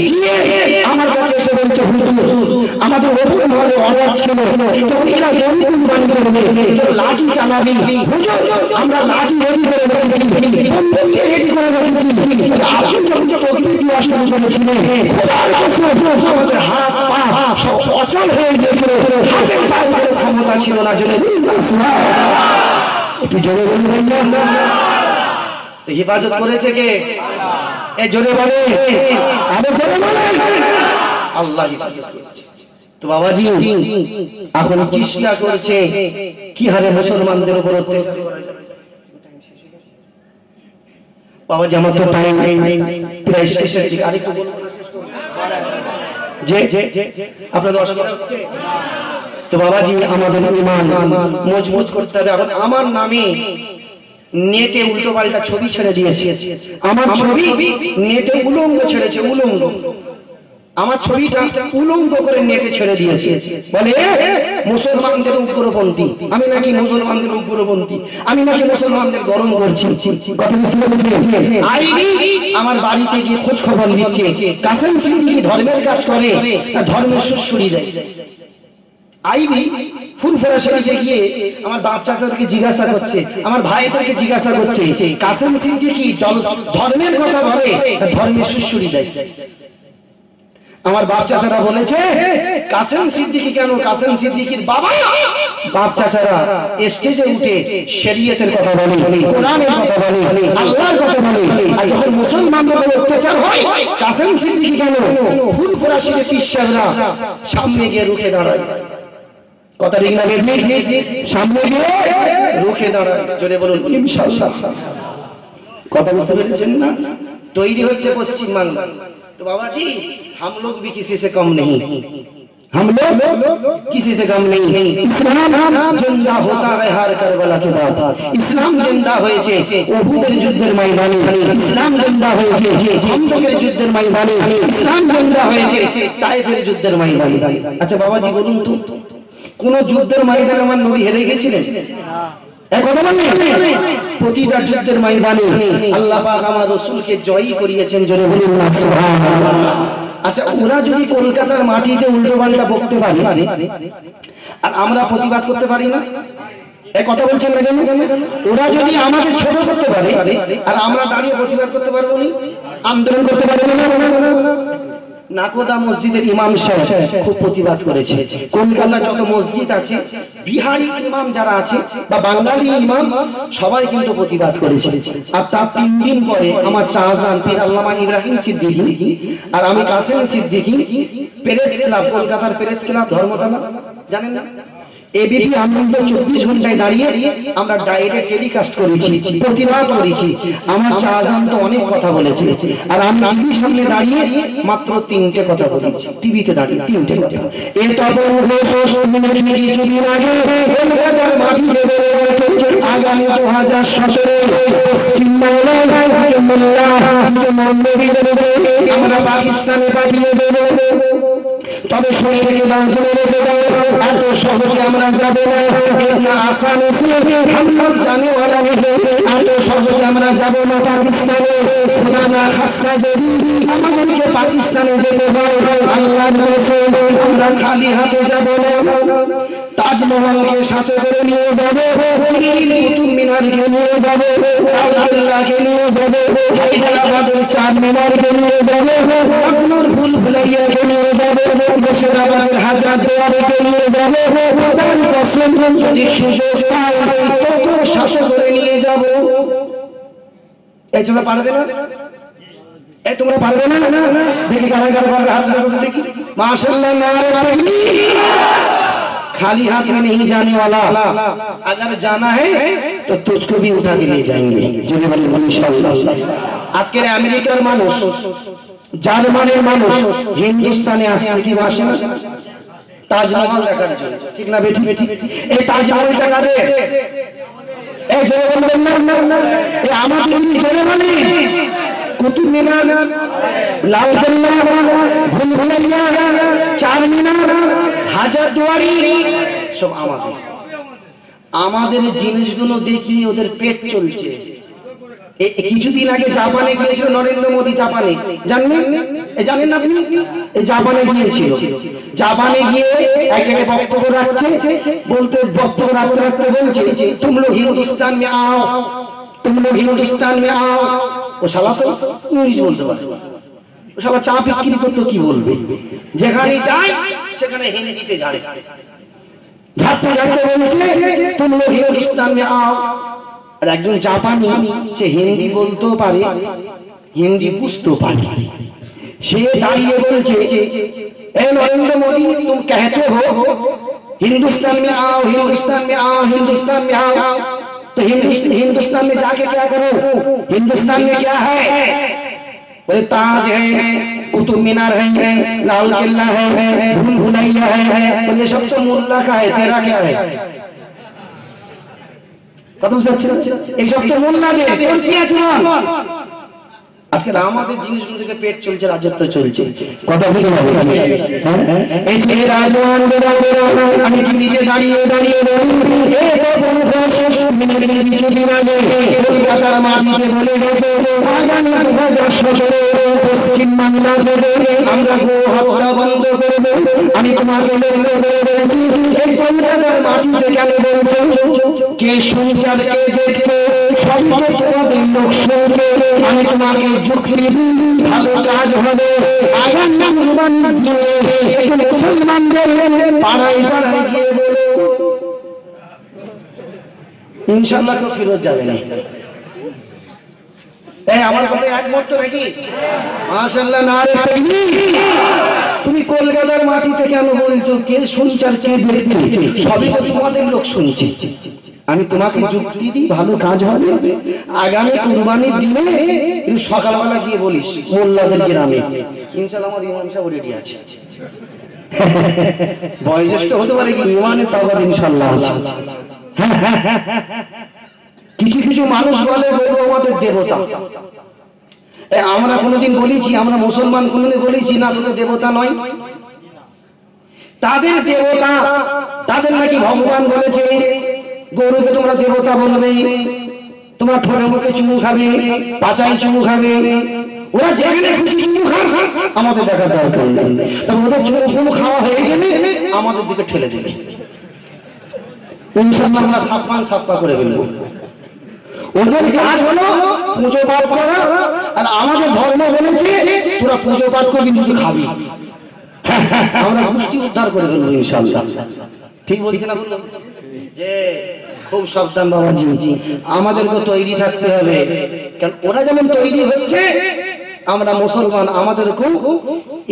গিয়ে আমার কাছে এসে বলছে, হুজুর আমাদের ওপর মহলে অর্ডার ছিল যখন এরা গরু কুরবানি করবে তো লাঠি চালাবি। হুজুর আমরা লাঠি রেডি করে রেখেছি, বন্দুক রেডি করে রেখেছি। আপনি যখন তাকবীর দেওয়া শুরু করেছিলেন খোদার কসম আমাদের হাত পা সব অচল হয়ে গিয়েছিল, হাতের পায়ের কোনো ক্ষমতা ছিল না। জোরে বলুন না সুবহানাল্লাহ, একটু জোরে বলুন না। তো হেফাজত করেছে কে? এ জোরে বলে, আরে জোরে বলে, আল্লাহ হেফাজত করেছে। তো বাবাজি এখন চেষ্টা করছে কি হারে মুসলমানদের উপর অত্যাচার করা যায়। বাবাজি আমার তো টাইম প্রায় শেষের দিকে, আরেকটু বলবো যে আপনাদের অসুবিধা হচ্ছে? তো বাবাজি আমাদের ঈমান মজবুত করতে হবে। এখন আমার নামে নেটে উল্টো পাল্টা ছবি ছেড়ে দিয়েছে, আমার ছবি নেটে উলঙ্গ ছেড়েছে, উলঙ্গ, আমার ছবিটা উলঙ্গ করে নেটে ছেড়ে দিয়েছে, বলে মুসলমানদের উগ্রপন্থী, আমি নাকি মুসলমানদের উগ্রপন্থী, আমি নাকি মুসলমানদের গরম করছি। কথা বুঝতে পেরেছেন? আইবি আমার বাড়িতে গিয়ে খোঁজ খবর নিচ্ছে কাসেম সিদ্দিকী ধর্মের কাজ করে না ধর্মের সুশ্রী দেয়। আইবি ফুরফুরা শরীফে গিয়ে আমার বাপ চাচাদেরকে জিজ্ঞাসা করছে, আমার ভাইদেরকে জিজ্ঞাসা করছে কাসেম সিদ্দিকী ধর্মের কথা বলে না ধর্মের সুশ্রী দেয়। আমার বাপ চাচারা বলেছে কাসেম সিদ্দিকী কেন, কাসেম সিদ্দিকীর বাবা বাপ চাচারা স্টেজে উঠে শরীয়তের কথা বলে, কোরআনের কথা বলে, আল্লাহর কথা বলে, আর যখন মুসলমানদের উপর অত্যাচার হয় কাসেম সিদ্দিকী কেন ফুরফুরা শরীফে পীর সাহেবরা সামনে গিয়ে রুখে দাঁড়ায়। কথা ঠিক না বেঠিক? সামনে গিয়ে রুখে দাঁড়ায়। জোরে বলুন ইনশাআল্লাহ। কথা বুঝতে পেরেছেন না? তৈরি হচ্ছে পশ্চিম বাংলা। तो बाबा जी हम लोग भी किसी से कम नहीं, हम लोग किसी से कम नहीं। इस्लाम जिंदा होता है हर करबला के बाद, इस्लाम जिंदा হয়েছে উহুদের যুদ্ধের ময়দানে, ইসলাম জিন্দা হয়েছে খন্দকের যুদ্ধের ময়দানে, ইসলাম জিন্দা হয়েছে তায়েফের যুদ্ধের ময়দানে। আচ্ছা বাবাজি বলুন তো কোন যুদ্ধের ময়দানে আমার নবী হেরে গেছিলেন? প্রতিটা যুদ্ধের ময়দানে আল্লাহ পাক আমার রাসূলকে জয়ী করিয়েছেন। জোরে বলুন না সুবহানাল্লাহ। আচ্ছা ওরা যদি কলকাতার মাটিতে উল্টো পাল্টা বকতে পারে আর আমরা প্রতিবাদ করতে পারি না, এই কথা বলছেন না কেন? ওরা যদি আমাদের ছোট করতে পারে আর আমরা দাঁড়িয়ে প্রতিবাদ করতে পারবো না, আন্দোলন করতে পারবো না? নাকোদা মসজিদের ইমাম সাহেব খুব প্রতিবাদ করেছে। কলকাতার যত মসজিদ আছে বিহারি ইমাম যারা আছে বা বাঙালি ইমাম সবাই কিন্তু প্রতিবাদ করেছে। আর তার 3 দিন পরে আমার চাচাজান পীর আল্লামা ইব্রাহিম সিদ্দিকী আর আমি কাসেম সিদ্দিকী প্রেস ক্লাব, কলকাতার প্রেস ক্লাব ধর্মতলা জানেন না, এবিপি আনন্দ 24 ঘন্টায় দাঁড়িয়ে আমরা ডাইরেক্ট টেলিকাস্ট করেছি, প্রতিবাদ করেছি। আমার চাচাজান তো অনেক কথা বলেছে আর আমি টিভির সামনে দাঁড়িয়ে মাত্র 3টে কথা বলেছি, টিভিতে দাঁড়িয়ে 3টে কথা। এই তখন কিছুদিন আগে কলকাতার মাটিতে বেড়ে গেছে আগামী 2017 পশ্চিম বাংলায় কিছু মোল্লা কিছু মৌলবীদেরকে আমরা পাকিস্তানে পাঠিয়ে দেব। তবে শুনে রেখে দাও, শুনে রেখে দাও, এত সহজে আমরা যাবো না, ইতনা আসান সে हम लोग जाने वाला नहीं, এত সহজে আমরা যাবো না পাকিস্তানে। খোদা না খাস্তা যদি আমাদেরকে পাকিস্তানে যেতে হয় আল্লাহর কসম আমরা খালি হাতে যাবো না। তাজমহলকে সাথে করে নিয়ে যাবে, কুতুব মিনারকে নিয়ে যাবে, লালকেল্লাকে নিয়ে যাবে, হায়দ্রাবাদের চারমিনারকে নিয়ে যাবে, লখনৌর ভুল ভুলাইয়াকে নিয়ে যাবে, মুর্শিদাবাদের হাজার দুয়ারিকে নিয়ে যাবে। খোদার কসম যদি সুযোগ পাই তোকে সাথে করে নিয়ে যাব। এই তোমরা পারবে না? এই তোমরা পারবে না? দেখি কারা কারা পারবে, হাত তুলে দেখি। মাশাআল্লাহ, নারে তাকবীর। खाली हाथ में नहीं जाने वाला, अगर जाना है तो तुझको भी उठा के ले जाएंगे। जोरे बोले इंशाअल्लाह। আজকের আমেরিকার মানুষ, জার্মানির মানুষ হিন্দুস্তানে আসছে কি আসে না? তাজমহল দেখার জন্য, ঠিক না বেটি? এই তাজমহলটা কাদের? এই জোরে বলবেন না, এই আমাদের জোরে বলি কুতুব মিনার, লালকেল্লা, ভুল ভুলাইয়া, চারমিনার, হাজার দুয়ারি সব আমাদের জিনিসগুলো দেখি ওদের পেট চলছে। কিছুদিন আগে জাপানে গিয়েছিল নরেন্দ্র মোদী, জাপানে জানেন না আপনি? জাপানে গিয়েছিল, জাপানে গিয়ে এক জায়গায় বক্তব্য রাখছে, বলতে বক্তব্য রাখতে রাখতে বলছে তুম লোগ হিন্দুস্তান মে আও, তুম লোগ হিন্দুস্তান মে আও। ও শালা তো ইংলিশ বলতে পারে, ও শালা চা বিক্রি করতো, কি বলবে? যেখানে যায় সেখানে হিন্দিতে ঝাড়ে, ঝাড়তে ঝাড়তে বলছে তুম লোগ হিন্দুস্তান মে আও। আর একজন জাপানি, সে হিন্দি বলতেও পারে, হিন্দি বুঝতেও পারে। সে দাঁড়িয়ে বলছে, ए नरेंद्र मोदी तुम कहते हो हिंदुस्तान में आओ, हिंदुस्तान में आओ, हिंदुस्तान में आओ, तो हिंदुस्तान में जाके क्या करो? हिंदुस्तान में क्या है? बोले ताज है, कुतुब मीनार है, लाल किला है, भूल भुलैया है। बोले सब तो मुल्ला का है, तेरा क्या है? कदम से अच्छा ये सब तो मुल्ला दे कौन किया चुनाव? আজকাল আমাদের জিনিসগুলো থেকে পেট চলছে, রাজত্ব চলছে। কথা ঠিক না? এই যে রাজওয়ান আমি টিভিতে দাঁড়িয়ে দাঁড়িয়ে বলি, এ কোন ঘোষ মিনিট কিছু দিন আগে কলকাতার মাটিতে বলে গেছে আগামী 2017 পশ্চিম বাংলা থেকে আমরা গো হত্যা বন্ধ করব। আমি তোমাকে লক্ষ্য করে বলছি, এই কলকাতার মাটিতে কেন বলছো? কে শুনছে আর কে দেখছে সবকে তোমাদের লোক শুনছে। আমি তোমাকে যুক্তি ভালো কাজ হবে আগামী কুরবানির দিনে একজন মুসলমানদের পাড়ায় পাড়ায় গিয়ে বলো ইনশাআল্লাহ কেউ ফিরত যাবে না। এই আমার কথা একমত তো নাকি? মাশাআল্লাহ, নারে তাকবীর। তুমি কলকাতার মাটিতে কেন বলছো? কে শুনছে আর কে দেখছে সবই তো তোমাদের লোক শুনছে। আমি তোমাকে যুক্তি দিই, ভালো কাজ হবে আগামী কুরবানির দিনে। তুই সকালবেলা গিয়ে বলিস মোল্লাদের গ্রামে ইনশাআল্লাহ আমার ইমাম সাহেব রেডি আছে। বয়োজ্যেষ্ঠ হতে পারে কি ইমানের তাওবাদ ইনশাআল্লাহ আছে। কিছু কিছু মানুষ বলে গরু আমাদের দেবতা। আমরা কোনোদিন বলেছি, আমরা মুসলমান কোনোদিন বলেছি না তোদের দেবতা নয়? তাদের দেবতা, তাদের নাকি ভগবান বলেছে গরুকে তোমরা দেবতা বলবে, তোমরা ঠোঁটে মুখে চুমু খাবে, পাচাই চুমু খাবে। ওরা যেখানে খুশি চুমু খায়, আমাদের দেখার দরকার নেই। তবে ওদের চুমু খাওয়া হয়ে গেলে আমাদের দিকে ঠেলে দেবে। ইনশাআল্লাহ আমরা সাপ্পা করে ফেলবো। ওদের কাজ হলো পুজো পাঠ করা, আর আমাদের ধর্ম বলেছে তোরা পুজো পাঠ করবি কিন্তু খাবি। আমরা গোষ্ঠী উদ্ধার করে ফেলবো ইনশাআল্লাহ। ঠিক বলছি না? যে খুব সাবধান বাবাজি, আমাদেরকে তৈরি থাকতে হবে। কারণ ওরা যেমন তৈরি হচ্ছে, আমরা মুসলমান আমাদেরকেও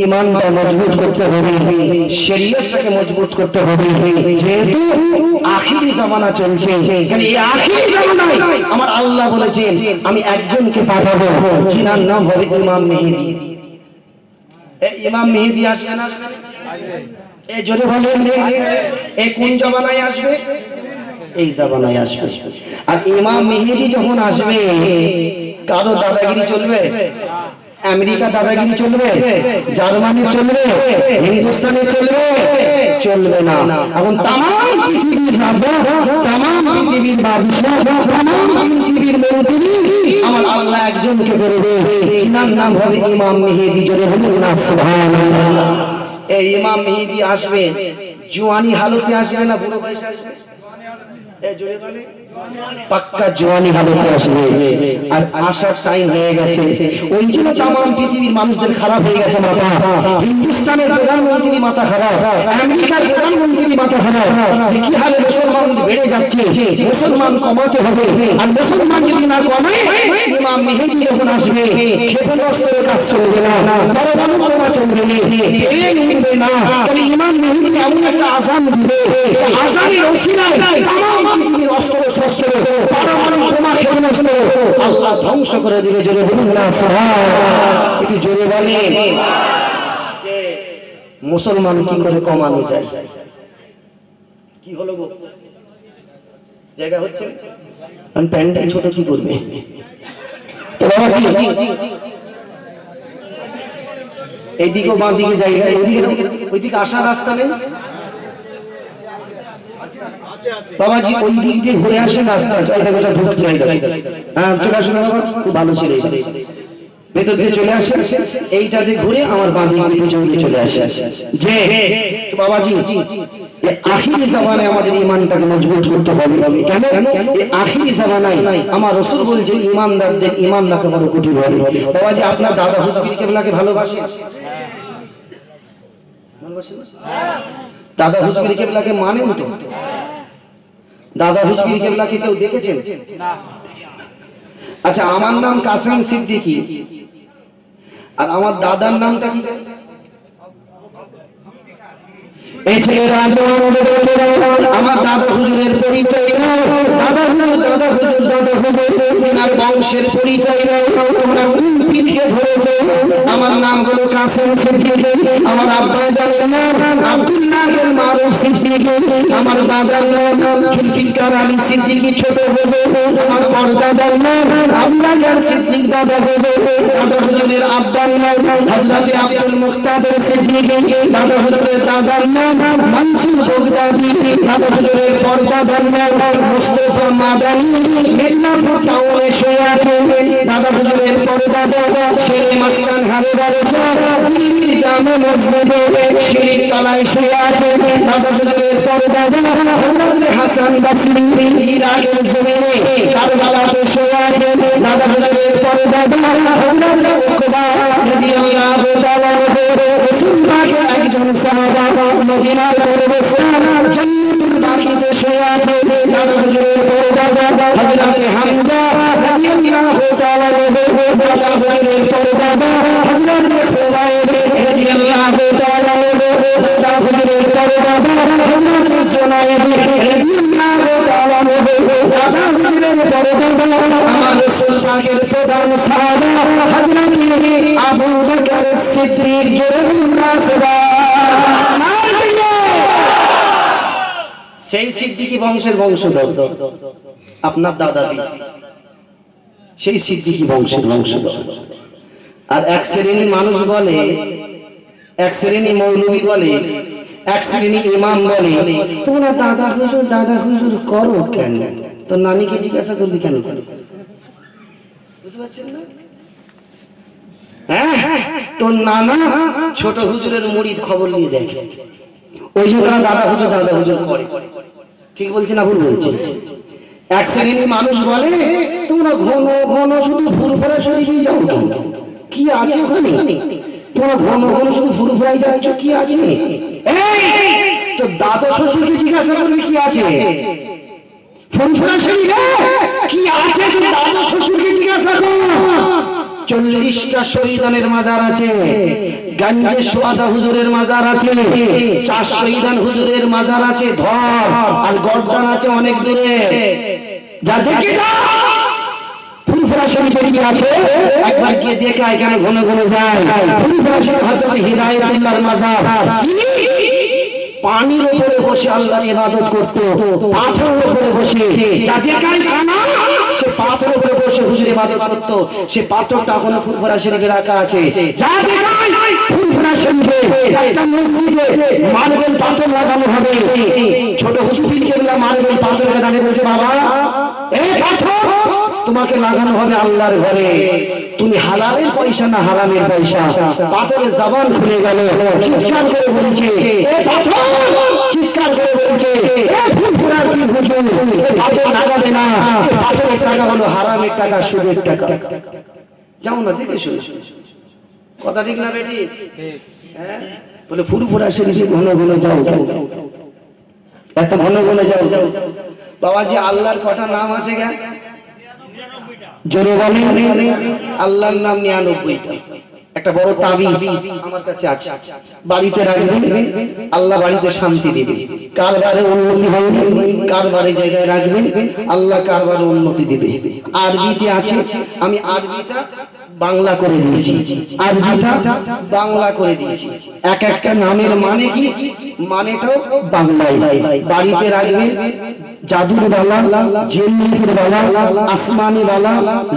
ঈমানটা মজবুত করতে হবে, শরীয়তটাকে মজবুত করতে হবে। যেহেতু আখিরি জামানা চলছে, কারণ এই আখিরি জামানায় আমার আল্লাহ বলেছেন আমি একজনকে পাঠাবো, যিনার নাম হবে ইমাম মেহেদী। এই ইমাম মেহেদী আসবে না? এই জোরে বলেন, এই কোন জামানায় আসবে? এই জামানায় আসবে। আর ইমাম মেহেদী যখন আসবে, কারো দাদাগিরি চলবে? আমেরিকা দাদাগিরি চলবে? জার্মানি চলবে? হিন্দুস্তানে চলবে? চলবে না। এখন তামাম পৃথিবীর রাজা, তামাম পৃথিবীর বাদশাহ, তামাম পৃথিবীর মন্ত্রী আমার আল্লাহ একজনকে করবে, যিনার নাম হবে ইমাম মেহেদী। জোরে বলুন না সুবহানাল্লাহ। এই ইমাম মেহেদী আসবে জওয়ানি হালতে আসবে না বুড়ো বয়সে আসবে? পাক্কা জওয়ানি হালতে আসবে। আর আসার টাইম হয়ে গেছে, ওই জন্য তামাম পৃথিবীর মানুষদের খারাপ হয়ে গেছে মাথা। হিন্দুস্তানের প্রধানমন্ত্রী মাথা খারাপ, আমেরিকার প্রধানমন্ত্রী মাথা খারাপ। যে কি হালে মুসলমান বেড়ে যাচ্ছে, মুসলমান কমাতে হবে। আর মুসলমান যদি না কমে, ইমাম মেহেদী যখন আসবে ক্ষেপণাস্ত্রের কাজ চলবে না, পরমাণু বোমা চলবে না, ট্রেন উঠবে না। কারণ ইমাম মেহেদী এমন একটা আযান দিবে, আযানের ওসিলায় তামাম পৃথিবীর অস্ত্র শস্ত্র, পরমাণু বোমা, ক্ষেপণাস্ত্র আল্লাহ ধ্বংস করে দিবে। জোরে বলুন না সুবহানাল্লাহ। একটু জোরে বলেন, যে মুসলমান কি করে কমানো যায়? কি হলো গো? জায়গা হচ্ছে আমি প্যান্ডেল ছোট কি করবে? তো বাবাজি এইদিকে বাঁ দিকে জায়গা, ওইদিকে আসার রাস্তা নেই বাবাজি, ওই দিক দিয়ে ঘুরে আসেন, রাস্তা আছে, ঢুকতে জায়গা। হ্যাঁ চলে আসুন বাবা, খুব ভালো ছিল। ভেতর দিয়ে চলে আসে, এইটা দিয়ে ঘুরে আমার বাঁ দিকে পিছন দিয়ে চলে আসে। যে তো বাবাজি আখিরি জামানায় আমাদের ঈমানটাকে মজবুত করতে হবে। কেন? এই আখিরি জামানায় আমার রাসূল বলেছেন ঈমানদারদের ঈমান রাখা বড় কঠিন হবে। বাবাজি আপনার দাদা হুজুর কেবলাকে ভালোবাসেন? দাদা হুজুর কেবলাকে মানেন তো? দাদা হুজুর কেবলাকে কেউ দেখেছেন? না। আচ্ছা, আমার নাম কাসেম সিদ্দিকী, আর আমার দাদার নামটা কি? এই ছেলেরা আমার দাদা হুজুরের পরিচয় নাও, দাদা হুজুর দাদা হুজুর দাদা হুজুর আর বংশের পরিচয় নাও। তোমরা কোন পীরকে ধরেছো? আমার নাম হলো কাসেম সিদ্দিকী, আমার আব্বা জানের নাম আব্দুল্লাহ বিন মারুফ সিদ্দিকী, আমার দাদার নাম জুলফিকার আলী সিদ্দিকী ছোট হুজুর, আমার পরদাদার নাম আব্দুল্লাহ সিদ্দিক দাদা হুজুর, দাদা হুজুরের আব্বার নাম হযরত আব্দুল মুক্তাদির সিদ্দিকী, দাদা হুজুরের দাদার নাম মনসুর বগদাদি, দাদা হুজুরের পরদাদার নাম মুস্তাফা মাদানী, মেদিনীপুর টাউনে শুয়ে আছে। দাদা হুজুরের পরদাদা শেরে মাস্তান হারে বারসা দিল্লির জামে মসজিদে শিরিক তলায় শুয়ে আছে। দাদা হুজুরের পরদাদা হযরত হাসান বসরি ইরাকের জমিনে কারবালাতে শুয়ে আছে। দাদা হুজুরের পরদাদা হযরত উকবা রাদিয়াল্লাহু তাআলা রাসূলুল্লাহর একজন সাহাবা মদিনার পরবেশান জান্নাতুল বাকিতে শুয়ে আছে। দাদা হুজুরের পরদাদা হযরত হামজা রাদিয়াল্লাহু তাআলা দাদা হুজুরের পরদাদা হযরত খুবাইব রাদিয়াল্লাহু তাআলা দাদা হুজুরের পরদাদা হযরত সুনাইব রাদিয়াল্লাহু তাআলা দাদা হুজুরের পরদাদা আমার রাসূল পাকের প্রধান সাহাবা হযরত আবু বকর সিদ্দিক জোরাল্লাহ সুবহানাল্লাহ। সেই সিদ্দিকী বংশের বংশধর আপনার দাদা, সেই সিদ্দিকী বংশের বংশধর। আর এক শ্রেণী মানুষ বলে, এক শ্রেণী মৌলবী বলে, এক শ্রেণী ইমাম বলে, তোমরা দাদা হুজুর করো কেন? তো নানিকে জিজ্ঞাসা করবি কেন? বুঝতে পারছেন না? হ্যাঁ, তোর নানা ছোট হুজুরের মুরিদ খবর নিয়ে দেখে, ওই জন্য দাদা হুজুর করে। ঠিক বলছি না ভুল বলছি? এক শ্রেণীর মানুষ বলে, তোমরা ঘন ঘন শুধু ফুরফুরা শরীফে যাও কেন? কি আছে ওখানে? তোমরা ঘন ঘন শুধু ফুরফুরাই যাচ্ছ, কি আছে? তো দাদা শ্বশুরকে জিজ্ঞাসা করবে কি আছে ফুরফুরা শরীফে, কি আছে? তো দাদা শ্বশুরকে জিজ্ঞাসা কর। 40টা শহীদানের মাজার আছে, গঞ্জে সোয়াদা হুজুরের মাজার আছে, 4 শহীদান হুজুরের মাজার আছে, ধর আর গর্দান আছে অনেক দূরে। যা দেখে যা ফুরফুরা শরীফে কি আছে, একবার গিয়ে দেখে আয়, কেন ঘন ঘন যায়? ফুরফুরা শরীফ হযরত হিদায়াতুল্লাহর মাজার, তিনি পানির উপরে বসে আল্লাহর ইবাদত করত, পাথরের উপরে বসে। যা দেখায় কানা, সে পাথরের উপরে বসে হুজুর ইবাদত করত, সে পাথরটা এখনো ফুরফুরা শরীফে রাখা আছে। যা দেখায় ফুরফুরা শরীফে একটা মসজিদে মার্বেল পাথর লাগানো হবে, ছোট হুজুর কেবলা মার্বেল পাথর দাঁড়িয়ে বলছে, বাবা এই পাথর তোমাকে লাগানো হবে আল্লাহর ঘরে, তুমি হালালের পয়সা না হারামের পয়সা? পাথরের জবান খুলে গেল, চিৎকার করে বলছে, এ পাথর চিৎকার করে বলছে, এ ফুরফুরার কি হুজুর, এই পাথর লাগাবে না, এই পাথরের টাকা হলো হারামের টাকা, সুদের টাকা। যাও না দেখে শুনে, কথা ঠিক না বেটি? হ্যাঁ, বলে ফুরফুরা শরীফে ঘন ঘন যাও, এত ঘন ঘন যাও। বাবাজি আল্লাহর কটা নাম আছে গা? জোরে বলেন। আল্লাহর নাম 99টা। একটা বড় তাবিজ আমার কাছে আছে, বাড়িতে রাখবেন, আল্লাহ বাড়িতে শান্তি দিবে। কারবারে উন্নতি হবে, কারবারে জায়গায় রাখবেন, আল্লাহ কারবারে উন্নতি দিবে। আরবিতে আছে, আমি আরবিটা বাংলা করে দিয়েছি, আরবিটা বাংলা করে দিয়েছি। এক একটা নামের মানে কি, মানেটাও বাংলায়। বাড়িতে রাখবেন, জাদুর বালা, জিন্নাতের বালা, আসমানি বালা,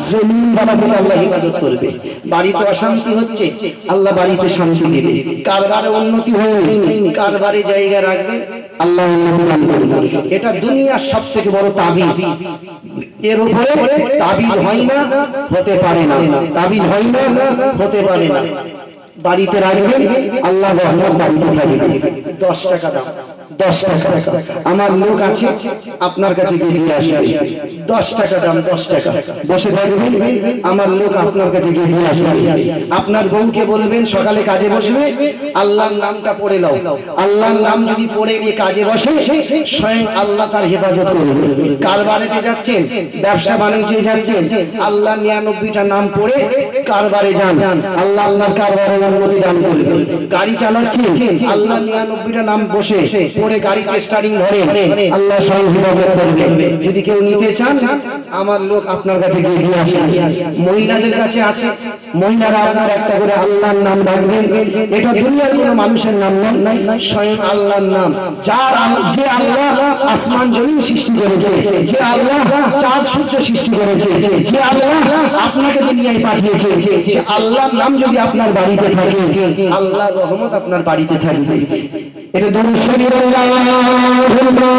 জমিন বালা থেকে আল্লাহ হিফাজত করবে। বাড়িতে অশান্তি হচ্ছে, আল্লাহ বাড়িতে শান্তি দেবে। কারবারে উন্নতি হবে, কারবারে জায়গা রাখবে, আল্লাহ উন্নতি দান করবে। এটা দুনিয়ার সবথেকে বড় তাবিজ। এর উপরে তাবিজ হয় না, হতে পারে না, তাবিজ হয় না, হতে পারে না। বাড়িতে রাখবেন, আল্লাহ রহমত বাড়িতে থাকবে। 10 টাকা দাম। 10 টাকা। আমার লোক আছে আপনার কাছে গিয়ে দিয়ে আসবে, 10 টাকা দাম, 10 টাকা। বসে থাকবেন, আমার লোক আপনার কাছে গিয়ে দিয়ে আসবে। আপনার বউকে বলবেন সকালে কাজে বসবে, আল্লাহর নামটা পড়ে নাও। আল্লাহর নাম যদি পড়ে গিয়ে কাজে বসে, স্বয়ং আল্লাহ তার হেফাজত করবে। কারবারেতে যাচ্ছেন, ব্যবসা বাণিজ্যে যাচ্ছেন, আল্লাহ 99টা নাম পড়ে কারবারে যান, আল্লাহ আপনার কারবারের উন্নতি দান করবে। গাড়ি চালাচ্ছেন, আল্লাহ 99টা নাম বসে পড়ে গাড়িতে স্টার্টিং ধরে, আল্লাহ স্বয়ং হেফাজত করবে। যদি কেউ নিতে চান, আমার লোক আপনার কাছে গিয়ে দিয়ে আসে। মহিলাদের কাছে আছে, মহিলারা আপনার একটা করে আল্লাহর নাম রাখবেন। এটা দুনিয়ার কোনো মানুষের নাম নয়, স্বয়ং আল্লাহর নাম। যে আল্লাহ আসমান জমিন সৃষ্টি করেছে, যে আল্লাহ চাঁদ সূর্য সৃষ্টি করেছে, যে আল্লাহ আপনাকে দুনিয়ায় পাঠিয়েছে, সে আল্লাহর নাম যদি আপনার বাড়িতে থাকে, আল্লাহর রহমত আপনার বাড়িতে থাকবে। এটা দরুদ শরীফ আল্লাহুম্মা।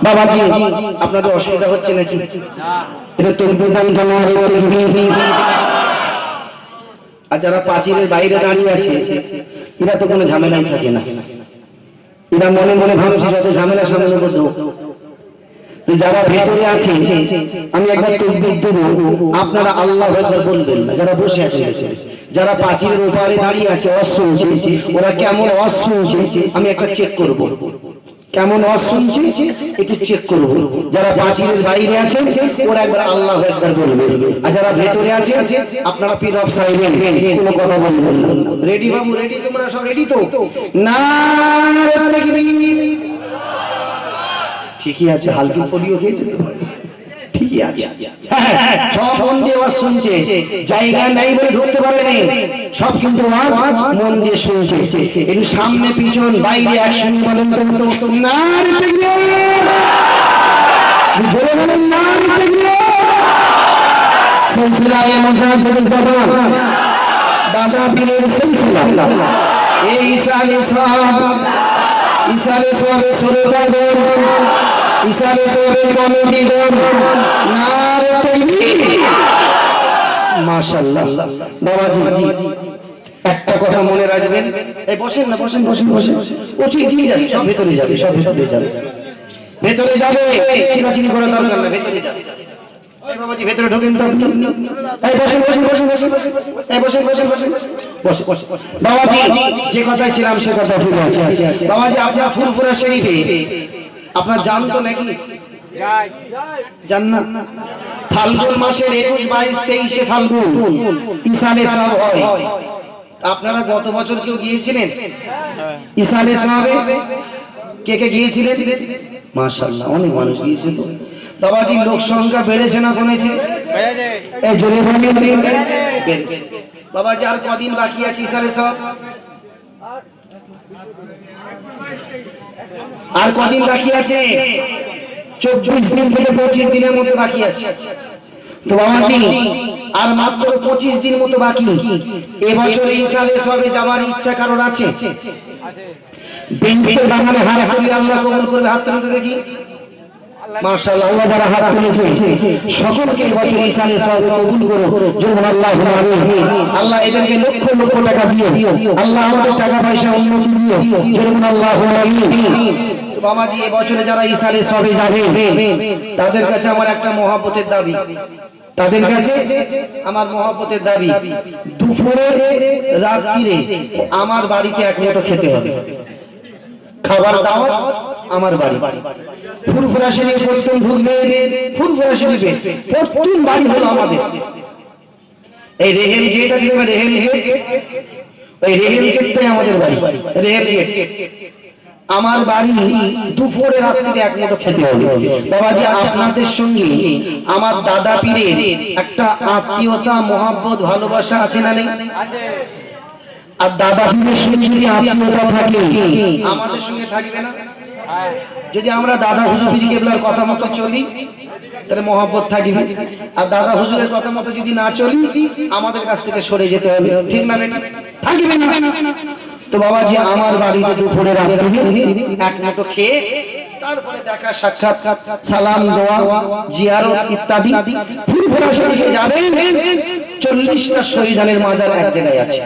বাবাজি আপনাদের অসুবিধা হচ্ছে নাকি? এটা তাকবীর দান জানা। আর যারা পাঁচিলের বাইরে দাঁড়িয়ে আছে, এরা তো কোনো ঝামেলাই থাকে না, এরা মনে মনে ভাবছে যত ঝামেলা সামনে মধ্যে। যারা ভেতরে আছে, আমি একবার তাকবীর দেব, আপনারা আল্লাহু আকবার বলবেন না। যারা বসে আছে, যারা পাঁচিলের উপরে দাঁড়িয়ে আছে, ওয়াজ শুনছে, ওরা কেমন ওয়াজ শুনছে আমি একটা চেক করব। কেমন ওয়াজ শুনছে একটু চেক করব। যারা পাঁচিলের বাইরে আছে, ওরা একবার আল্লাহু আকবার বলবে। আর যারা ভেতরে আছে, আপনারা পিন অফ সাইলেন্ট, কোনো কথা বলবেন না। রেডি বাবু, রেডি? তোমরা সব রেডি তো? নারে তাকবীর। ঠিকই আছে, হালকা পোলিও খেয়েছে তো, ঠিকই আছে। সব মন দিয়ে ওয়াজ শুনছে, জায়গা নাই বলে ঢুকতে পারে না, সব কিন্তু ওয়াজ মন দিয়ে শুনছে। একটু সামনে পিছন বাইরে একসঙ্গে বলেন তো, নারে তাকবীর। জোরে বলেন নারে তাকবীর। সিলসিলায়ে মুজাহিদুল জামান, দাদা পীরের সিলসিলা, এই ইসালে সাহেব, ইসালে সাহেবের সুরকারগণ, ইসালে সাহেবের কমিটিগণ, নারে তাকবীর। মাশাআল্লাহ। বাবাজি একটা কথা মনে রাখবেন, এই বসেন না, বসেন বসেন বসেন, ও ঠিক দিয়ে যাবে, সব ভেতরে যাবে, সব ভেতরে যাবে, ভেতরে যাবে, চিনাচিনি করার দরকার না, ভেতরে যাবে। এই বাবাজি ভেতরে ঢোকেন তো, এই বসেন বসেন বসেন বসেন, এই বসেন বসেন বসেন বসে বসে। বাবাজি যে কথাই ছিলাম সে কথা ফিরে আছে। বাবাজি আপনার ফুরফুরা শরীফে আপনার জান তো নাকি? জান না? ফাল্গুন মাসের 21, 22, 23 ফাল্গুন ইসালে সাহেব হয়। আপনারা গত বছর কেউ গিয়েছিলেন ইসালে সাহেবে? কে কে গিয়েছিলেন? মাশাআল্লাহ, অনেক মানুষ গিয়েছে তো। বাবাজি লোক সংখ্যা বেড়েছে না কমেছে? বেড়েছে। এই জোরে বলি, বেড়েছে। বাবাজি আর কদিন বাকি আছে ইসালে সাহেব? আর কদিন বাকি আছে? 24 দিন থেকে 25 দিনের মতো বাকি আছে। তো বাবাজি আর মাত্র 25 দিন মতো বাকি। এবছর ইসালে সাহেবে যাওয়ার ইচ্ছা কারোর আছে? বেঞ্চের বাগানে হাত তুলে আল্লাহ কবুল করবে, হাত তুলতে দেখি। মাশাআল্লাহ, আল্লাহ যারা হাত তুলেছে সকলকে এবছর ইসালে সাহেব কবুল করো, জোরে আল্লাহুম্মা আমিন। আল্লাহ এদেরকে লক্ষ লক্ষ টাকা দিও, আল্লাহ আমাদের টাকা পয়সা উন্নতি দিও, জোরে আল্লাহুম্মা আমিন। বাবাজি এবছরে যারা ইসালে সাহেবে যাবে, তাদের কাছে আমার একটা মহব্বতের দাবি, তাদের কাছে আমার মহব্বতের দাবি, দুপুরে রাত্রিরে আমার বাড়িতে এক মুঠো খেতে হবে। খাবার দাওয়াত আমার বাড়ি। ফুরফুরা শরীফ প্রথম ঢুকবে, ফুরফুরা শরীফে প্রথম বাড়ি হলো আমাদের এই রেহেল গেট আছে, রেহেল গেট, ওই রেহেল গেটটাই আমাদের বাড়ি। রেহেল গেট আমার বাড়ি, দুপুরে রাত্রিতে এক মুঠো খেতে হবে। বাবাজি আপনাদের সঙ্গে আমার দাদা পীরের একটা আত্মীয়তা, মহব্বত, ভালোবাসা আছে না নেই? আছে। আর দাদা পীরের সঙ্গে যদি আত্মীয়তা থাকে, আমাদের সঙ্গে থাকবে না? যদি আমরা দাদা হুজুর পীর কেবলার কথা মতো চলি, তাহলে মহব্বত থাকবে। আর দাদা হুজুরের কথা মতো যদি না চলি, আমাদের কাছ থেকে সরে যেতে হবে, ঠিক না বেটা? থাকবে না। তো তো বাবাজি আমার বাড়িতে দুপুরে রাত্রি এক মুঠো খেয়ে তারপরে দেখা সাক্ষাৎ সালাম দোয়া জিয়ারত ইত্যাদি ফুরফুরা শরীফে যাবেন 40টা শহীদানের মাজার এক জায়গায় আছে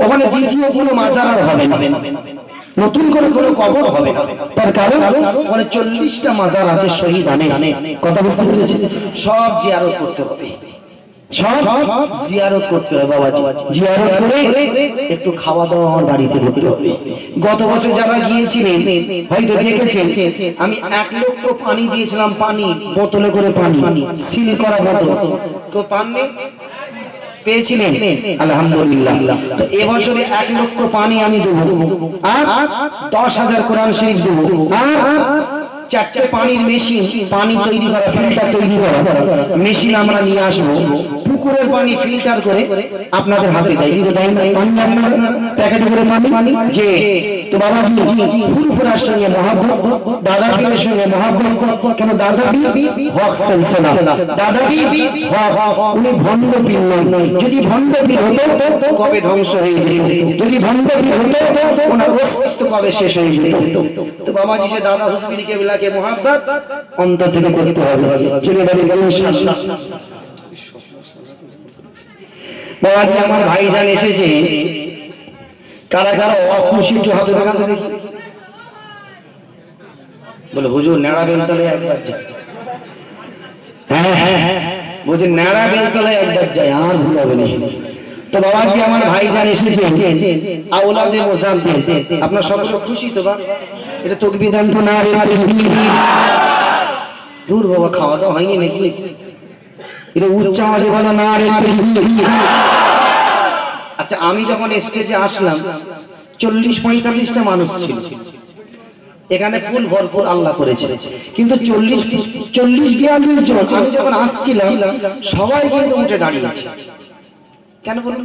ওখানে দ্বিতীয় কোনো মাজার আর হবে না নতুন করে কোনো কবর হবে না তার কারণ ওখানে 40টা মাজার আছে শহীদানের কথা বুঝতে পেরেছেন সব জিয়ারত করতে হবে সব জিয়ারত করতে হবে বাবাজি জিয়ারত করে একটু খাওয়া দাওয়া আমার বাড়িতে করতে হবে গত বছর যারা গিয়েছিলেন হয়তো দেখেছেন আমি 1 লক্ষ পানি দিয়েছিলাম পানি বোতলে করে পানি সিল করা বোতল তো পানি পেয়েছিলেন আলহামদুলিল্লাহ তো এবছরে 1 লক্ষ পানি আমি দেব আর 10,000 কোরআন শরীফ দেব আর 4টে পানির মেশিন পানি তৈরি করা ফিল্টার তৈরি করা মেশিন আমরা নিয়ে আসব পুকুরের পানি ফিল্টার করে আপনাদের হাতে দেয় না পানি আপনারা প্যাকেটে করে পানি যে তো বাবাজি ফুরফুরার সঙ্গে মহব্বত দাদা পীরের সঙ্গে মহব্বত কেন দাদা পীর হক সিলসিলা দাদা পীর হক উনি ভণ্ড পীর নয় যদি ভণ্ড পীর হতো কবে ধ্বংস হয়ে যেত যদি ভণ্ড পীর হতো ওনার অস্তিত্ব কবে শেষ হয়ে যেত তো বাবাজি সে দাদা হুজুর কেবলাকে মহব্বত অন্তর থেকে করতে হবে চলে যাবেন ইনশাআল্লাহ বাবাজি আমার ভাইজান এসেছে কারা কারা অখুশি একটু হাতে দেখাতে দেখি বলে হুজুর নেড়া বেলতলায় একবার যায় হ্যাঁ বলছে নেড়া বেলতলায় একবার যায় আর ভুল হবে না তো বাবাজি আমার ভাইজান এসেছে আওলাদে মোসাম্মেল আপনার সব খুশি তো বা এটা তাকবীর দেন তো না রে দূর বাবা খাওয়া দাওয়া হয়নি নাকি এটা উচ্চ আওয়াজে বলো না রে আচ্ছা আমি যখন স্টেজে আসলাম 40-45টা মানুষ ছিল এখানে ফুল ভরপুর আল্লাহ করেছে কিন্তু 40-42 জন আমি যখন আসছিলাম সবাই কিন্তু উঠে দাঁড়িয়েছে কেন বলুন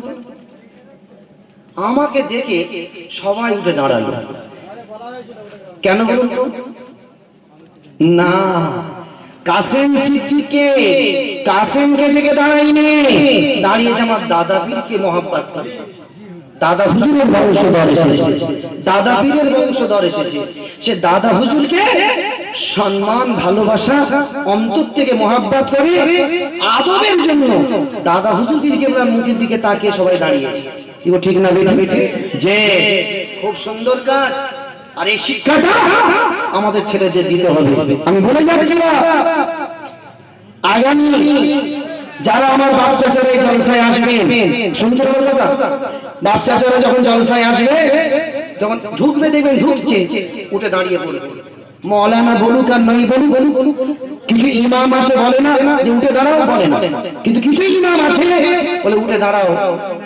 আমাকে দেখে সবাই উঠে দাঁড়ালো কেন বলুন না কাসেম সিদ্দিককে কাসেমকে থেকে দাঁড়াইনি দাঁড়িয়েছে আমার দাদা পীরকে মহব্বত করে দাদা হুজুরের বংশধর এসেছে দাদা পীরের বংশধর এসেছে সে দাদা হুজুরকে সম্মান ভালোবাসা অন্তর থেকে মহব্বত করে আদবের জন্য দাদা হুজুর পীরকে মুখের দিকে তাকিয়ে সবাই দাঁড়িয়েছে কি ঠিক না বেটি যে খুব সুন্দর কাজ আর এই শিক্ষাটা আমাদের ছেলেদের দিতে হবে আমি বলে যাচ্ছি আগামী যারা আমার বাপ চাচারা এই জলসায় আসবেন শুনছেন কথা বাপ চাচারা যখন জলসায় আসবে তখন ঢুকবে দেখবেন ঢুকছে উঠে দাঁড়িয়ে পড়বে মৌলানা বলুক আর নই বলুক কিছু ইমাম আছে বলে না যে উঠে দাঁড়াও বলে না কিন্তু কিছু ইমাম আছে বলে উঠে দাঁড়াও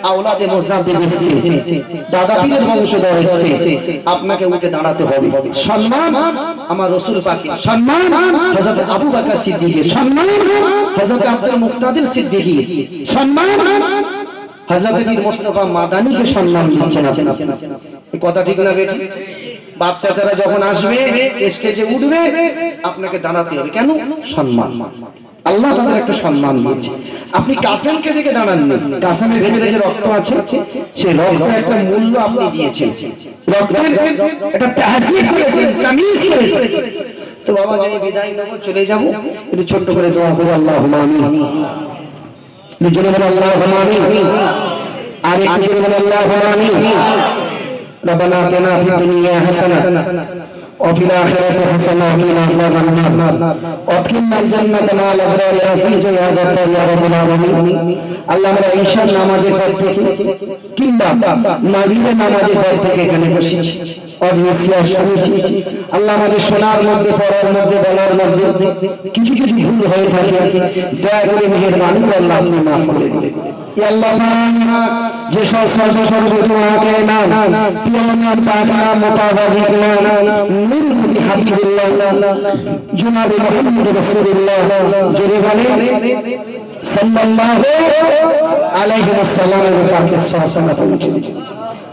আওলাদে মোসাম্মেল এসেছে দাদা পীরের বংশধর এসেছে আপনাকে উঠে দাঁড়াতে হবে সম্মান আমার রাসূল পাকের সম্মান হযরত আবু বকর সিদ্দিকের সম্মান হযরত আব্দুল মুক্তাদির সিদ্দিকী সম্মান হযরত পীর মুস্তাফা মাদানীকে সম্মান দিচ্ছেন আপনারা এই কথা ঠিক না বেটি বাপ চাচারা যখন আসবে স্টেজে উঠবে আপনাকে দাঁড়াতে হবে কেন সম্মান আল্লাহ তাদের একটা সম্মান দিয়েছে আপনি কাসেমকে দেখে দাঁড়াননি কাসেমের ভেতরে যে রক্ত আছে সেই রক্তের একটা মূল্য আপনি দিয়েছেন রক্তের একটা তাহসিব করেছেন তামিজ করেছেন তো বাবা আমি বিদায় নেব চলে যাব একটু ছোট করে দোয়া করি আল্লাহুম্মা আমিন নিজের বলে আল্লাহুম্মা আমিন আর একটু করে বলে আল্লাহুম্মা আমিন ربنا آتنا في الدنيا حسنة وفي الآخرة حسنة وقنا عذاب النار وادخلنا الجنة مع الأبرار عزيز يا غفار يا رب العالمين আল্লাহ আমরা ঈশার নামাজের পর থেকে কিংবা মাগরিবের নামাজের পর থেকে এখানে বসেছি আল্লাহ আমাদের শোনার মধ্যে পড়ার মধ্যে বলার মধ্যে কিছু কিছু ভুল হয়ে থাকে দয়া করে মেহেরবানি করে আল্লাহ আপনি মাফ করে দিন ইয়া আল্লাহ যে সব সর্বসর্বতোকে নাম পিয়ানার পাকনা মুতাবাদিক নাম নূর নবী হাবিবুল্লাহ জনাবে মুহাম্মদ রাসূলুল্লাহ জোরে বলে সাল্লাল্লাহু আলাইহি ওয়াসাল্লামের পাকে সালাত পৌঁছে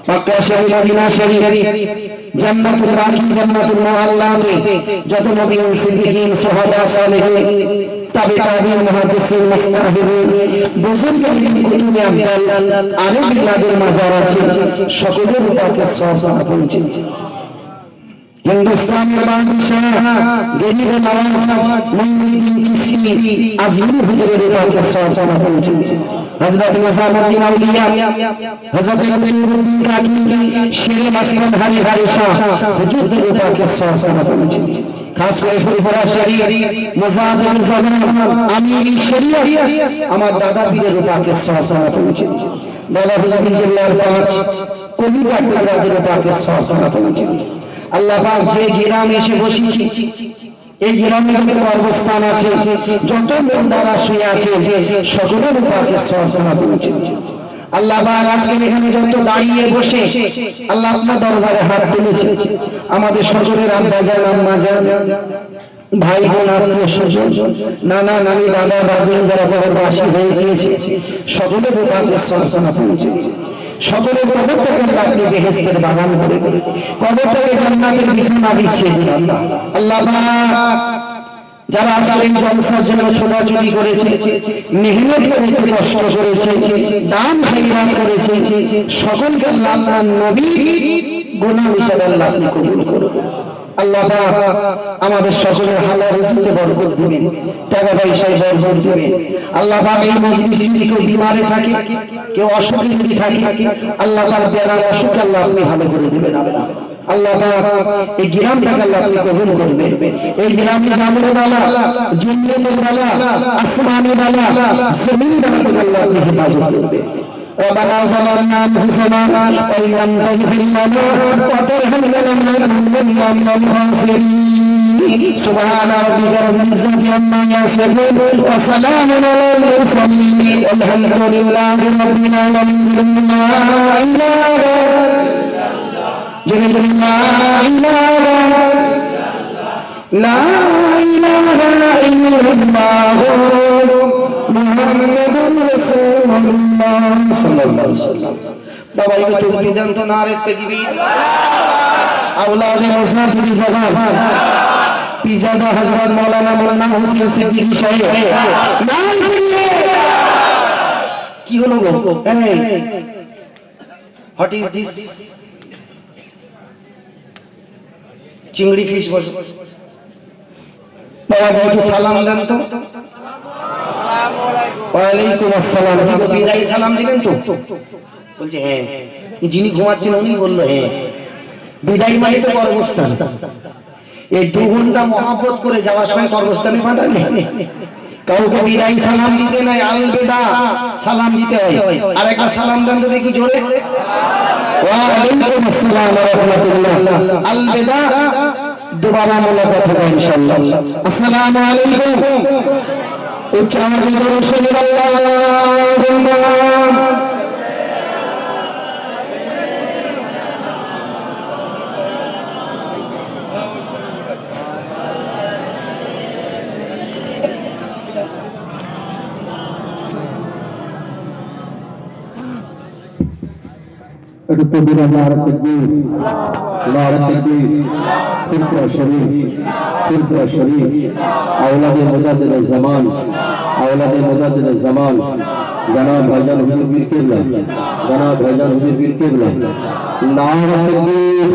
মক্কা শরীফ মদিনা শরীফ জান্নাতুল বাকি জান্নাতুল মুআল্লাতে যত নবী সিদ্দিকীন সাহাবা সালেহিন তাবিঈন মুহাদ্দিসিন মুস্তাহিদিন বুজুর্গ কুতুবে আফদাল আলিমিল্লাহদের মাজার আছে সকলের পাকে সওয়াব পৌঁছে হিন্দুস্তানের বাদশাহ গরিব নওয়াজ মুঈনুদ্দিন চিশতি আজমি হুজুরের পাকে সওয়াব পৌঁছে হযরত নিজামুদ্দিন আউলিয়া হযরত কুতুবুদ্দিন কাকি শেরে মাসলান হারি হারি শাহ হুজুরের পাকে সওয়াব পৌঁছে খাস করে ফুরফুরা শরীফ মুজাহিদুল জামান আমির শরীয়ত আমার দাদা পীরের পাকে সওয়াব পৌঁছে দাদা হুজুরের কেবলার পাঁচ কবিতা টুকরাদের পাকে সওয়াব পৌঁছে আল্লাহ পাক যে গ্রামে এসে বসেছি এই গ্রামে যত অবস্থান আছে যত বান্দারা শুয়ে আছে সকলের পাকে সওয়াব পৌঁছে আল্লাহ পাক আজকে এখানে যত দাঁড়িয়ে বসে আল্লাহ আপনার দরবারে হাত তুলেছে আমাদের সকলের আব্বা জান আম্মা জান ভাই বোন আত্মীয় স্বজন নানা নানি দাদা দাদি যারা কবরবাসী হয়ে গিয়েছে সকলের পাকে সওয়াব পৌঁছে সকলের কবর থেকে আপনি বেহেশতের বাগান করে কবর থেকে জান্নাতের বিছানা বিছিয়ে দিন আল্লাহ পাক যারা আজকে এই জলসার জন্য ছোটাছুটি করেছে মেহনত করেছে কষ্ট করেছে দান খায়রাত করেছে সকলকে আল্লাহ নবীর গোলাম হিসেবে আল্লাহ আপনি কবুল করুন আল্লাহ পাক আমাদের সকলের হালাল রিজিকে বরকত দিবেন টাকা পয়সায় বরকত দিবেন আল্লাহ পাক এই মজলিসে যদি কেউ বিমারে থাকে কেউ অসুখী যদি থাকে আল্লাহ তার বেড়া অসুখ আল্লাহ আপনি ভালো করে দিবেন আল্লাহ পাক এই গ্রামটাকে আল্লাহ আপনি কবুল করবেন এই গ্রামে জানের ওয়ালা জিন্নাতের ওয়ালা আসমানি ওয়ালা জমিন ওয়ালা আল্লাহ আপনি হেফাজত করবেন ربنا ظلمنا أنفسنا وإن لم تغفر لنا وترحمنا لنكونن من الخاسرين سبحان ربك رب العزة عما يصفون وسلام على المرسلين والحمد لله رب العالمين لا إله إلا الله محمد رسول الله صلى الله عليه وسلم বাবা এই তাকবীর দেন তো নারে তাকবীর আওলাদে মুসাফির জবান পিজাদা হযরত মাওলানা মুন্না হোসেন সিদ্দিকী সাহেব নাম করিয়ে কি হলো গো এই হোয়াট ইজ দিস চিংড়ি ফিশ বস বাবা একটু সালাম দেন তো ওয়ালাইকুম আসসালাম কি বিদায় সালাম দিবেন তো বলছে হ্যাঁ যিনি ঘুমাচ্ছেন উনি বললো হ্যাঁ বিদায় মানে তো কর্মস্থান এই 2 ঘন্টা মহব্বত করে যাওয়ার সময় কর্মস্থানে পাঠালে কাউকে বিদায় সালাম দিতে নাই আলবিদা সালাম দিতে হয় আর একটা সালাম দেন তো দেখি জোরে ওয়ালাইকুম আসসালাম ওয়া রাহমাতুল্লাহ আলবিদা দুবারা মুলাকাত হবে ইনশাআল্লাহ আসসালামু আলাইকুম উচ্চারণ করে সাল্লাল্লাহুম্মা التكبير نعرة التكبير نعرة التكبير فرفرة الشريف فرفرة الشريف أولاد مجدد الزمان أولاد مجدد الزمان جناب भाईजान हुजूर पीर किबला जनाब भाईजान हुजूर पीर किबला नारा तकबीर